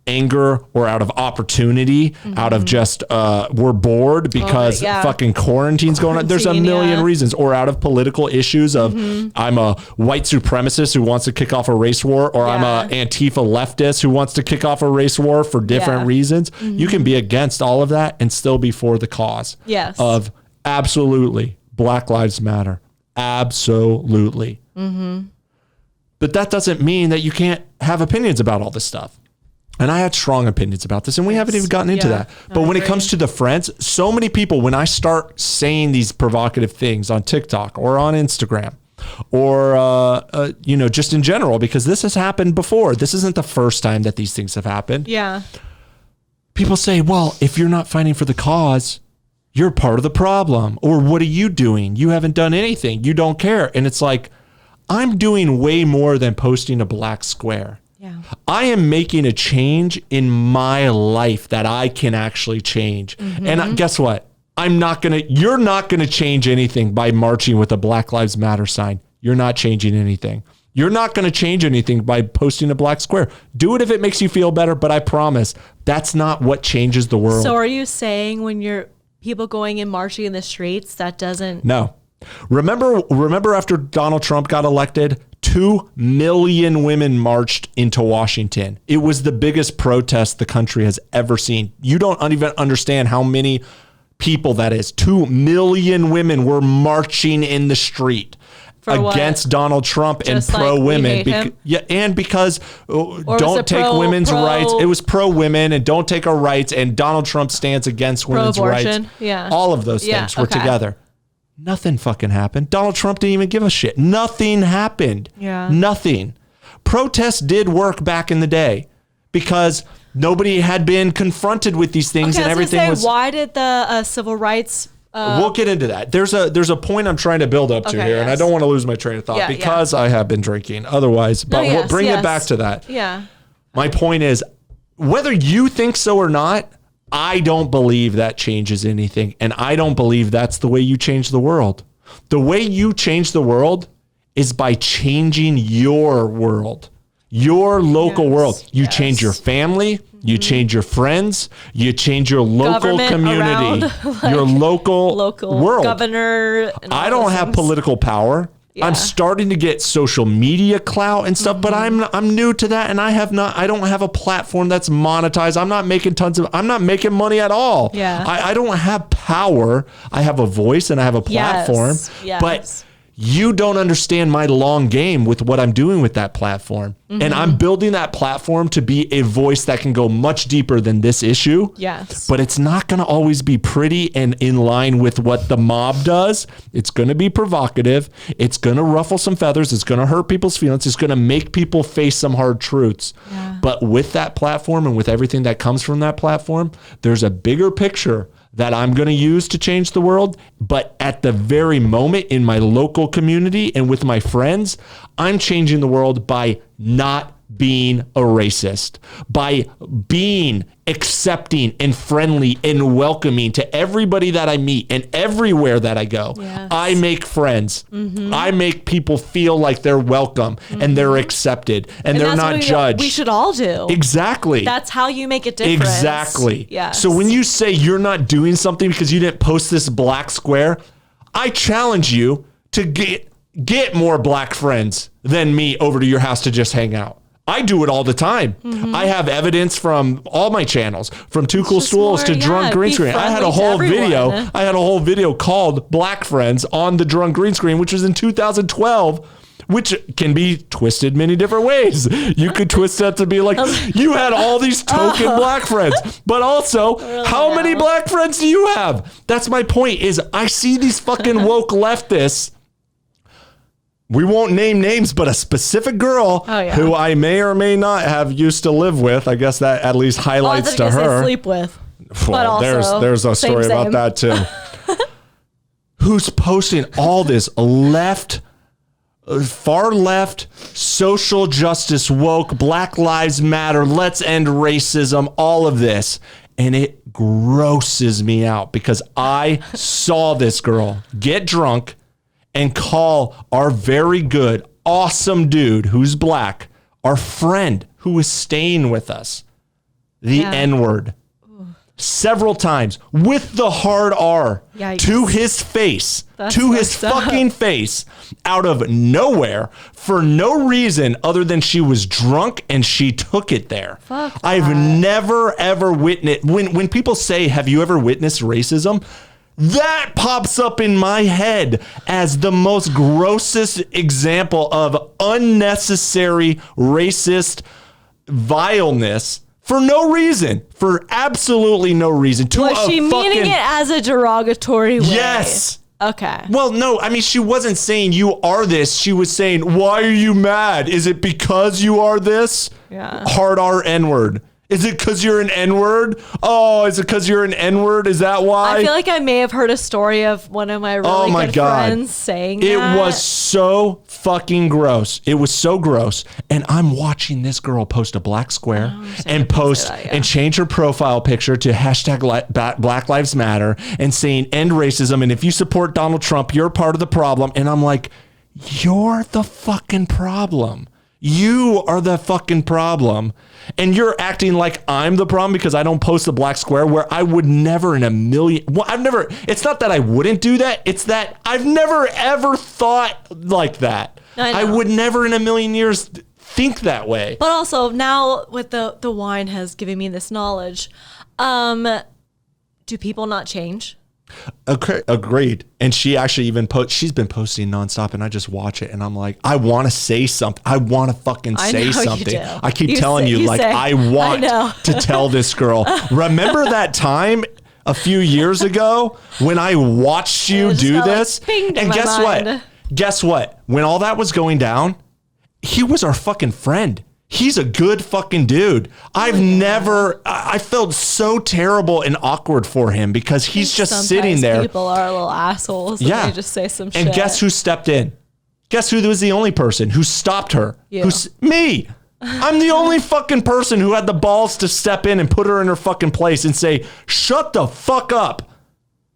anger or out of opportunity, out of just we're bored because fucking quarantine's going on. There's a million reasons, or out of political issues of I'm a white supremacist who wants to kick off a race war, or I'm a Antifa leftist who wants to kick off a race war for different reasons. You can be against all of that and still be for the cause of absolutely Black Lives Matter. Absolutely. But that doesn't mean that you can't have opinions about all this stuff. And I had strong opinions about this, and we haven't even gotten into that. But when it comes to the friends, so many people, when I start saying these provocative things on TikTok or on Instagram or, just in general, because this has happened before. This isn't the first time that these things have happened. Yeah. People say, well, if you're not fighting for the cause, you're part of the problem. Or what are you doing? You haven't done anything. You don't care. And it's like, I'm doing way more than posting a black square. Yeah. I am making a change in my life that I can actually change. And guess what? You're not going to change anything by marching with a Black Lives Matter sign. You're not changing anything. You're not going to change anything by posting a black square. Do it if it makes you feel better, but I promise that's not what changes the world. So are you saying when you're people going and marching in the streets, that doesn't... No. Remember after Donald Trump got elected, 2 million women marched into Washington. It was the biggest protest the country has ever seen. You don't even understand how many people that is. 2 million women were marching in the street against Donald Trump and pro-women. And because don't take women's rights. It was pro-women and don't take our rights, and Donald Trump stands against women's rights. Yeah. All of those things were together. Nothing fucking happened. Donald Trump didn't even give a shit. Nothing happened. Yeah. Nothing. Protests did work back in the day because nobody had been confronted with these things, and everything was... Why did the civil rights... we'll get into that. There's a point I'm trying to build up to here, and I don't want to lose my train of thought because I have been drinking otherwise, but we'll bring it back to that. Yeah. My point is, whether you think so or not, I don't believe that changes anything, and I don't believe that's the way you change the world. The way you change the world is by changing your world, your local world. You change your family, you change your friends, you change your local community, your local world. Governor. I don't have political power. Yeah. I'm starting to get social media clout and stuff, but I'm new to that, and I don't have a platform that's monetized. I'm not making money at all. Yeah. I don't have power. I have a voice and I have a platform, but you don't understand my long game with what I'm doing with that platform. And I'm building that platform to be a voice that can go much deeper than this issue. Yes. But it's not going to always be pretty and in line with what the mob does. It's going to be provocative. It's going to ruffle some feathers. It's going to hurt people's feelings. It's going to make people face some hard truths. Yeah. But with that platform and with everything that comes from that platform, there's a bigger picture that I'm going to use to change the world. But at the very moment in my local community and with my friends, I'm changing the world by not being a racist, by being accepting and friendly and welcoming to everybody that I meet and everywhere that I go. Yes. I make friends. I make people feel like they're welcome and they're accepted and they're not judged. We should all do. Exactly. That's how you make a difference. Exactly. Yes. So when you say you're not doing something because you didn't post this black square, I challenge you to get more black friends than me over to your house to just hang out. I do it all the time. I have evidence from all my channels, from Too Cool Stools to Drunk Green Screen. I had a whole video called Black Friends on the Drunk Green Screen, which was in 2012, which can be twisted many different ways. You could twist that to be like, you had all these token black friends, but also how many black friends do you have? That's my point is I see these fucking woke leftists. We won't name names, but a specific girl who I may or may not have used to live with. I guess that at least highlights to her. Sleep with. Well, there's a story about that too. Who's posting all this far left, social justice, woke, Black Lives Matter, let's end racism, all of this. And it grosses me out because I saw this girl get drunk and call our very good, awesome dude who's black, our friend who is staying with us, the N-word several times with the hard R to his face, fucking face, out of nowhere for no reason other than she was drunk and she took it there. I've never ever witnessed, when people say, have you ever witnessed racism? That pops up in my head as the most grossest example of unnecessary racist vileness. For no reason. For absolutely no reason. Was she meaning it as a derogatory way? Yes. Okay. Well, no. I mean, she wasn't saying you are this. She was saying, why are you mad? Is it because you are this? Yeah. Hard R N-word. Is it because you're an N-word? Oh, is it because you're an N-word? Is that why? I feel like I may have heard a story of one of my really good friends saying that. It was so fucking gross. It was so gross. And I'm watching this girl post a black square and post and change her profile picture to hashtag Black Lives Matter and saying end racism. And if you support Donald Trump, you're part of the problem. And I'm like, you're the fucking problem. You are the fucking problem. And you're acting like I'm the problem because I don't post a black square, where I would never in a million. Well, it's not that I wouldn't do that. It's that I've never ever thought like that. I would never in a million years think that way. But also now with the wine has given me this knowledge. Do people not change? Okay, agreed. And she actually even she's been posting nonstop, and I just watch it and I'm like, I want to say something. I want to fucking say something. I keep telling you, I want to tell this girl. Remember that time a few years ago when I watched you do this? And guess what? Guess what? When all that was going down, he was our fucking friend. He's a good fucking dude. I felt so terrible and awkward for him because he's just sitting there. People are little assholes. Yeah. They just say some shit. And guess who stepped in? Guess who was the only person who stopped her? Me. I'm the only fucking person who had the balls to step in and put her in her fucking place and say, shut the fuck up.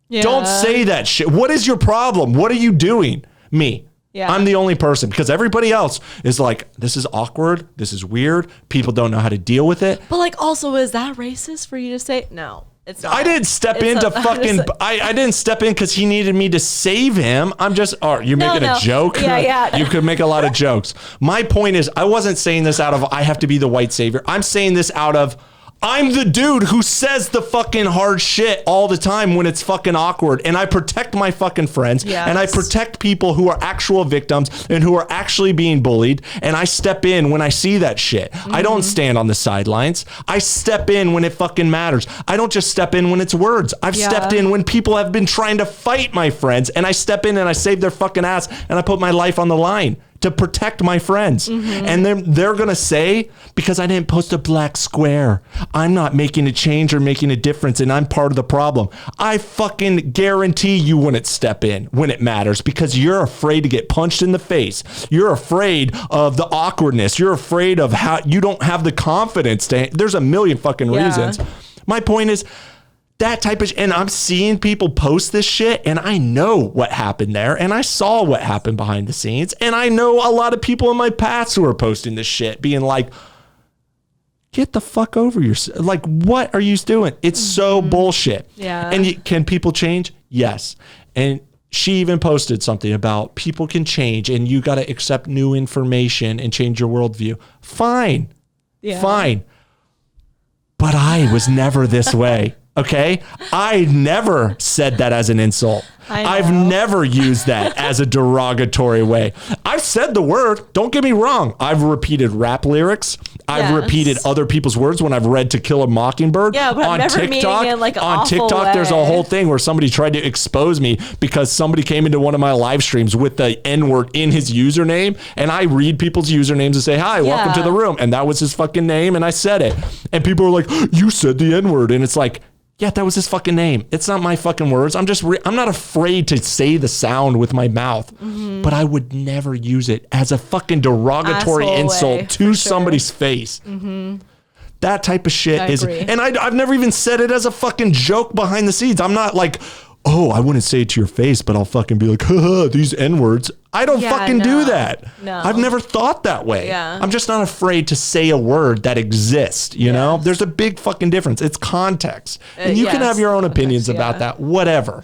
Yeah. Don't say that shit. What is your problem? What are you doing? Me. Yeah. I'm the only person, because everybody else is like, this is awkward. This is weird. People don't know how to deal with it. But like, also, is that racist for you to say? No, it's not. I didn't step in to fucking, I didn't step in because he needed me to save him. I'm just, you're making a joke? Yeah. You could make a lot of jokes. My point is, I wasn't saying this out of, I have to be the white savior. I'm saying this out of, I'm the dude who says the fucking hard shit all the time when it's fucking awkward. And I protect my fucking friends. Yes. And I protect people who are actual victims and who are actually being bullied. And I step in when I see that shit. Mm-hmm. I don't stand on the sidelines. I step in when it fucking matters. I don't just step in when it's words. I've stepped in when people have been trying to fight my friends. And I step in and I save their fucking ass. And I put my life on the line to protect my friends. Mm-hmm. And they're going to say, because I didn't post a black square, I'm not making a change or making a difference, and I'm part of the problem. I fucking guarantee you wouldn't step in when it matters because you're afraid to get punched in the face. You're afraid of the awkwardness. You're afraid of how you don't have the confidence to, there's a million fucking reasons. My point is, that type of, and I'm seeing people post this shit, and I know what happened there, and I saw what happened behind the scenes, and I know a lot of people in my past who are posting this shit, being like, get the fuck over yourself. Like, what are you doing? It's so bullshit. Yeah. And can people change? Yes. And she even posted something about people can change, and you got to accept new information and change your worldview. Fine. Yeah. Fine. But I was never this way. Okay, I never said that as an insult. I've never used that as a derogatory way. I've said the word, don't get me wrong. I've repeated rap lyrics. I've repeated other people's words when I've read To Kill a Mockingbird. Yeah, but on TikTok, in like on TikTok, way. There's a whole thing where somebody tried to expose me because somebody came into one of my live streams with the N-word in his username, and I read people's usernames and say, hi, welcome to the room. And that was his fucking name, and I said it. And people are like, you said the N-word. And it's like, yeah, that was his fucking name. It's not my fucking words. I'm not afraid to say the sound with my mouth, but I would never use it as a fucking derogatory insult to somebody's face. Mm-hmm. That type of shit is, and I've never even said it as a fucking joke behind the scenes. I'm not like, oh, I wouldn't say it to your face, but I'll fucking be like, haha, these N-words. I don't fucking do that. No. I've never thought that way. Yeah. I'm just not afraid to say a word that exists, you know? There's a big fucking difference. It's context. And you can have your own opinions about that, whatever.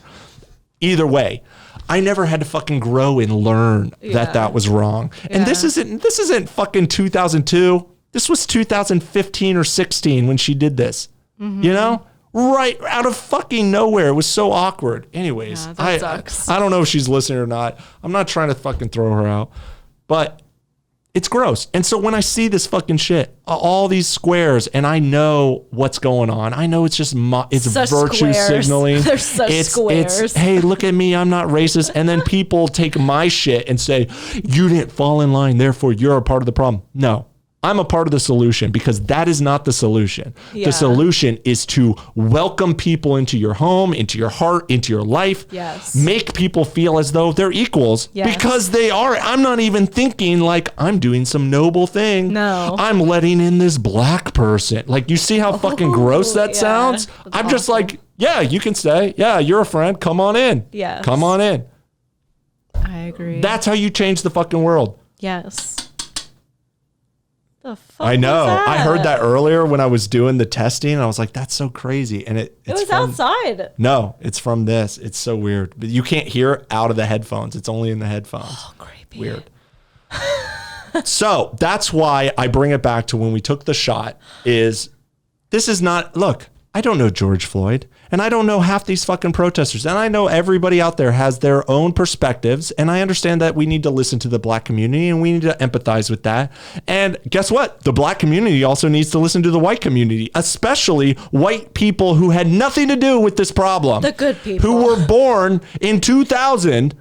Either way. I never had to fucking grow and learn that was wrong. And this isn't fucking 2002. This was 2015 or 16 when she did this. You know? Right out of fucking nowhere. It was so awkward. Anyways, that sucks. I don't know if she's listening or not. I'm not trying to fucking throw her out. But it's gross. And so when I see this fucking shit, all these squares, and I know what's going on. I know it's just it's such virtue squares. signaling. They're such squares. It's, hey, look at me. I'm not racist. And then people take my shit and say, you didn't fall in line. Therefore, you're a part of the problem. No. I'm a part of the solution because that is not the solution. Yeah. The solution is to welcome people into your home, into your heart, into your life. Yes. Make people feel as though they're equals because they are. I'm not even thinking like I'm doing some noble thing. No. I'm letting in this black person. Like, you see how fucking gross that sounds? That's I'm just like, yeah, you can stay. Yeah, you're a friend. Come on in. Yes. Come on in. I agree. That's how you change the fucking world. Yes. The fuck I know. was that? I heard that earlier when I was doing the testing. And I was like, that's so crazy. And it was outside. No, it's from this. It's so weird. But you can't hear it out of the headphones. It's only in the headphones. Oh, creepy. Weird. So that's why I bring it back to when we took the shot is this is not, look, I don't know George Floyd and I don't know half these fucking protesters. And I know everybody out there has their own perspectives. And I understand that we need to listen to the black community and we need to empathize with that. And guess what? The black community also needs to listen to the white community, especially white people who had nothing to do with this problem. The good people. Who were born in 2000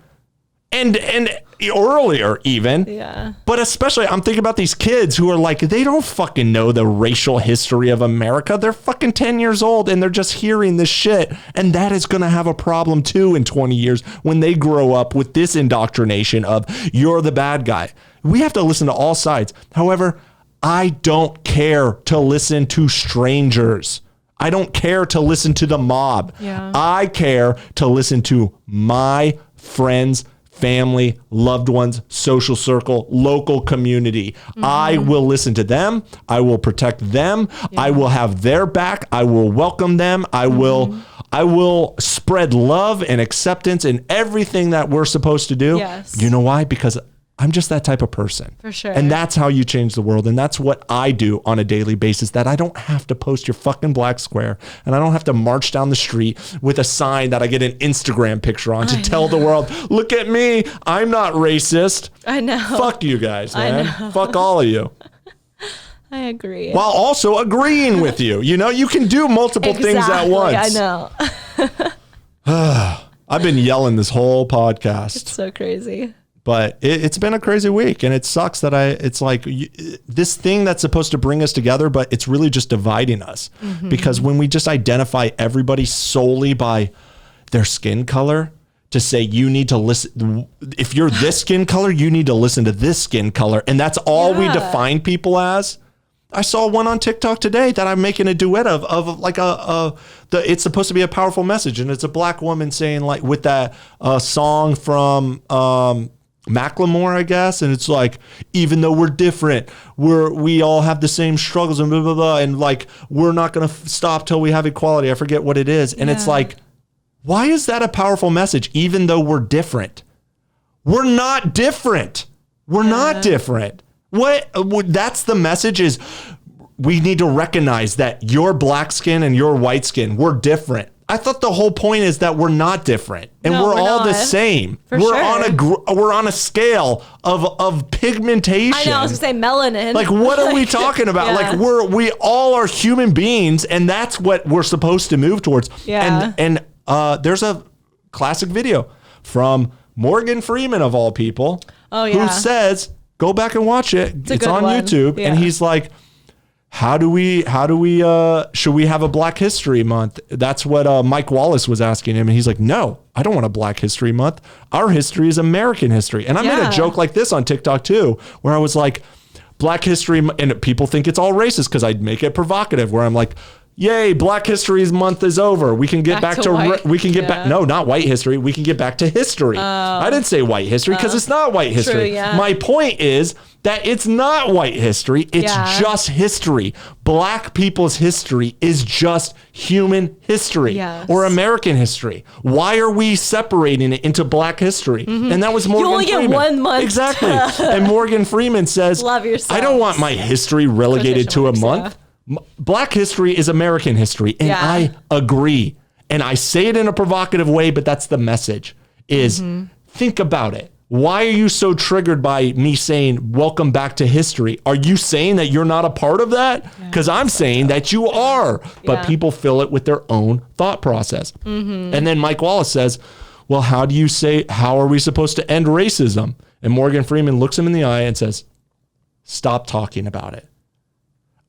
and earlier even. Yeah. But especially, I'm thinking about these kids who are like, they don't fucking know the racial history of America. They're fucking 10 years old and they're just hearing this shit. And that is going to have a problem too in 20 years when they grow up with this indoctrination of you're the bad guy. We have to listen to all sides. However, I don't care to listen to strangers. I don't care to listen to the mob. Yeah. I care to listen to my friends, family, loved ones, social circle, local community. I will listen to them. I will protect them. I will have their back. I will welcome them. I will spread love and acceptance and everything that we're supposed to do. Yes. You know why? Because I'm just that type of person. For sure. And that's how you change the world. And that's what I do on a daily basis, that I don't have to post your fucking black square and I don't have to march down the street with a sign that I get an Instagram picture on to tell the world, look at me, I'm not racist. I know. Fuck you guys, man. I know. Fuck all of you. I agree. While also agreeing with you. You know, you can do multiple things at once. I know. I've been yelling this whole podcast. It's so crazy. But it's been a crazy week, and it sucks that it's like this thing that's supposed to bring us together, but it's really just dividing us. Because when we just identify everybody solely by their skin color, to say you need to listen, if you're this skin color, you need to listen to this skin color, and that's all we define people as. I saw one on TikTok today that I'm making a duet of like it's supposed to be a powerful message, and it's a black woman saying like with that song from Macklemore, I guess, and it's like, even though we're different, we all have the same struggles and blah blah blah, and like we're not gonna stop till we have equality. I forget what it is, and it's like, why is that a powerful message? Even though we're different, we're not different. We're not different. What that's the message is. We need to recognize that your black skin and your white skin, we're different. I thought the whole point is that we're not different and we're all the same. We're on a scale of pigmentation. I know, I was gonna say melanin. Like, what are we talking about? Like, we all are human beings, and that's what we're supposed to move towards. Yeah. And there's a classic video from Morgan Freeman of all people, who says, go back and watch it. It's on YouTube, and he's like, should we have a Black History Month? That's what Mike Wallace was asking him. And he's like, no, I don't want a Black History Month. Our history is American history. And I made a joke like this on TikTok too, where I was like, Black History, and people think it's all racist because I'd make it provocative, where I'm like, Yay, Black History Month is over. We can get back to white. we can get back. No, not white history. We can get back to history. I didn't say white history because it's not white history. True, yeah. My point is that it's not white history. It's just history. Black people's history is just human history or American history. Why are we separating it into Black history? And that was Morgan Freeman. You only get 1 month. Exactly. And Morgan Freeman says, Love yourself. I don't want my history relegated to a month. Black history is American history. And I agree. And I say it in a provocative way, but that's the message is think about it. Why are you so triggered by me saying, welcome back to history? Are you saying that you're not a part of that? Because I'm saying that you are, but people fill it with their own thought process. And then Mike Wallace says, well, how are we supposed to end racism? And Morgan Freeman looks him in the eye and says, stop talking about it.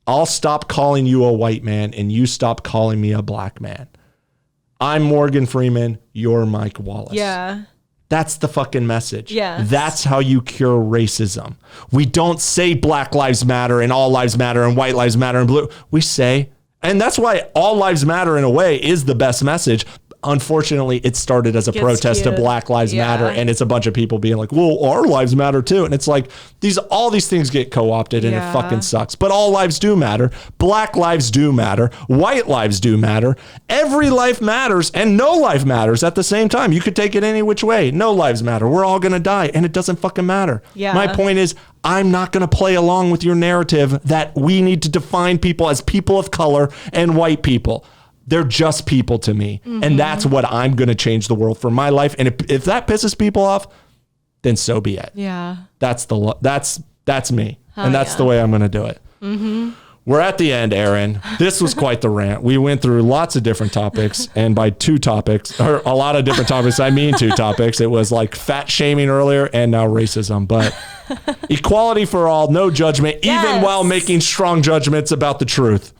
I'll stop calling you a white man and you stop calling me a black man. I'm Morgan Freeman. You're Mike Wallace. Yeah. That's the fucking message. Yes. That's how you cure racism. We don't say Black Lives Matter and all lives matter and white lives matter and blue. We say, and that's why all lives matter in a way is the best message. Unfortunately, it started as a protest to Black Lives Matter, and it's a bunch of people being like, well, our lives matter too. And it's like, all these things get co-opted and it fucking sucks. But all lives do matter. Black lives do matter. White lives do matter. Every life matters and no life matters at the same time. You could take it any which way. No lives matter. We're all going to die and it doesn't fucking matter. Yeah. My point is, I'm not going to play along with your narrative that we need to define people as people of color and white people. They're just people to me. And that's what I'm going to change the world for my life. And if that pisses people off, then so be it. Yeah. That's me. And that's the way I'm going to do it. We're at the end, Erin. This was quite the rant. We went through lots of different topics. And by 2 topics, or a lot of different topics, I mean 2 topics. It was like fat shaming earlier and now racism. But equality for all, no judgment, even while making strong judgments about the truth.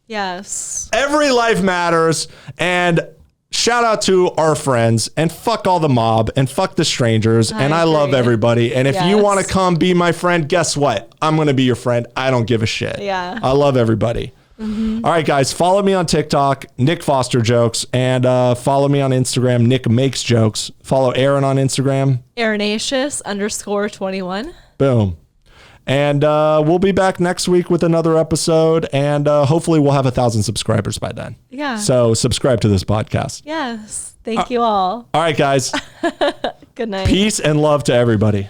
Yes. Every life matters. And shout out to our friends and fuck all the mob and fuck the strangers. I love everybody. And if you want to come be my friend, guess what? I'm going to be your friend. I don't give a shit. Yeah. I love everybody. All right, guys, follow me on TikTok, Nick Foster Jokes, and follow me on Instagram, Nick Makes Jokes. Follow Erin on Instagram. Erinatius_21. Boom. And we'll be back next week with another episode. And hopefully we'll have 1,000 subscribers by then. Yeah. So subscribe to this podcast. Yes. Thank you all. All right, guys. Good night. Peace and love to everybody.